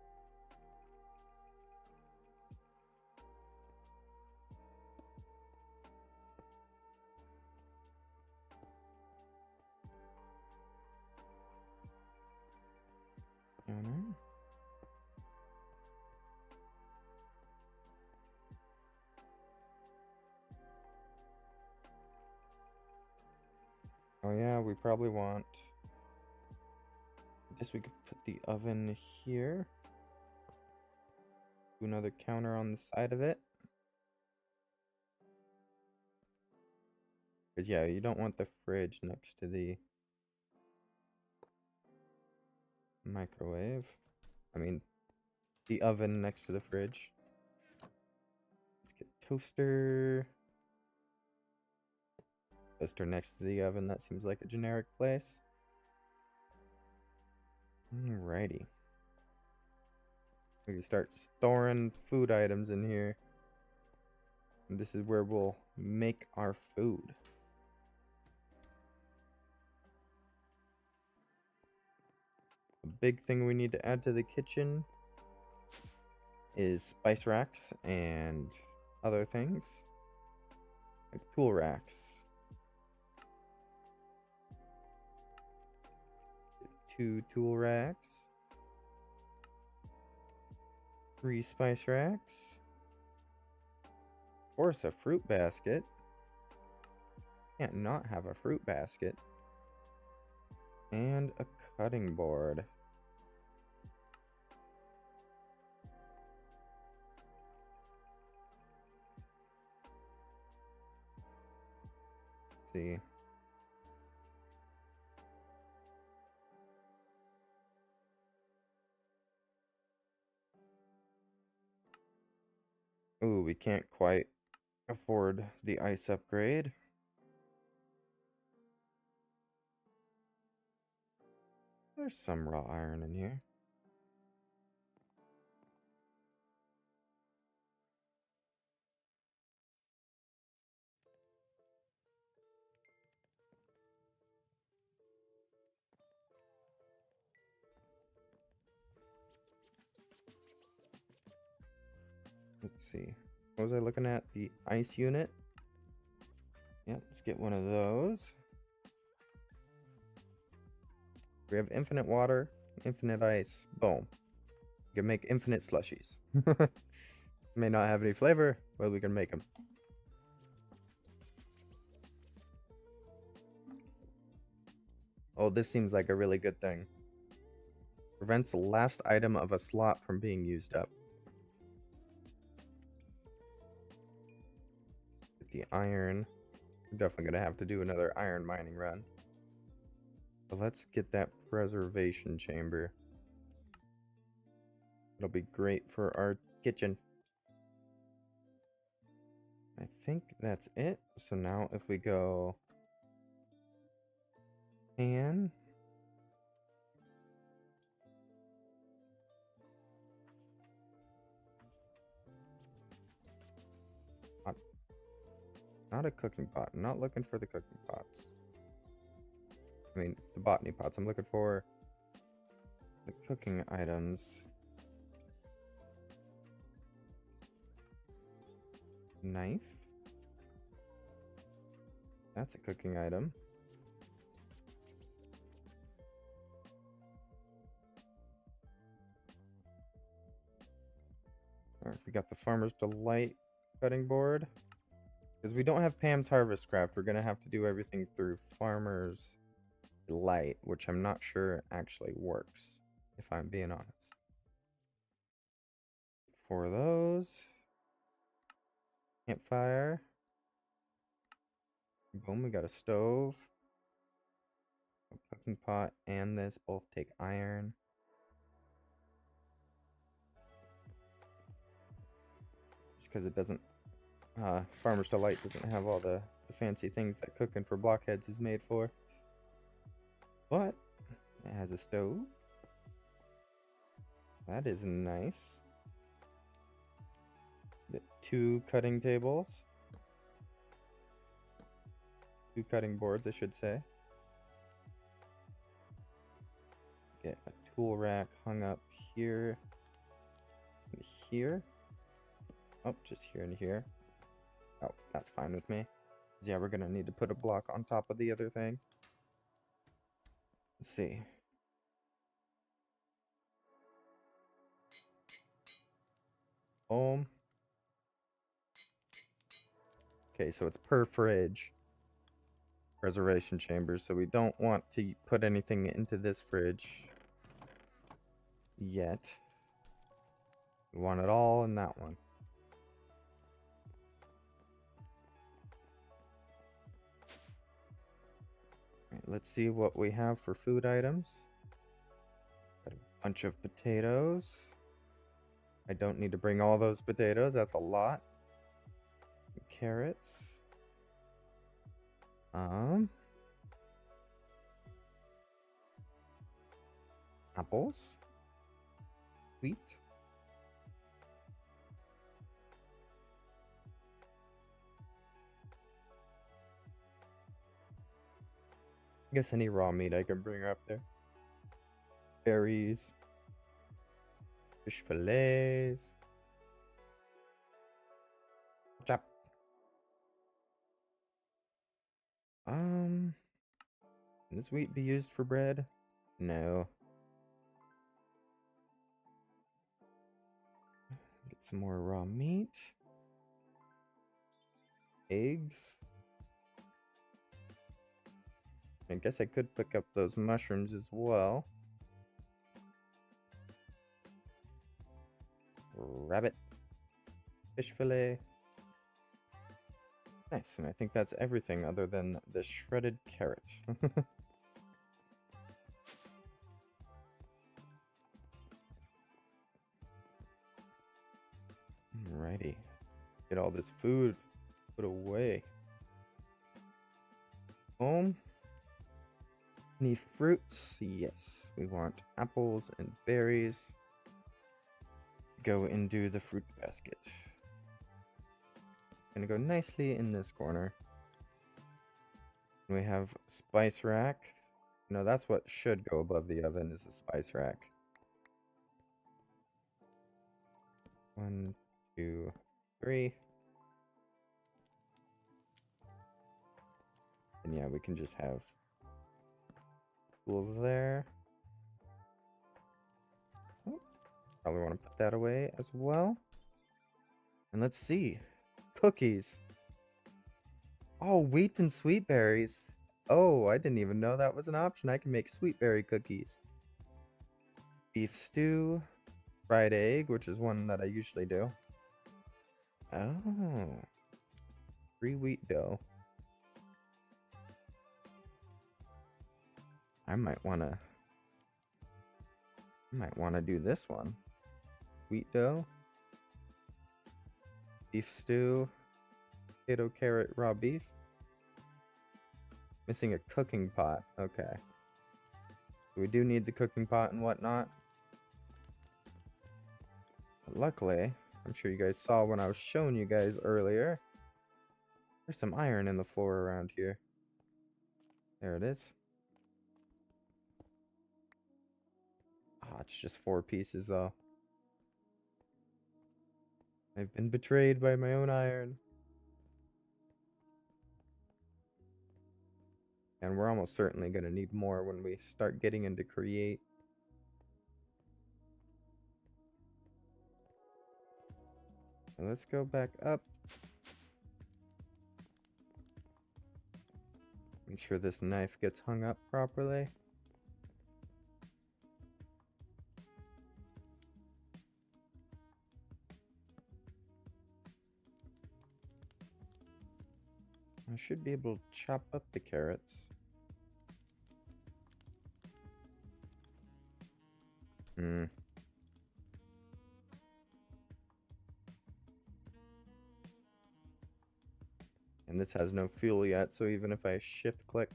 Speaker 1: Counter. Oh yeah, we probably want... I guess we could put the oven here. Do another counter on the side of it. Because yeah, you don't want the fridge next to the microwave. I mean, the oven next to the fridge. Let's get toaster. Toaster next to the oven. That seems like a generic place. Alrighty. We can start storing food items in here. And this is where we'll make our food. A big thing we need to add to the kitchen is spice racks and other things. Like tool racks. 2 tool racks. 3 spice racks. Of course, a fruit basket. Can't not have a fruit basket. And a cutting board. Let's see. Ooh, we can't quite afford the ice upgrade. There's some raw iron in here. Let's see. What was I looking at? The ice unit. Yep, let's get one of those. We have infinite water, infinite ice. Boom. We can make infinite slushies. May not have any flavor, but we can make them. Oh, this seems like a really good thing. Prevents the last item of a slot from being used up. With the iron. We're definitely going to have to do another iron mining run. But let's get that preservation chamber. It'll be great for our kitchen. I think that's it. So now if we go pan, not a cooking pot. I'm not looking for the cooking pots. I mean, the botany pots. I'm looking for the cooking items. Knife. That's a cooking item. Alright, we got the Farmer's Delight cutting board. Because we don't have Pam's Harvest Craft, we're going to have to do everything through Farmer's Delight, which I'm not sure actually works, if I'm being honest. For those. Campfire. Boom, we got a stove. A cooking pot and this both take iron. Just because it doesn't... Farmer's Delight doesn't have all the fancy things that cooking for blockheads is made for. But it has a stove. That is nice. Get 2 cutting tables. 2 cutting boards, I should say. Get a tool rack hung up here and here. Oh, just here and here. Oh, that's fine with me. Yeah, we're gonna need to put a block on top of the other thing. Let's see. Boom. Okay, so it's per fridge. Preservation chambers, so we don't want to put anything into this fridge yet. We want it all in that one. Right, let's see what we have for food items. Got a bunch of potatoes. I don't need to bring all those potatoes, that's a lot. Carrots. Apples. Wheat. I guess any raw meat I can bring up there. Berries. Fish fillets. Chop. Can this wheat be used for bread? No. Get some more raw meat. Eggs. I guess I could pick up those mushrooms as well. Rabbit. Fish fillet. Nice, and I think that's everything other than the shredded carrot. Alrighty. Get all this food put away. Home. Any fruits? Yes. We want apples and berries. Go into the fruit basket. Gonna go nicely in this corner. We have spice rack. No, that's what should go above the oven, is the spice rack. 1, 2, 3. And yeah, we can just have tools there. Oh, probably want to put that away as well. And let's see. Cookies. Oh, wheat and sweet berries. Oh, I didn't even know that was an option. I can make sweet berry cookies. Beef stew. Fried egg, which is one that I usually do. Oh. Free wheat dough. I might wanna do this one. Wheat dough. Beef stew. Potato, carrot, raw beef. Missing a cooking pot. Okay. We do need the cooking pot and whatnot. But luckily, I'm sure you guys saw when I was showing you guys earlier. There's some iron in the floor around here. There it is. Ah, it's just 4 pieces though. I've been betrayed by my own iron. And we're almost certainly going to need more when we start getting into create. And let's go back up. Make sure this knife gets hung up properly. I should be able to chop up the carrots. And this has no fuel yet, so even if I shift click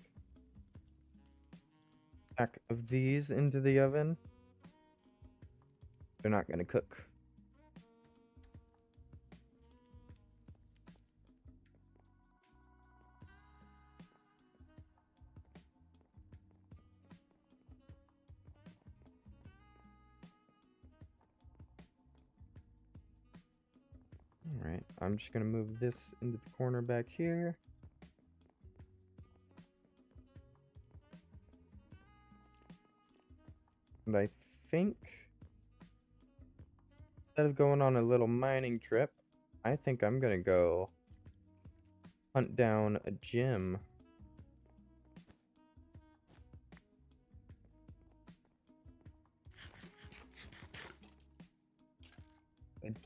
Speaker 1: stack of these into the oven, they're not going to cook. Alright, I'm just going to move this into the corner back here. And I think, instead of going on a little mining trip, I think I'm going to go hunt down a gym.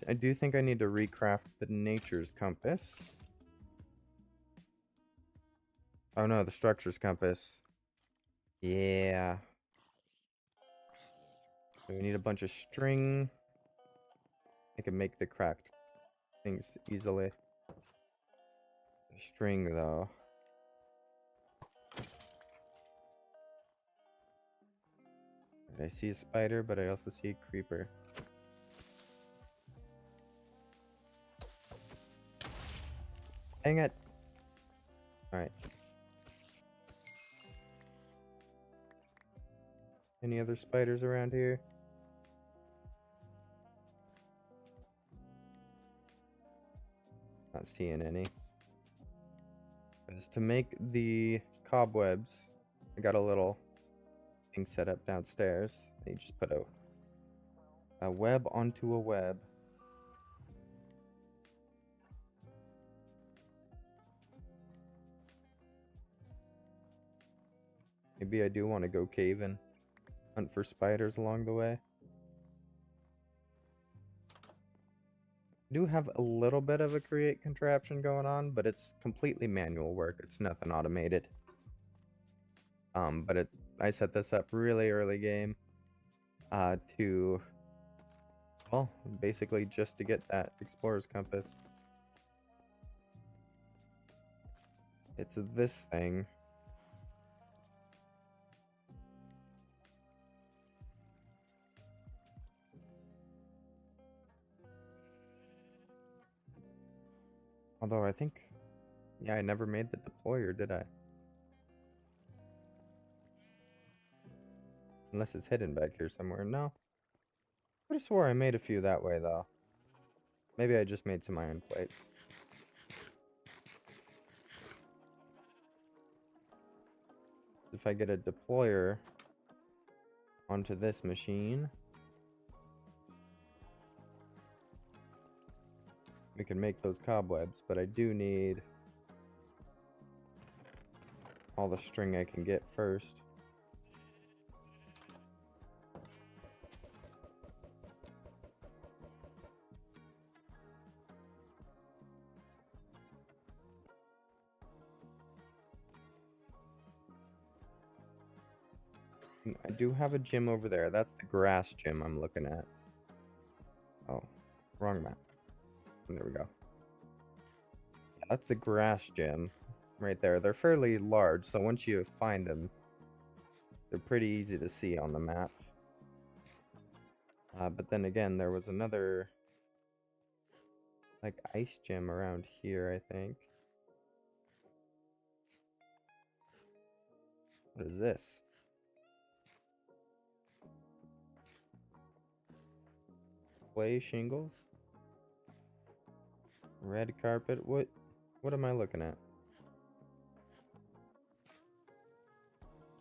Speaker 1: I do think I need to recraft the nature's compass. Oh no, the structure's compass. Yeah. So we need a bunch of string. I can make the cracked things easily. The string though. I see a spider, but I also see a creeper. Dang it! Alright. Any other spiders around here? Not seeing any. Because to make the cobwebs, I got a little thing set up downstairs. You just put a web onto a web. Maybe I do want to go cave and hunt for spiders along the way. I do have a little bit of a create contraption going on, but it's completely manual work. It's nothing automated. But I set this up really early game to, well, basically just to get that explorer's compass. It's this thing. Although I think, yeah, I never made the deployer, did I? Unless it's hidden back here somewhere. No. I could have swore I made a few that way, though. Maybe I just made some iron plates. If I get a deployer onto this machine, we can make those cobwebs, but I do need all the string I can get first. I do have a gym over there. That's the grass gym I'm looking at. Oh, wrong map. There we go. Yeah, that's the grass gym right there. They're fairly large, so once you find them, they're pretty easy to see on the map. But then again, there was another like ice gym around here, I think. What is this? Play shingles? Red carpet? What am I looking at?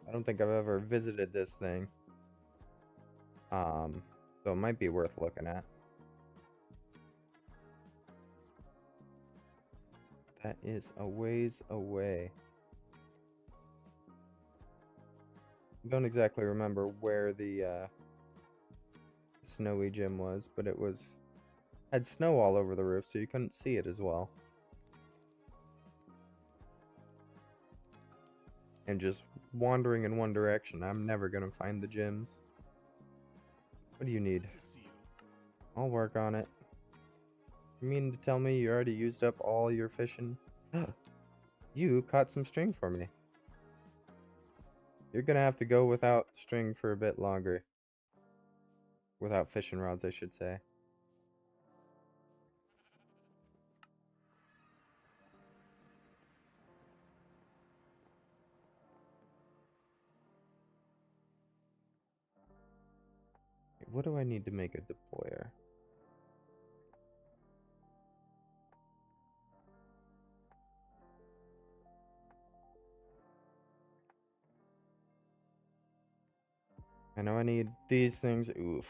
Speaker 1: I don't think I've ever visited this thing. So it might be worth looking at. That is a ways away. I don't exactly remember where the snowy gym was, but it had snow all over the roof, so you couldn't see it as well. And just wandering in one direction, I'm never gonna find the gyms. What do you need? I'll work on it. You mean to tell me you already used up all your fishing? You caught some string for me. You're gonna have to go without string for a bit longer. Without fishing rods, I should say. What do I need to make a deployer? I know I need these things. Oof.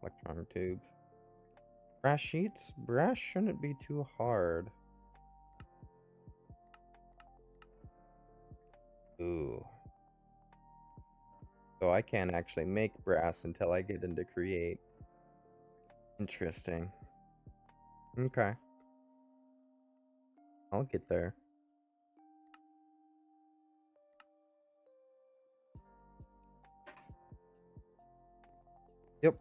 Speaker 1: Electron tube. Brass sheets? Brass shouldn't be too hard. Ooh. So I can't actually make brass until I get into create. Interesting. Okay. I'll get there. Yep.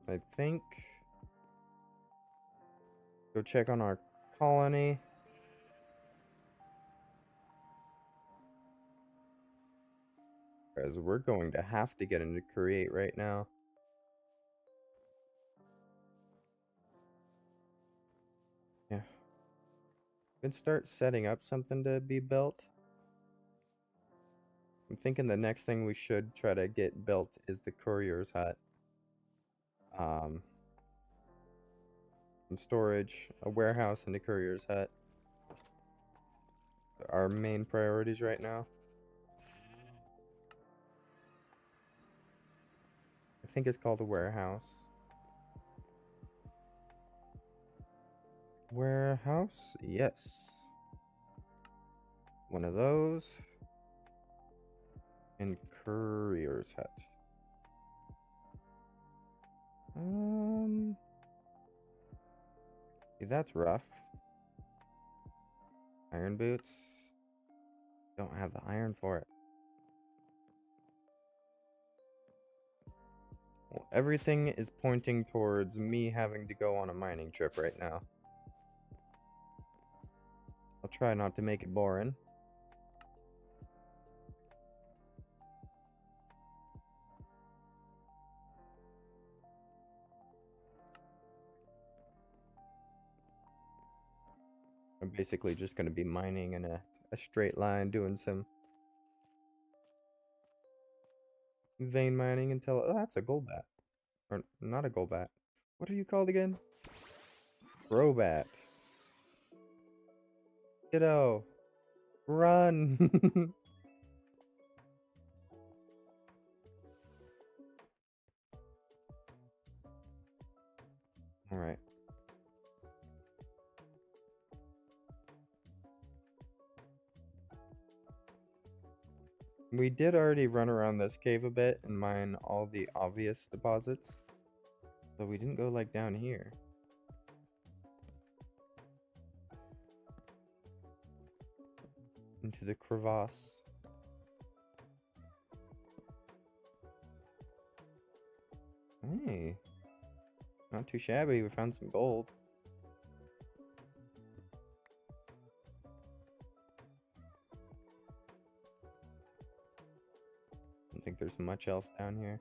Speaker 1: I think. Go check on our colony. Because we're going to have to get into create right now. Yeah. We can start setting up something to be built. I'm thinking the next thing we should try to get built is the courier's hut. Some storage, a warehouse, and a courier's hut. Our main priorities right now. I think it's called a warehouse. Warehouse? Yes. One of those. And courier's hut. See, that's rough. Iron boots. Don't have the iron for it. Well, everything is pointing towards me having to go on a mining trip right now. I'll try not to make it boring. I'm basically just going to be mining in a straight line, doing some vein mining until... Oh, that's a gold bat. Or not a gold bat. What are you called again? Crobat. Kiddo. Run. Alright. We did already run around this cave a bit and mine all the obvious deposits. But we didn't go like down here. Into the crevasse. Hey. Not too shabby. We found some gold. Don't think there's much else down here.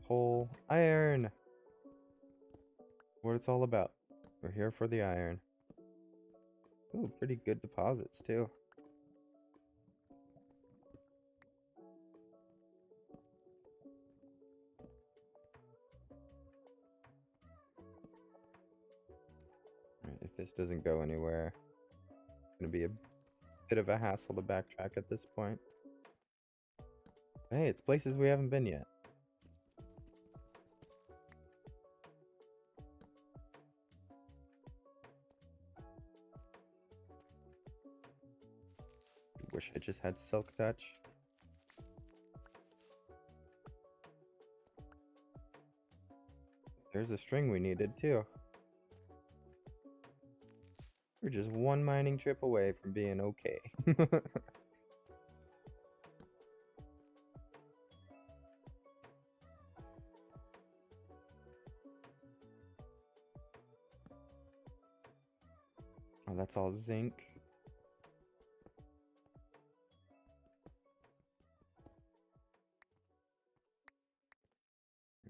Speaker 1: Coal. Iron! What it's all about. We're here for the iron. Ooh, pretty good deposits too. If this doesn't go anywhere, it's gonna be a bit of a hassle to backtrack at this point. Hey, it's places we haven't been yet. Wish I just had Silk Touch. There's a string we needed too. We're just one mining trip away from being okay. Oh, that's all zinc.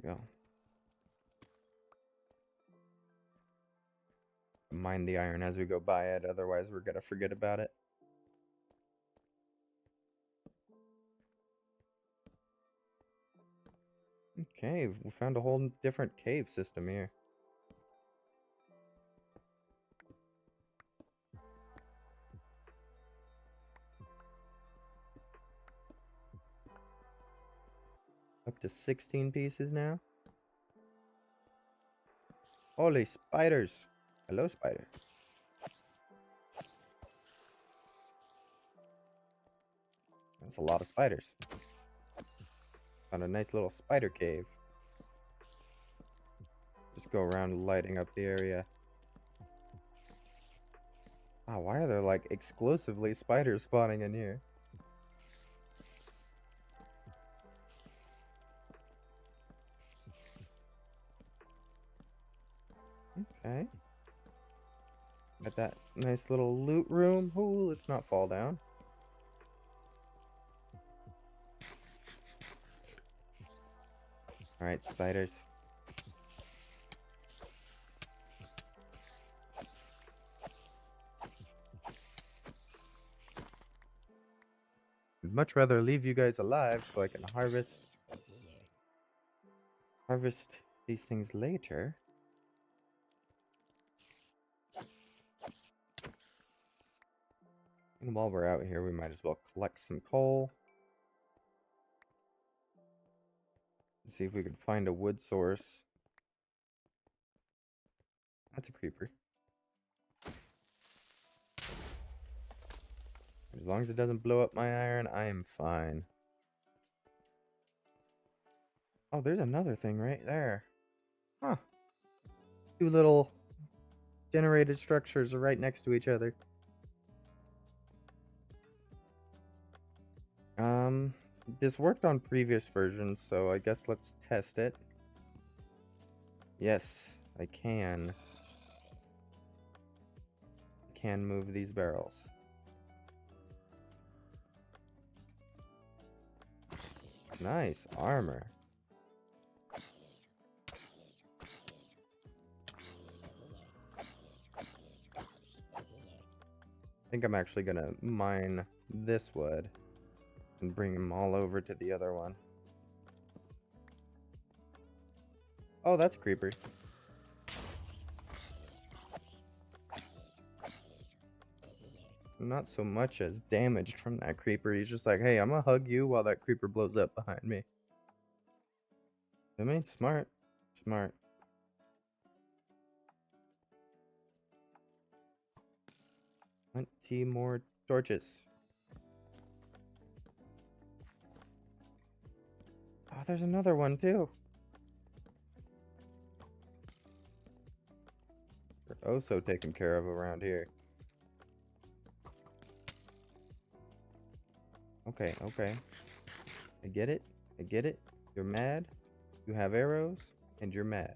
Speaker 1: There we go. Mine the iron as we go by it, otherwise we're gonna forget about it. Okay, we found a whole different cave system here. Up to 16 pieces now. Holy spiders! Hello, spider. That's a lot of spiders. Found a nice little spider cave. Just go around lighting up the area. Wow, why are there like exclusively spiders spawning in here? Okay. Got that nice little loot room. Ooh, let's not fall down. Alright, spiders. I'd much rather leave you guys alive so I can harvest these things later. And while we're out here, we might as well collect some coal. See if we can find a wood source. That's a creeper. As long as it doesn't blow up my iron, I am fine. Oh, there's another thing right there. Huh. Two little generated structures are right next to each other. This worked on previous versions, so I guess let's test it. Yes, I can. I can move these barrels. Nice armor. I think I'm actually gonna mine this wood and bring them all over to the other one. Oh, that's a creeper. Not so much as damaged from that creeper. He's just like, hey, I'm gonna hug you while that creeper blows up behind me. I mean, smart. Smart. 20 more torches. Oh, there's another one too. We're oh so taken care of around here. Okay, okay. I get it. I get it. You're mad. You have arrows, and you're mad.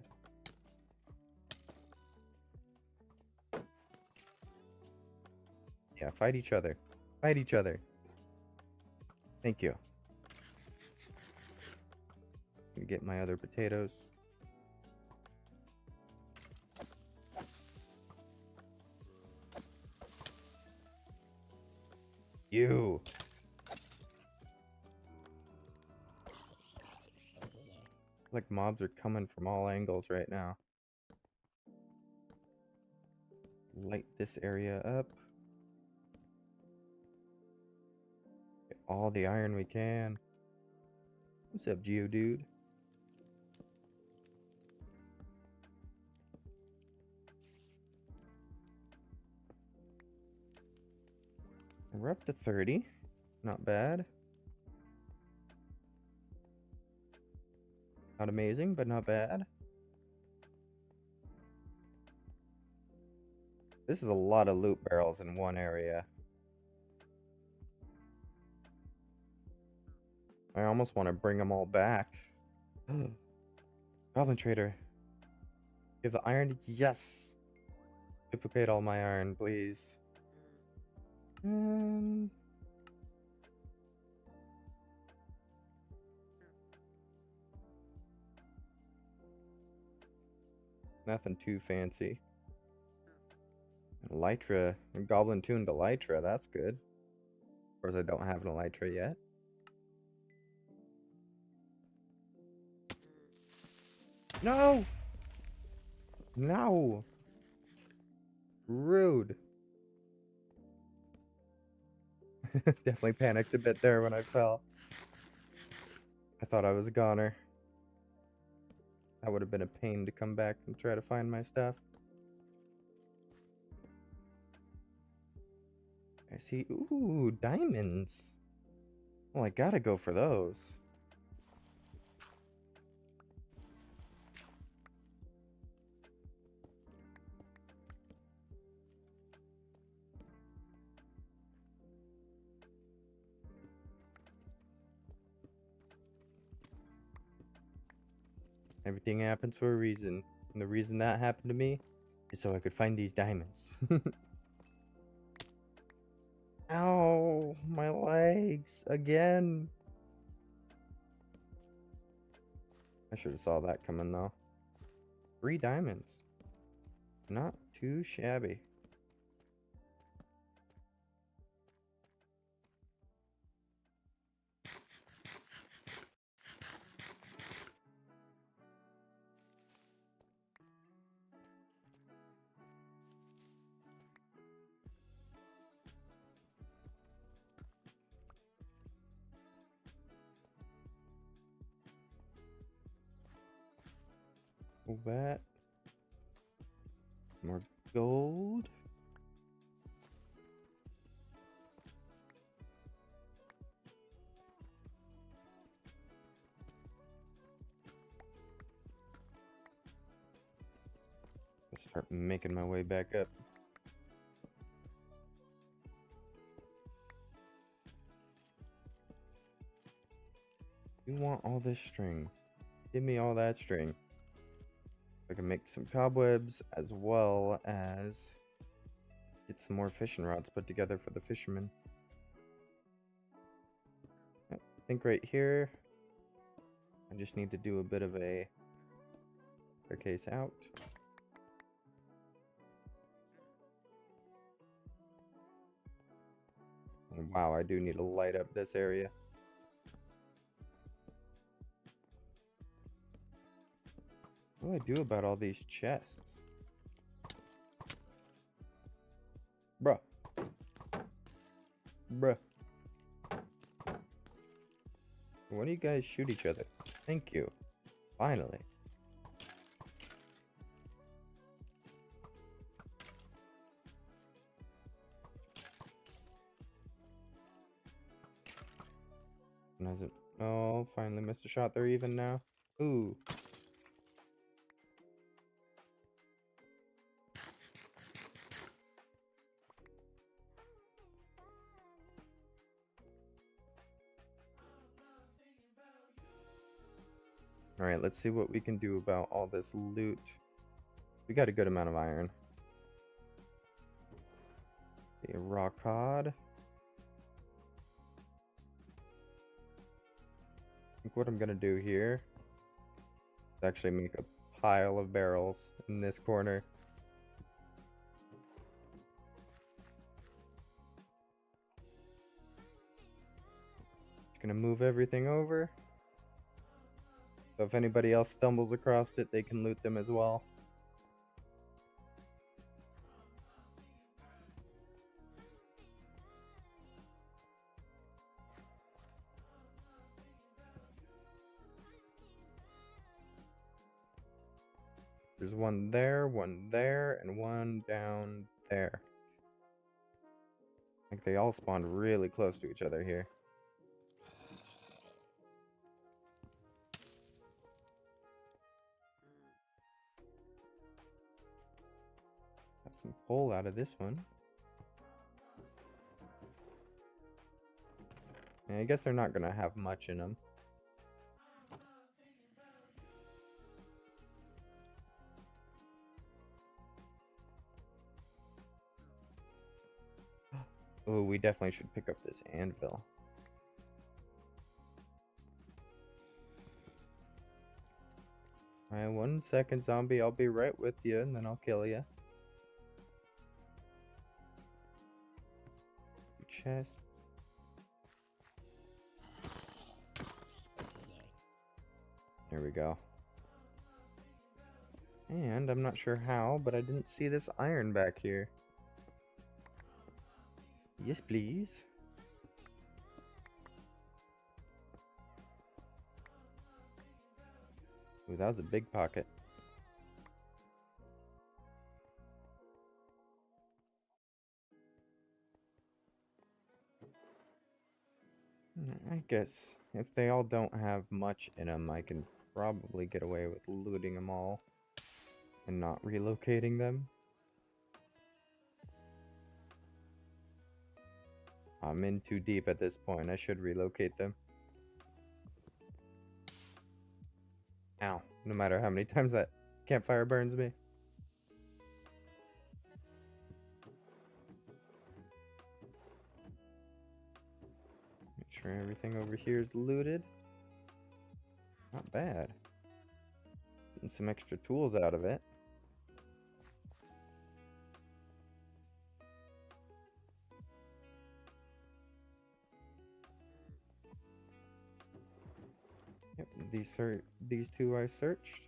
Speaker 1: Yeah, fight each other. Fight each other. Thank you. Gonna get my other potatoes. You. Like mobs are coming from all angles right now. Light this area up. Get all the iron we can. What's up, Geodude? We're up to 30. Not bad. Not amazing, but not bad. This is a lot of loot barrels in one area. I almost want to bring them all back. Goblin Trader. You have the iron? Yes! Duplicate all my iron, please. Nothing too fancy. Elytra. Goblin tuned Elytra, that's good. Of course, I don't have an Elytra yet. No! No! Rude. Definitely panicked a bit there when I fell. I thought I was a goner. That would have been a pain to come back and try to find my stuff. I see. Ooh, diamonds. Well, I gotta go for those. Everything happens for a reason. And the reason that happened to me is so I could find these diamonds. Ow, my legs again. I should have saw that coming though. 3 diamonds. Not too shabby. That. More gold. Start making my way back up. You want all this string? Give me all that string. I can make some cobwebs as well as get some more fishing rods put together for the fishermen. I think right here, I just need to do a bit of a staircase out. Wow, I do need to light up this area. What do I do about all these chests? Bruh. Bruh. Why do you guys shoot each other? Thank you. Finally. And has it? Oh, finally missed a shot. They're even now. Ooh. Alright, let's see what we can do about all this loot. We got a good amount of iron. A raw cod. I think what I'm gonna do here is actually make a pile of barrels in this corner. Just gonna move everything over. So if anybody else stumbles across it, they can loot them as well. There's one there, and one down there. I think they all spawned really close to each other here. Got some coal out of this one. And I guess they're not gonna have much in them. Oh, we definitely should pick up this anvil. Alright, 1 second, zombie. I'll be right with you, and then I'll kill you. Chests. There we go. And I'm not sure how, but I didn't see this iron back here. Yes, please. Ooh, that was a big pocket. I guess if they all don't have much in them, I can probably get away with looting them all and not relocating them. I'm in too deep at this point. I should relocate them. Ow. No matter how many times that campfire burns me. Make sure everything over here is looted. Not bad. Getting some extra tools out of it. Yep, these two I searched.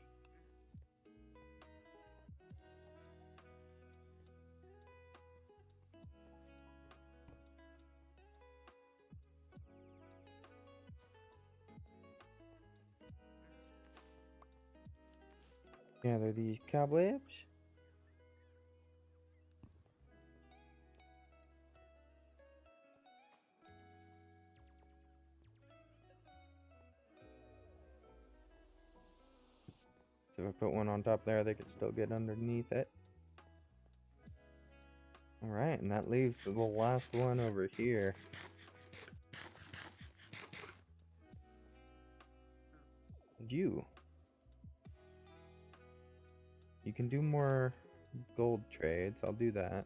Speaker 1: Gather these cobwebs. So if I put one on top there, they could still get underneath it. Alright, and that leaves the last one over here. And you can do more gold trades. I'll do that.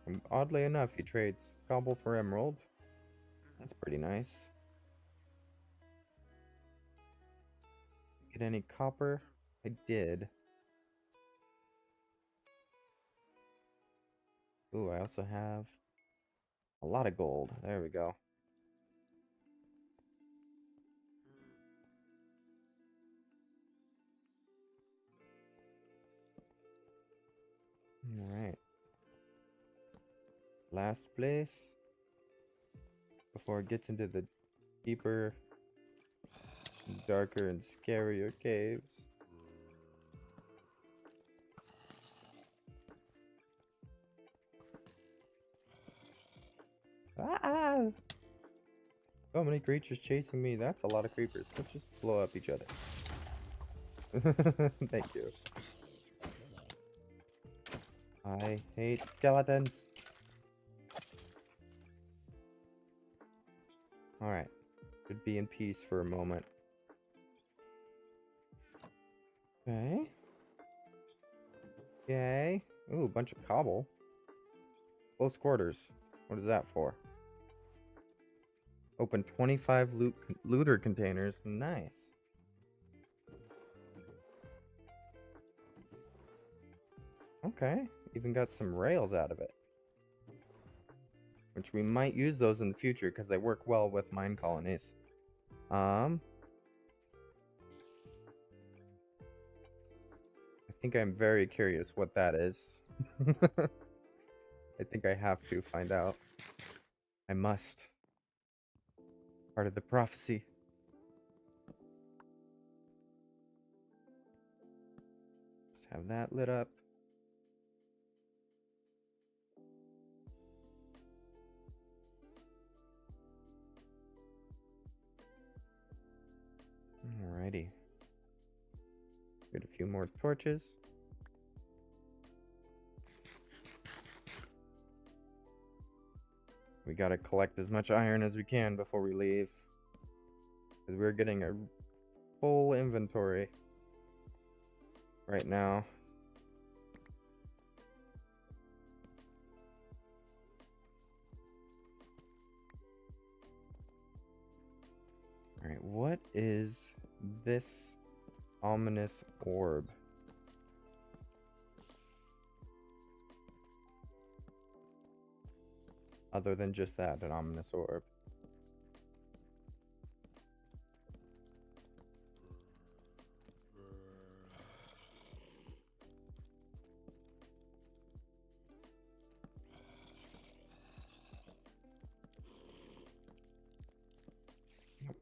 Speaker 1: And oddly enough, he trades cobble for emerald. That's pretty nice. Get any copper? I did. Ooh, I also have a lot of gold. There we go. Alright. Last place. Before it gets into the deeper, darker, and scarier caves. Ah! So many creatures chasing me. That's a lot of creepers. Let's just blow up each other. Thank you. I hate skeletons. Alright. Could be in peace for a moment. Okay. Okay. Ooh, a bunch of cobble. Close quarters. What is that for? Open 25 looter containers. Nice. Okay. Even got some rails out of it. Which we might use those in the future because they work well with mine colonies. I think I'm very curious what that is. I think I have to find out. I must. Part of the prophecy. Just have that lit up. Alrighty. Get a few more torches. We gotta collect as much iron as we can before we leave. Because we're getting a full inventory right now. Alright, what is this ominous orb? Other than just that, an ominous orb.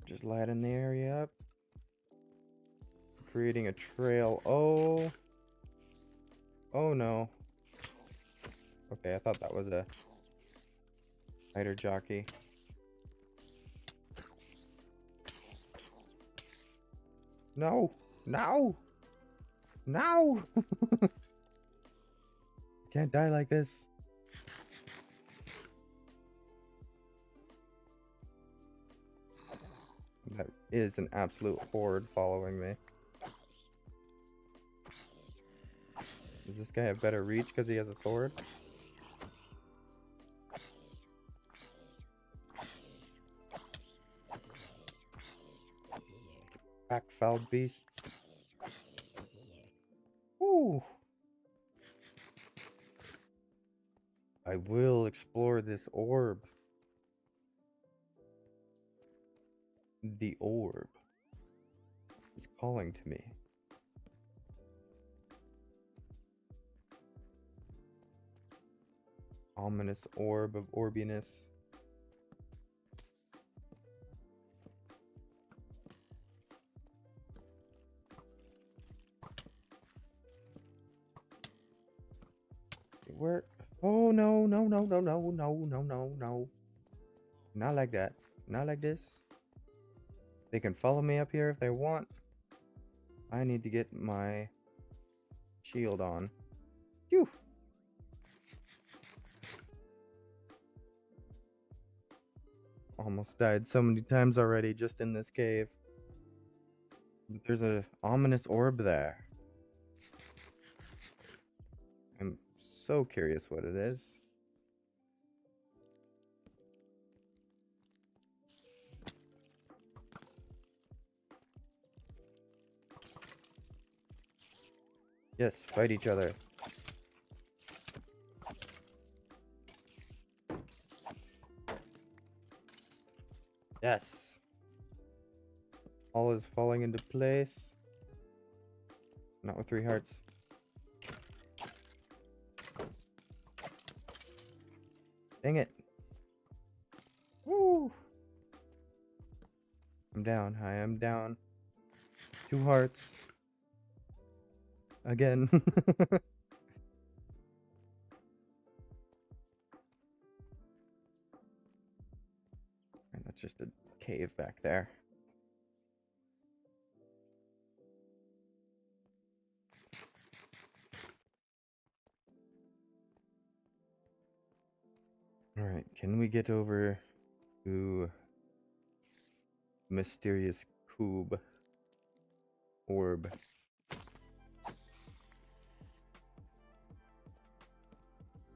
Speaker 1: Just lighting the area up. Creating a trail. Oh. Oh no. Okay, I thought that was a spider jockey. No! No! No! Can't die like this. That is an absolute horde following me. Does this guy have better reach because he has a sword? Back, foul beasts. Woo! I will explore this orb. The orb is calling to me. Ominous orb of orbiness. Where? Oh no, no, no, no, no, no, no, no, no. Not like that. Not like this. They can follow me up here if they want. I need to get my shield on. Phew. Almost died so many times already just in this cave. There's an ominous orb there. I'm so curious what it is. Yes, fight each other. Yes. All is falling into place. Not with 3 hearts. Dang it. Woo! I'm down. I am down. 2 hearts. Again. And that's just a cave back there. Alright, can we get over to mysterious cube orb?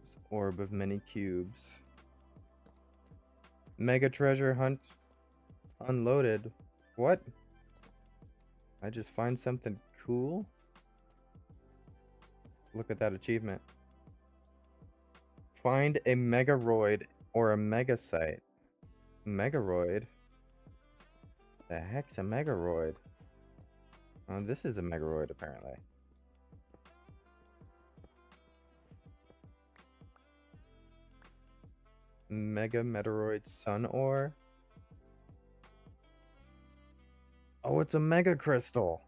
Speaker 1: This orb of many cubes. Mega treasure hunt unloaded. What? I just find something cool? Look at that achievement. Find a megaroid or a megasite. Megaroid? The heck's a megaroid? Oh, this is a megaroid apparently. Mega Meteoroid Sun Ore? Oh, it's a mega crystal!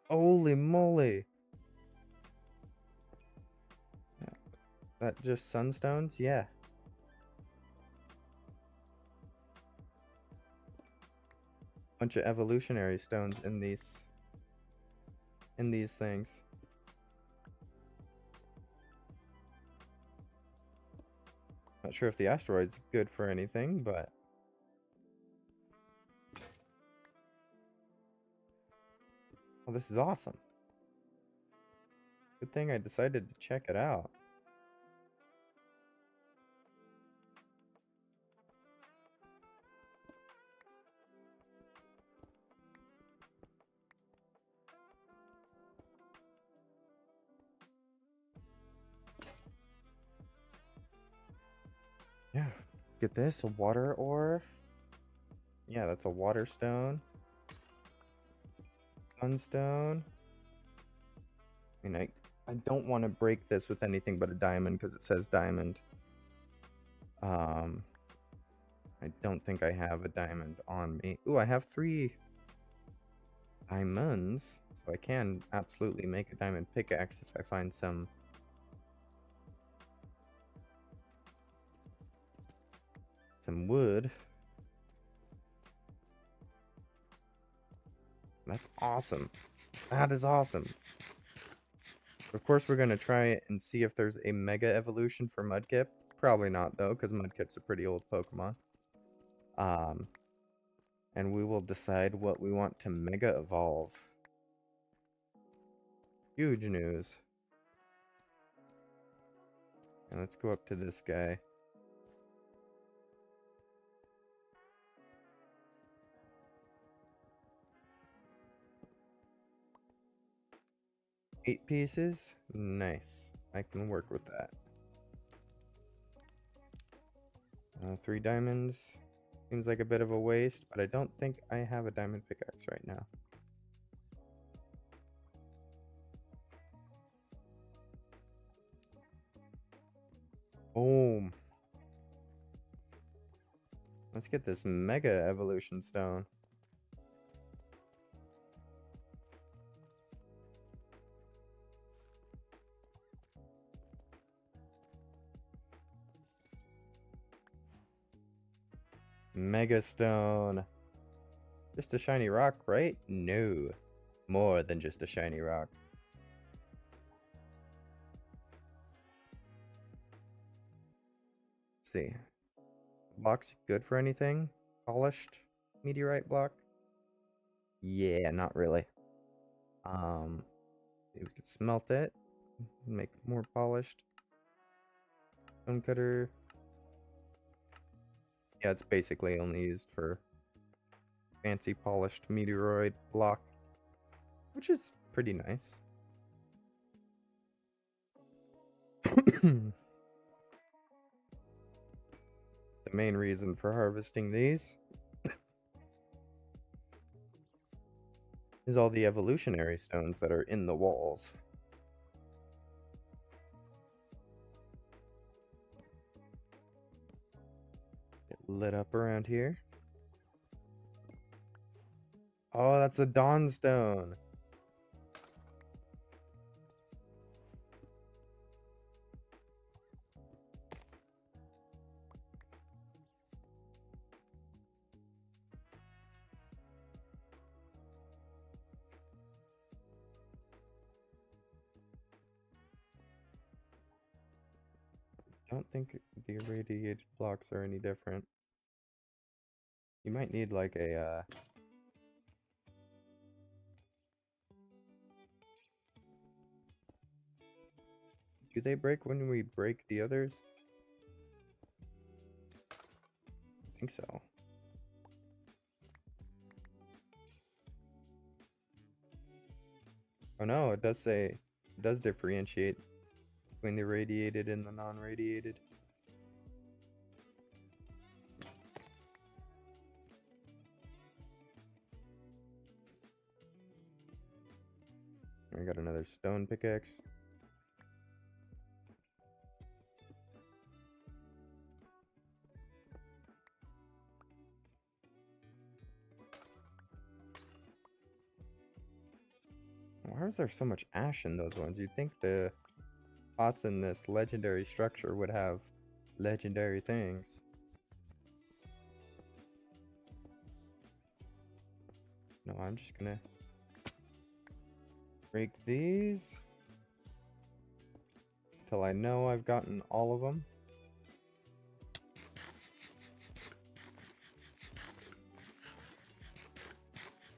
Speaker 1: Holy moly! That just sunstones? Yeah. Bunch of evolutionary stones in these things. Not sure if the asteroid's good for anything, but well, this is awesome. Good thing I decided to check it out. Yeah. Get this, a water ore. Yeah, that's a water stone. Sunstone. I mean, I don't want to break this with anything but a diamond because it says diamond. I don't think I have a diamond on me. Ooh, I have 3 diamonds, so I can absolutely make a diamond pickaxe if I find some wood. That's awesome. That is awesome. Of course, we're going to try and see if there's a mega evolution for Mudkip. Probably not, though, because Mudkip's a pretty old Pokemon. And we will decide what we want to mega evolve. Huge news. And let's go up to this guy. Eight pieces? Nice. I can work with that. 3 diamonds. Seems like a bit of a waste, but I don't think I have a diamond pickaxe right now. Boom. Let's get this mega evolution stone. Mega stone. Just a shiny rock, right? No. More than just a shiny rock. Let's see. Block's good for anything? Polished meteorite block? Yeah, not really. We could smelt it. Make it more polished. Stone cutter. Yeah, it's basically only used for fancy polished meteoroid block, which is pretty nice. The main reason for harvesting these is all the evolutionary stones that are in the walls. lit up around here. Oh, that's a Dawnstone. Don't think the irradiated blocks are any different. You might need like a, do they break when we break the others? I think so. Oh no, it does say, it does differentiate between the radiated and the non-radiated. I got another stone pickaxe. Why is there so much ash in those ones? You'd think the pots in this legendary structure would have legendary things. No, I'm just gonna break these till I know I've gotten all of them.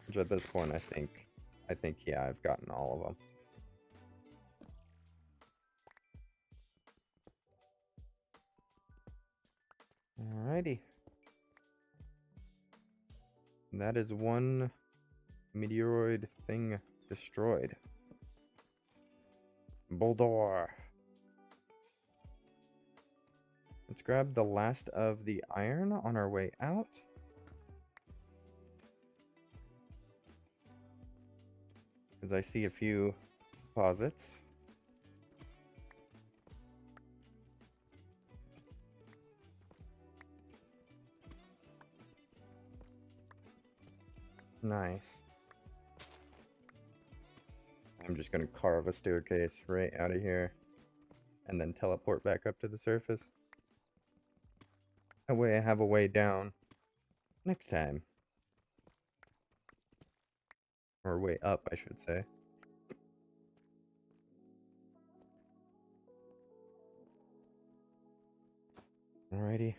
Speaker 1: Which at this point, I think, yeah, I've gotten all of them. Alrighty. And that is one meteoroid thing destroyed. Boulder. Let's grab the last of the iron on our way out. Because I see a few deposits. Nice. I'm just going to carve a staircase right out of here. And then teleport back up to the surface. That way I have a way down next time. Or way up, I should say. Alrighty.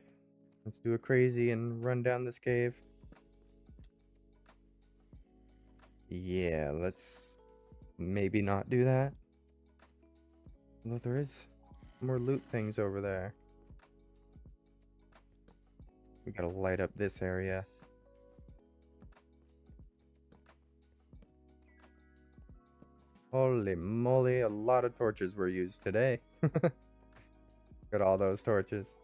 Speaker 1: Let's do a crazy and run down this cave. Yeah, let's maybe not do that. Although there is more loot things over there. We gotta light up this area. Holy moly, a lot of torches were used today. Got all those torches.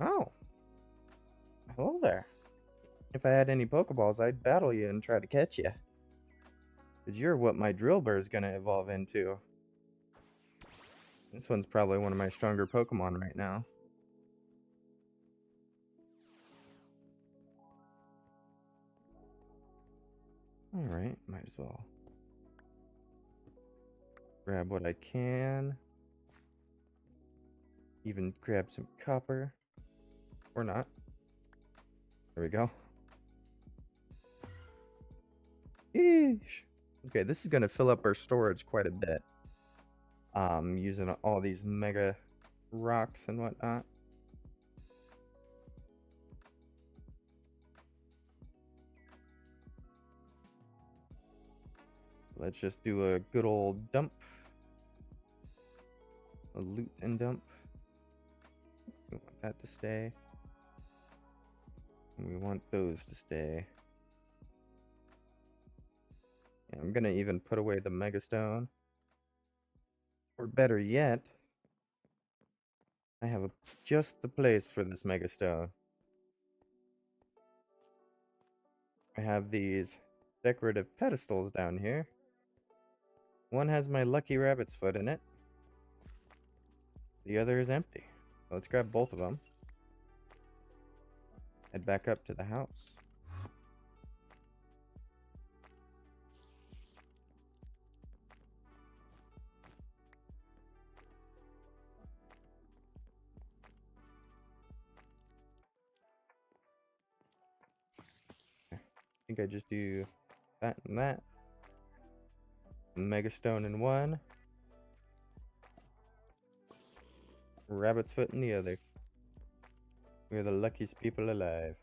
Speaker 1: Oh. Hello there. If I had any Pokeballs, I'd battle you and try to catch you. Because you're what my drill burr is going to evolve into. This one's probably one of my stronger Pokemon right now. Alright, might as well grab what I can. Even grab some copper. Or not. There we go. Eesh. Okay, this is going to fill up our storage quite a bit. Using all these mega rocks and whatnot. Let's just do a good old dump. A loot and dump. We want that to stay. And we want those to stay. Yeah, I'm gonna even put away the Megastone. Or better yet, I have just the place for this Megastone. I have these decorative pedestals down here. One has my lucky rabbit's foot in it. The other is empty. Let's grab both of them. Head back up to the house. I think I just do that and that. Mega stone in one. Rabbit's foot in the other. We're the luckiest people alive.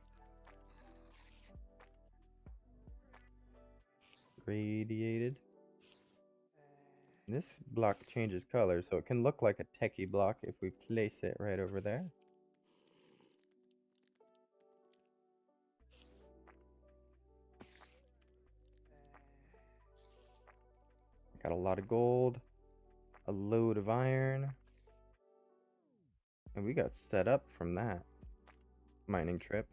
Speaker 1: Radiated. This block changes color, so it can look like a techie block if we place it right over there. Got a lot of gold, a load of iron, and we got set up from that mining trip.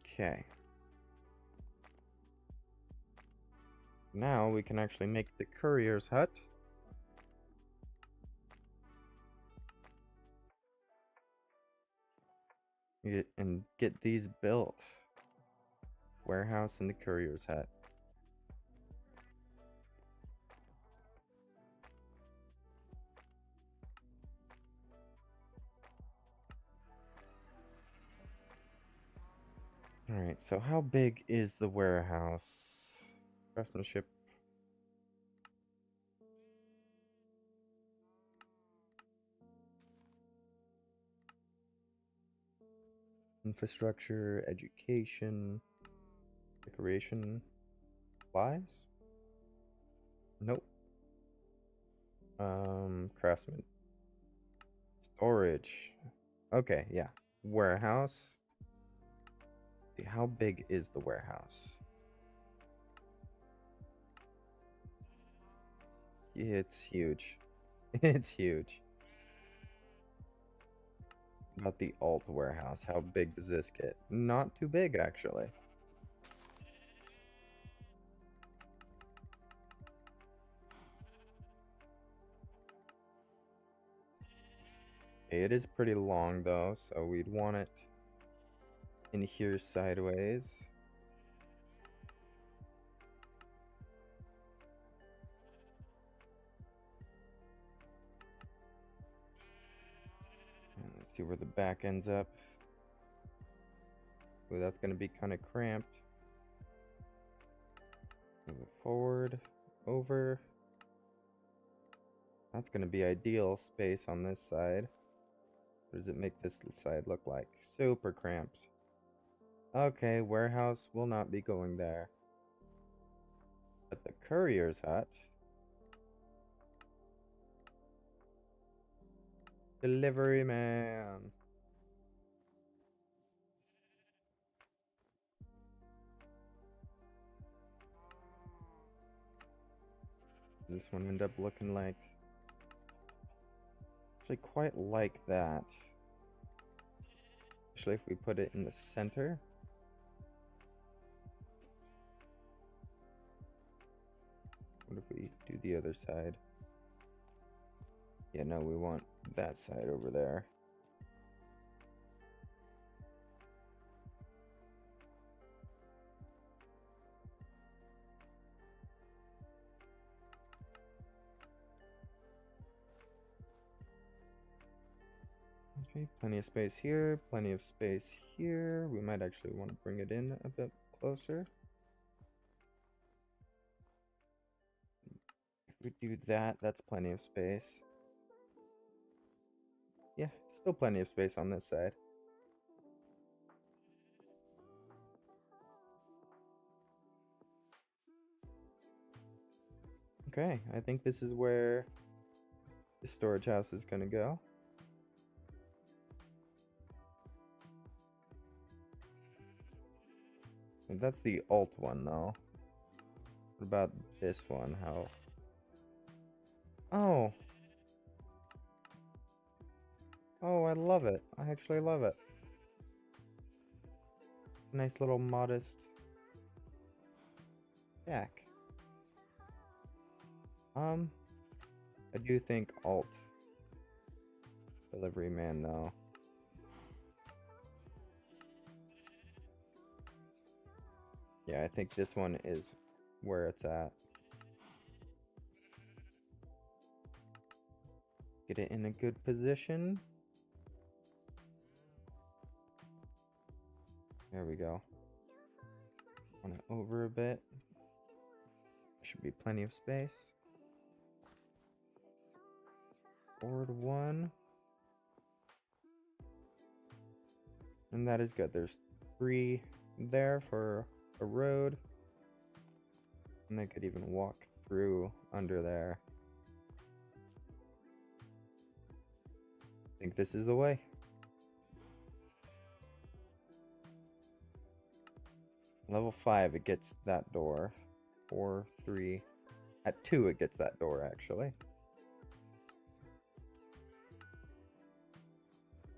Speaker 1: Okay. Now we can actually make the courier's hut. And get these built. Warehouse and the courier's hut. Alright, so how big is the warehouse? Craftsmanship. Infrastructure, education, decoration, supplies? Nope. Craftsman. Storage. Okay, yeah. Warehouse. How big is the warehouse? It's huge. It's huge. About the alt warehouse. How big does this get? Not too big, actually. It is pretty long, though, so we'd want it in here sideways. And let's see where the back ends up. Ooh, that's going to be kind of cramped. Move it forward, over. That's going to be ideal space on this side. What does it make this side look like? Super cramped. Okay, warehouse will not be going there. But the courier's hut. Delivery man. Does this one end up looking like? Actually, quite like that. Especially if we put it in the center. What if we do the other side? Yeah, no, we want that side over there. Okay, plenty of space here, plenty of space here. We might actually want to bring it in a bit closer. If we do that, that's plenty of space. Yeah, still plenty of space on this side. Okay, I think this is where the storage house is going to go. And that's the alt one, though. What about this one? How? Oh. Oh, I love it. I actually love it. Nice little modest shack. I do think alt delivery man though. Yeah, I think this one is where it's at. Get it in a good position. There we go. Want it over a bit. Should be plenty of space. Forward one. And that is good. There's 3 there for a road. And they could even walk through under there. I think this is the way. Level 5, it gets that door. 4, 3. At 2, it gets that door, actually.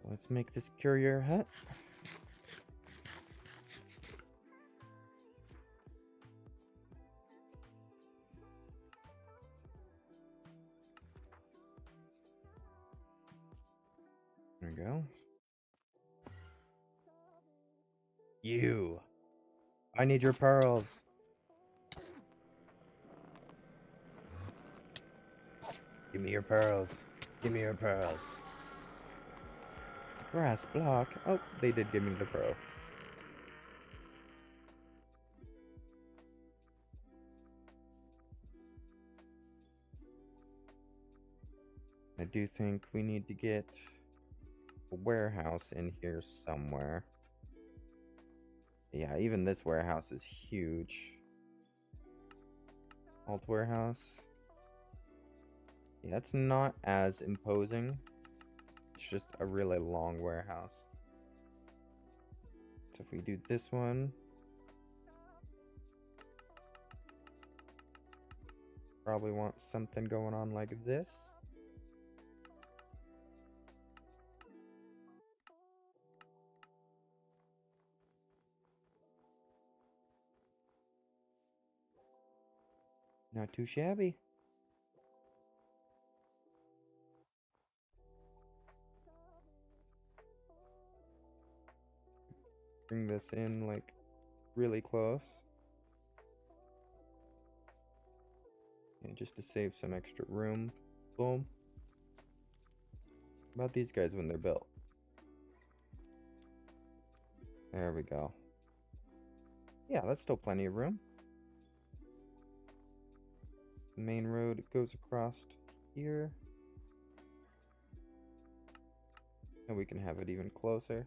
Speaker 1: Let's make this courier hut. There we go. You. I need your pearls. Give me your pearls. Give me your pearls. Grass block. Oh, they did give me the pearl. I do think we need to get a warehouse in here somewhere. Yeah, even this warehouse is huge. Alt warehouse. Yeah, it's not as imposing. It's just a really long warehouse. So if we do this one. Probably want something going on like this. Not too shabby. Bring this in like really close. And just to save some extra room. Boom. How about these guys when they're built? There we go. Yeah, that's still plenty of room. The main road goes across here. And we can have it even closer.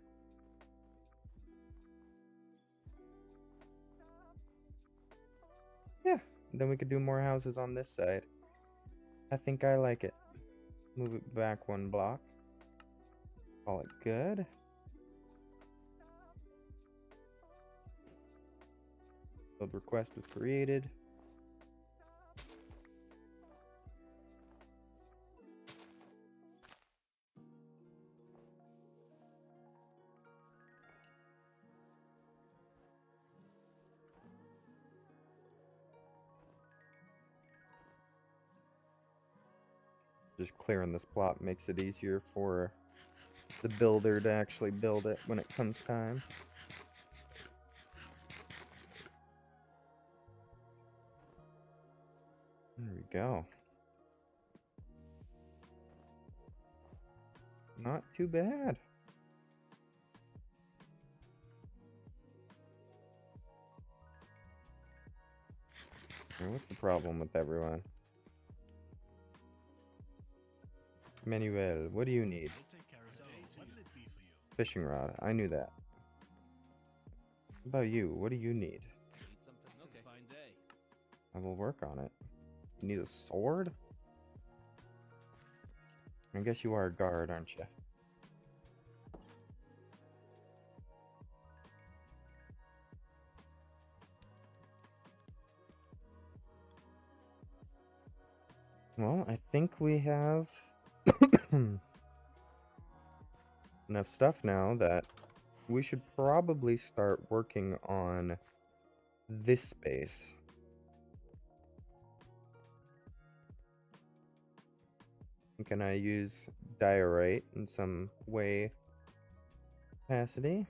Speaker 1: Yeah, then we could do more houses on this side. I think I like it. Move it back 1 block. Call it good. Build request was created. Just clearing this plot makes it easier for the builder to actually build it when it comes time. There we go. Not too bad. What's the problem with everyone? Manuel, what do you need? Fishing rod. I knew that. What about you? What do you need? I will work on it. You need a sword? I guess you are a guard, aren't you? Well, I think we have enough stuff now that we should probably start working on this space. Can I use diorite in some way, capacity?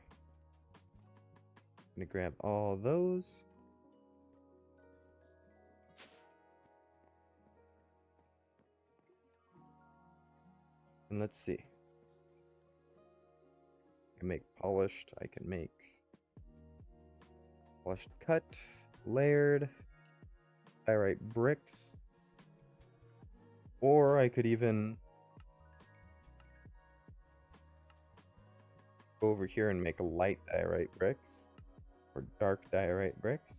Speaker 1: I'm gonna grab all those. And let's see. I can make polished. I can make polished cut, layered, diorite bricks. Or I could even go over here and make a light diorite bricks or dark diorite bricks.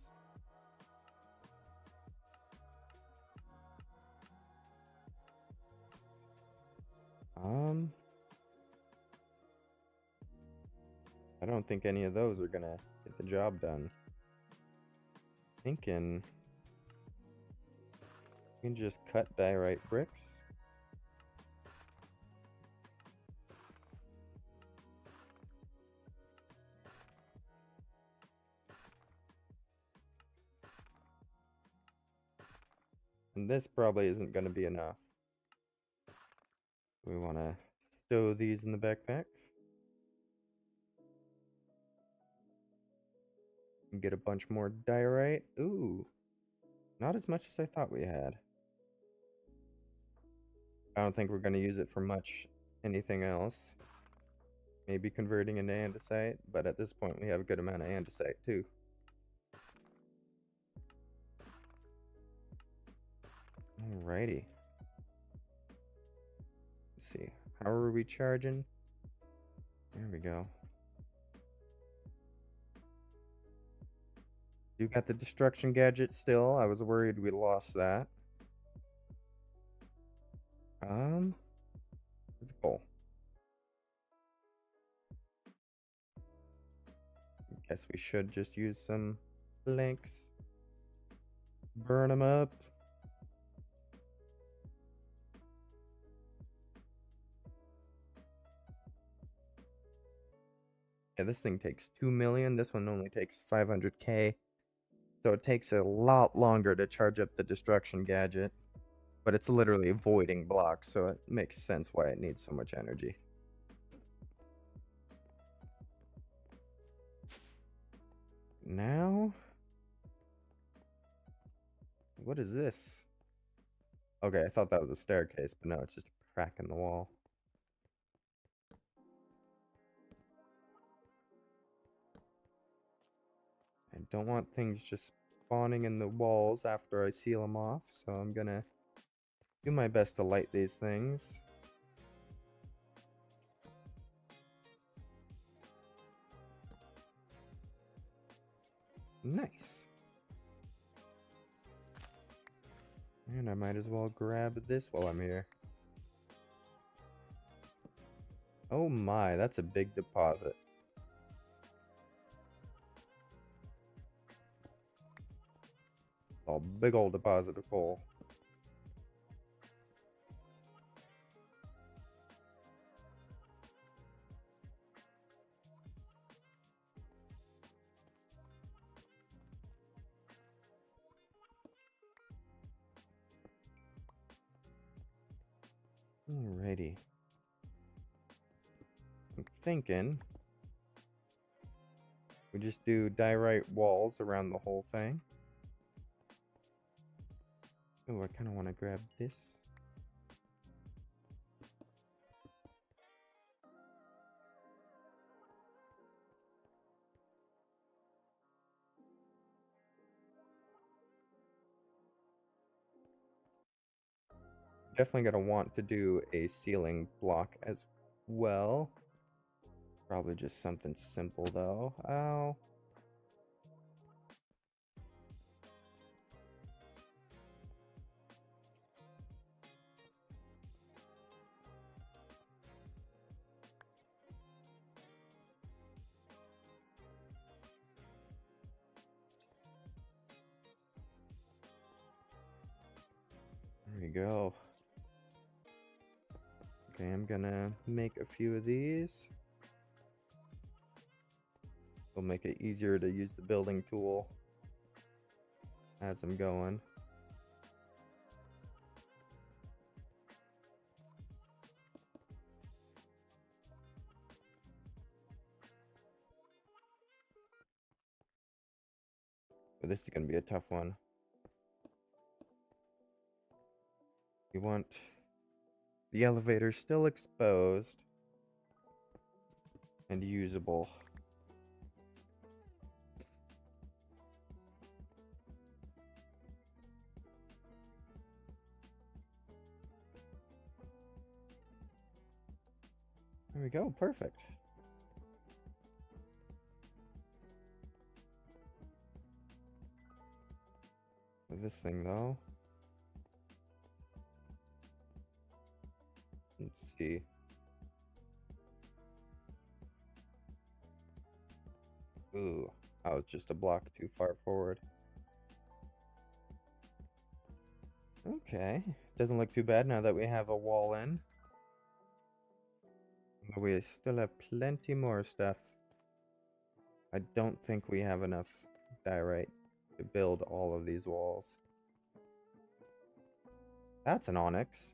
Speaker 1: I don't think any of those are gonna get the job done. Thinking we can just cut diorite bricks. And this probably isn't gonna be enough. We wanna stow these in the backpack. And get a bunch more diorite. Ooh, not as much as I thought we had. I don't think we're going to use it for much anything else. Maybe converting into andesite, but at this point we have a good amount of andesite too. Alrighty. Let's see. How are we charging? There we go. You got the destruction gadget still. I was worried we lost that. Where's the coal? Guess we should just use some planks. Burn them up. Yeah, this thing takes 2 million. This one only takes 500k. So it takes a lot longer to charge up the destruction gadget. But it's literally voiding blocks, so it makes sense why it needs so much energy. Now, what is this? Okay, I thought that was a staircase, but no, it's just a crack in the wall. I don't want things just spawning in the walls after I seal them off, so I'm gonna do my best to light these things. Nice. And I might as well grab this while I'm here. Oh my, that's a big deposit. A big old deposit of coal. Alrighty. I'm thinking we just do diorite walls around the whole thing. Oh, I kind of want to grab this. Definitely gonna want to do a ceiling block as well. Probably just something simple though. Oh. There we go. Okay, I'm gonna make a few of these. It'll make it easier to use the building tool as I'm going. But this is going to be a tough one. You want the elevator still exposed and usable. There we go, perfect. With this thing though, let's see. Ooh, I was just a block too far forward. Okay, doesn't look too bad now that we have a wall in. But we still have plenty more stuff. I don't think we have enough diorite to build all of these walls. That's an onyx.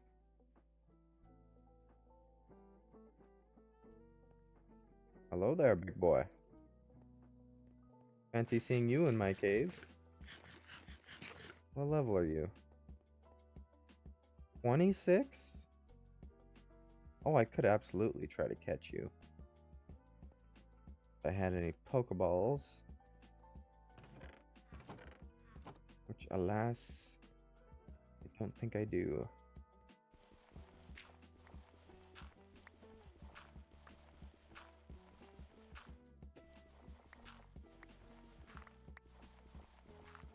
Speaker 1: Hello there, big boy. Fancy seeing you in my cave. What level are you? 26? Oh, I could absolutely try to catch you. If I had any Pokeballs. Which, alas, I don't think I do.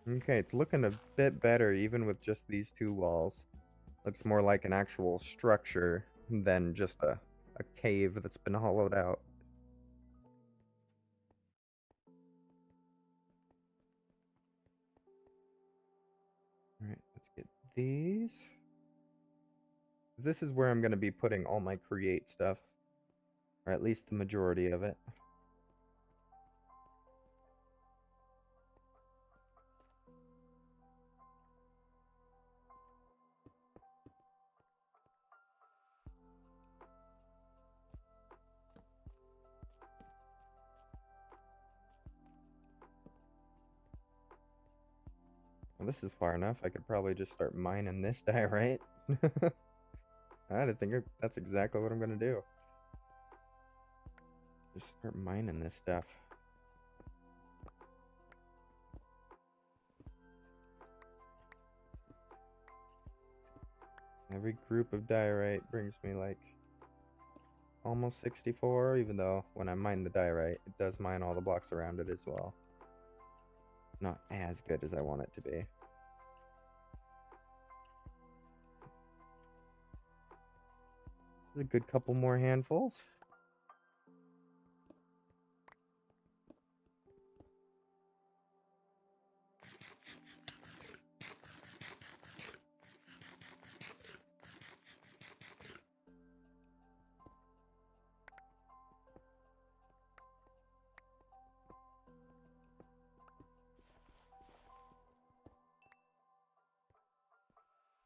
Speaker 1: Okay, it's looking a bit better even with just these two walls. Looks more like an actual structure than just a cave that's been hollowed out. Alright, let's get these. This is where I'm going to be putting all my create stuff. Or at least the majority of it. Well, this is far enough. I could probably just start mining this diorite. I think that's exactly what I'm going to do. Just start mining this stuff. Every group of diorite brings me like almost 64, even though when I mine the diorite, it does mine all the blocks around it as well. Not as good as I want it to be. A good couple more handfuls.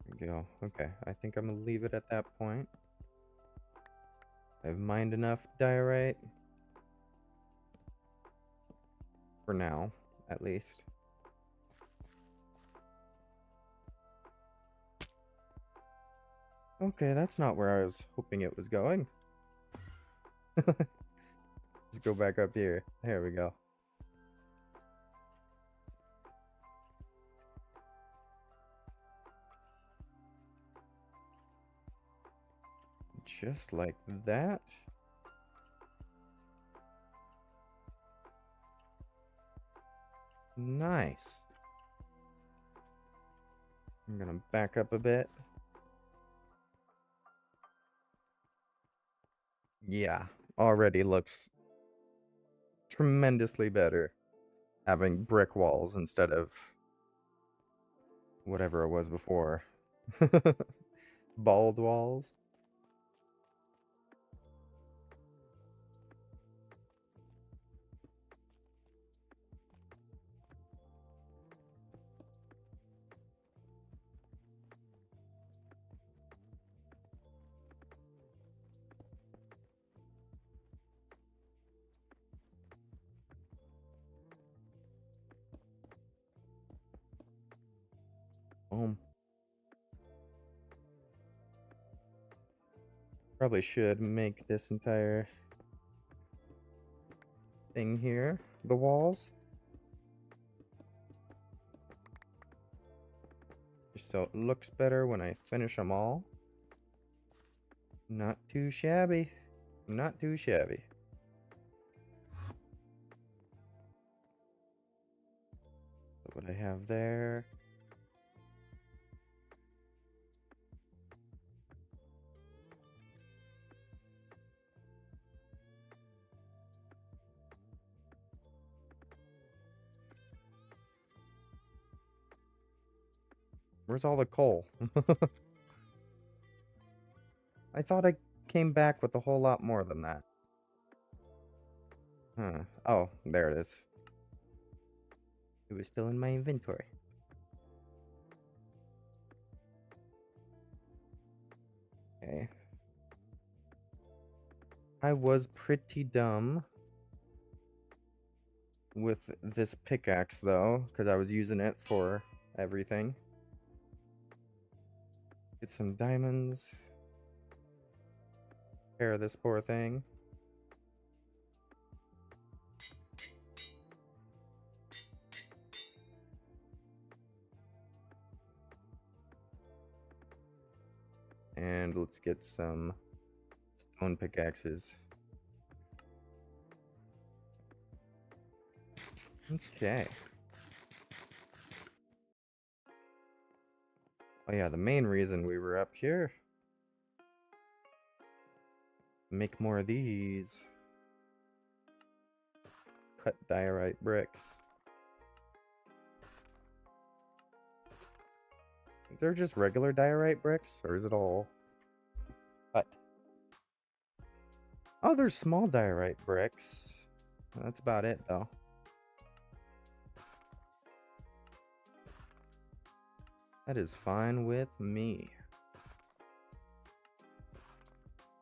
Speaker 1: There we go. Okay, I think I'm gonna leave it at that point. I've mined enough diorite. For now, at least. Okay, that's not where I was hoping it was going. Just go back up here. There we go. Just like that. Nice. I'm gonna back up a bit. Yeah, already looks tremendously better having brick walls instead of whatever it was before. Bald walls. Boom. Probably should make this entire thing here the walls. Just so it looks better when I finish them all. Not too shabby. Not too shabby. So what I have there. Where's all the coal? I thought I came back with a whole lot more than that. Huh. Oh, there it is. It was still in my inventory. Okay. I was pretty dumb with this pickaxe, though, because I was using it for everything. Get some diamonds. Repair this poor thing. And let's get some stone pickaxes. Okay. Oh yeah, the main reason we were up here. Make more of these. Cut diorite bricks. Is there just regular diorite bricks, or is it all cut? Oh, there's small diorite bricks. That's about it, though. That is fine with me.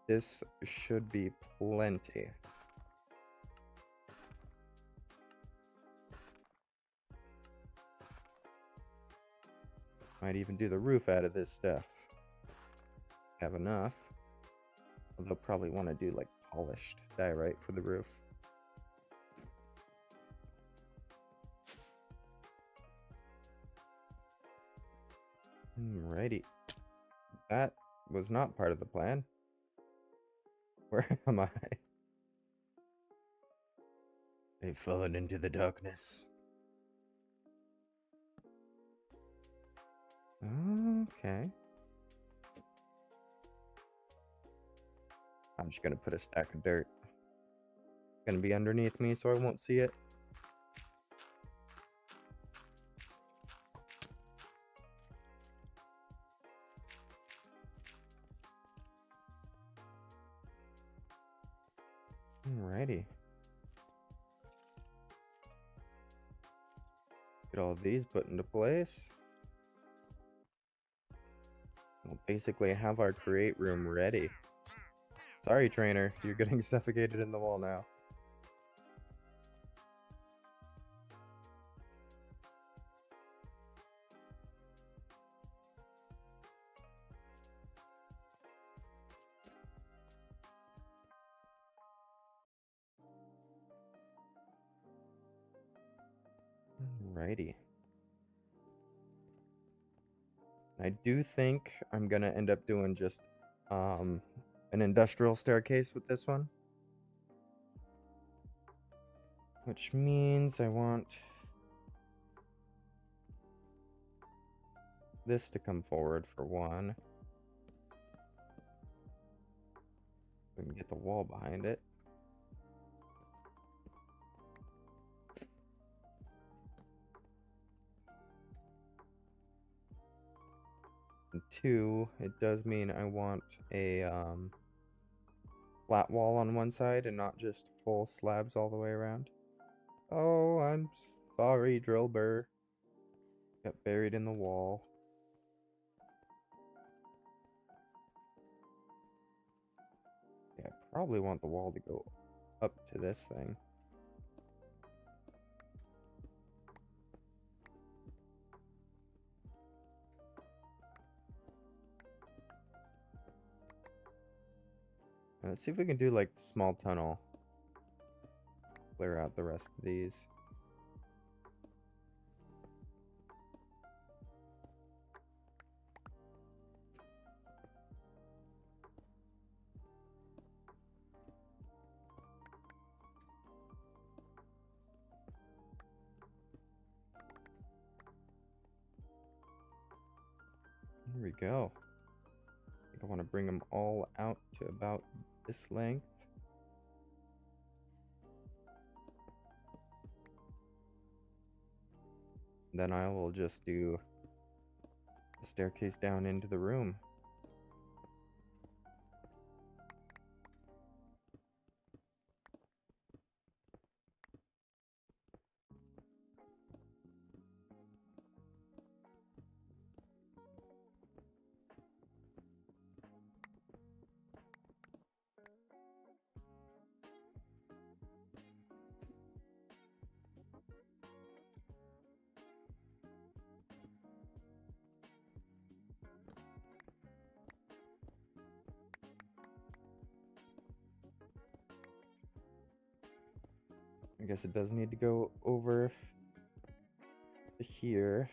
Speaker 1: This should be plenty. Might even do the roof out of this stuff. Have enough. They'll probably want to do like polished diorite for the roof. Alrighty. That was not part of the plan. Where am I? They've fallen into the darkness. Okay. I'm just gonna put a stack of dirt. It's gonna be underneath me so I won't see it. Alrighty. Get all these put into place. We'll basically have our create room ready. Sorry, trainer, you're getting suffocated in the wall now. Alrighty. I do think I'm gonna end up doing just an industrial staircase with this one. Which means I want this to come forward for one. We can get the wall behind it. And two, it does mean I want a flat wall on one side and not just full slabs all the way around. Oh, I'm sorry, drill burr. Got buried in the wall. Yeah, I probably want the wall to go up to this thing. Let's see if we can do like the small tunnel. Clear out the rest of these. Here we go. I think I want to bring them all out to about this length. Then I will just do the staircase down into the room. I guess it does need to go over to here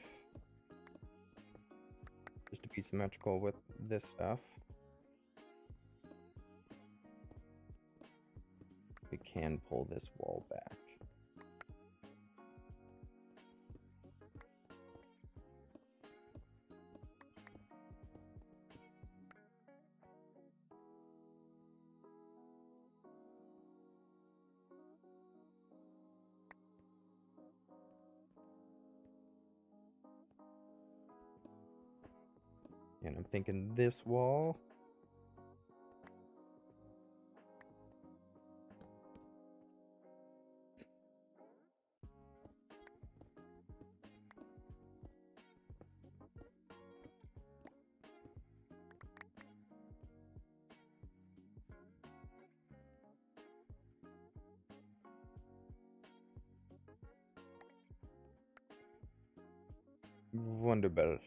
Speaker 1: just to be symmetrical with this stuff. We can pull this wall back. And I'm thinking this wall. Wonderful.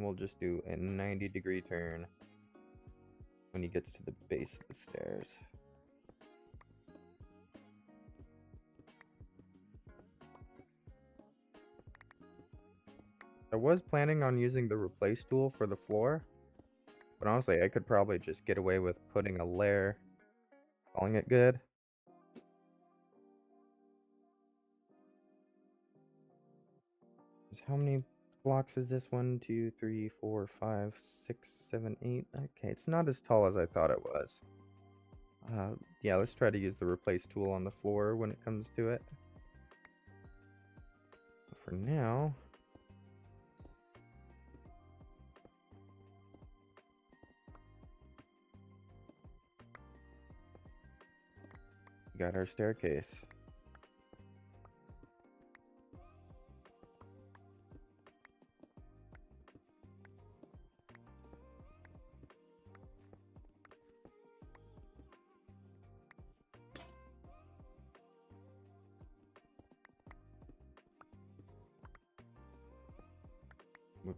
Speaker 1: We'll just do a 90-degree turn when he gets to the base of the stairs. I was planning on using the replace tool for the floor, but honestly, I could probably just get away with putting a layer, calling it good. How many blocks is this? 1, 2, 3, 4, 5, 6, 7, 8. Okay, it's not as tall as I thought it was. Yeah, let's try to use the replace tool on the floor when it comes to it. But for now, we got our staircase.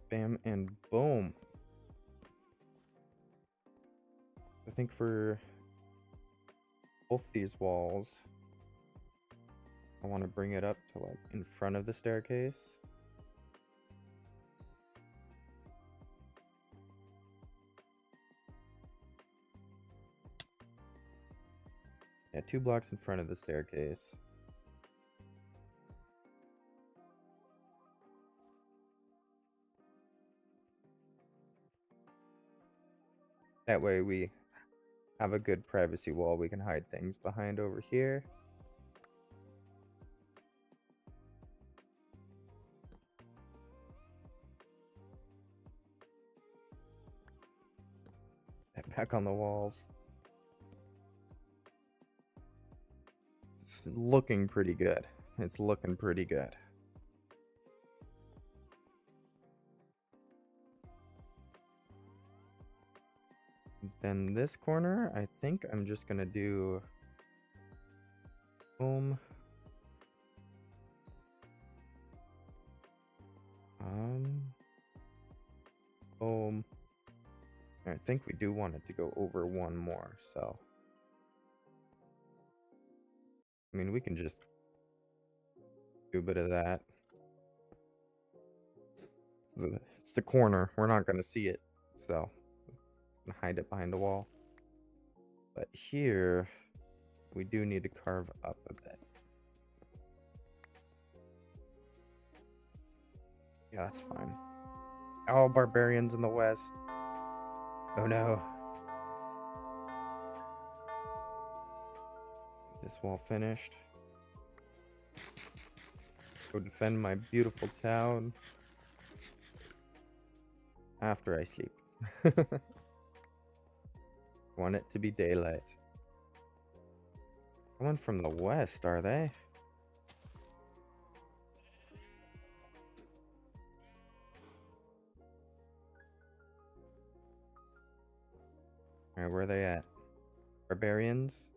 Speaker 1: Bam and boom. I think for both these walls, I want to bring it up to like in front of the staircase. Yeah, 2 blocks in front of the staircase. That way we have a good privacy wall we can hide things behind over here. That back on the walls. It's looking pretty good. It's looking pretty good. Then this corner, I think I'm just gonna do boom. Boom. I think we do want it to go over one more, so. I mean, we can just do a bit of that. It's the corner. We're not going to see it, so I'm gonna hide it behind the wall. But here, we do need to carve up a bit. Yeah, that's fine. Oh, barbarians in the west. Oh no. This wall finished. Go defend my beautiful town after I sleep. Want it to be daylight. Coming from the west, are they? Alright, where are they at? Barbarians?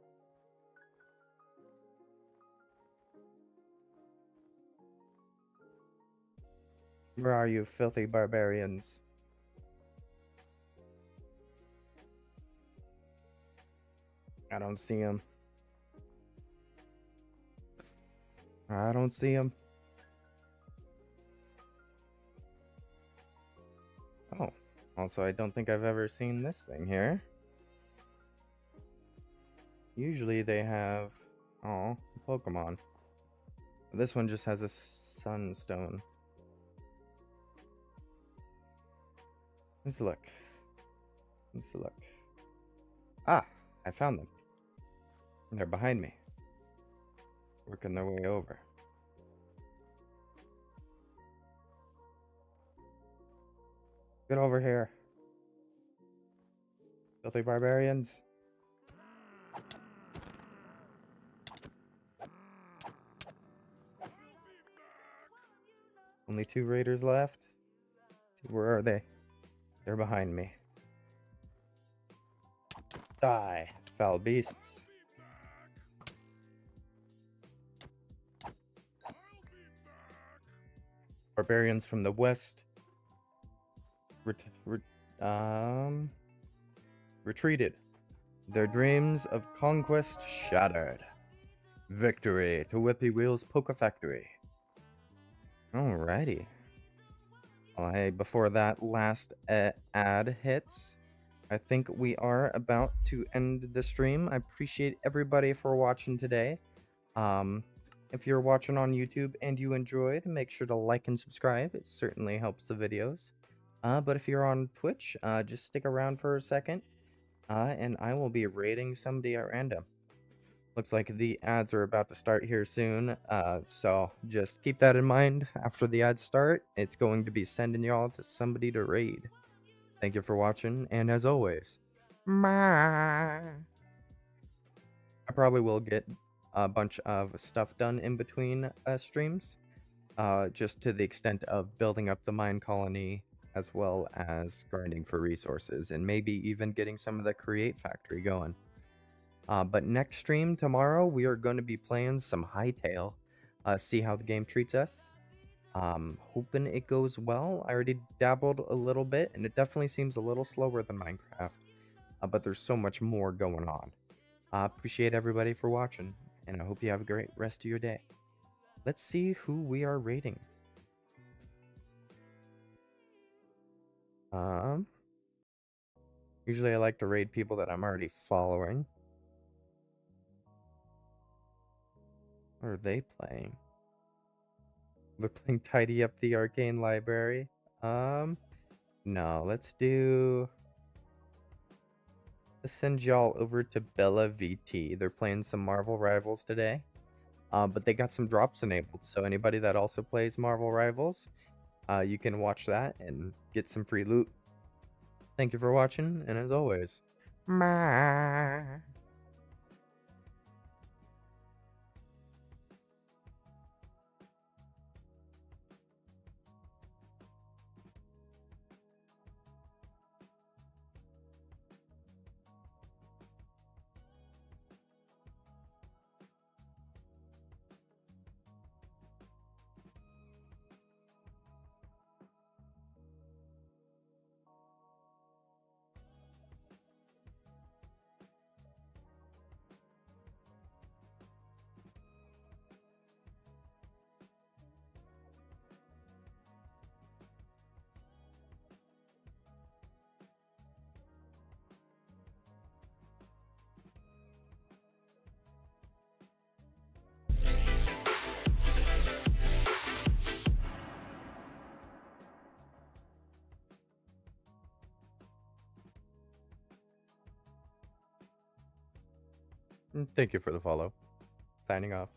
Speaker 1: Where are you, filthy barbarians? I don't see them. I don't see them. Oh, also, I don't think I've ever seen this thing here. Usually they have, oh, Pokemon. This one just has a sunstone. Let's look. Let's look. Ah, I found them. They're behind me. Working their way over. Get over here. Filthy barbarians. Only 2 raiders left. Where are they? They're behind me. Die, foul beasts. Barbarians from the west retreated. Their dreams of conquest shattered. Victory to Whippy Wheel's Poke Factory. Alrighty. Well, hey, before that last ad hits, I think we are about to end the stream. I appreciate everybody for watching today. If you're watching on YouTube and you enjoyed, make sure to like and subscribe. It certainly helps the videos. But if you're on Twitch, just stick around for a second, and I will be rating somebody at random. Looks like the ads are about to start here soon, so just keep that in mind. After the ads start, it's going to be sending y'all to somebody to raid. Thank you for watching, and as always, I probably will get a bunch of stuff done in between streams, just to the extent of building up the mine colony, as well as grinding for resources, and maybe even getting some of the create factory going. But next stream tomorrow, we are going to be playing some Hightail, see how the game treats us. Hoping it goes well. I already dabbled a little bit, and it definitely seems a little slower than Minecraft, but there's so much more going on. Appreciate everybody for watching, and I hope you have a great rest of your day. Let's see who we are rating. Usually I like to raid people that I'm already following. What are they playing? They're playing Tidy Up the Arcane Library. No, let's send y'all over to Bella VT. They're playing some Marvel Rivals today. But they got some drops enabled, so anybody that also plays Marvel Rivals, you can watch that and get some free loot. Thank you for watching, and as always, Thank you for the follow. Signing off.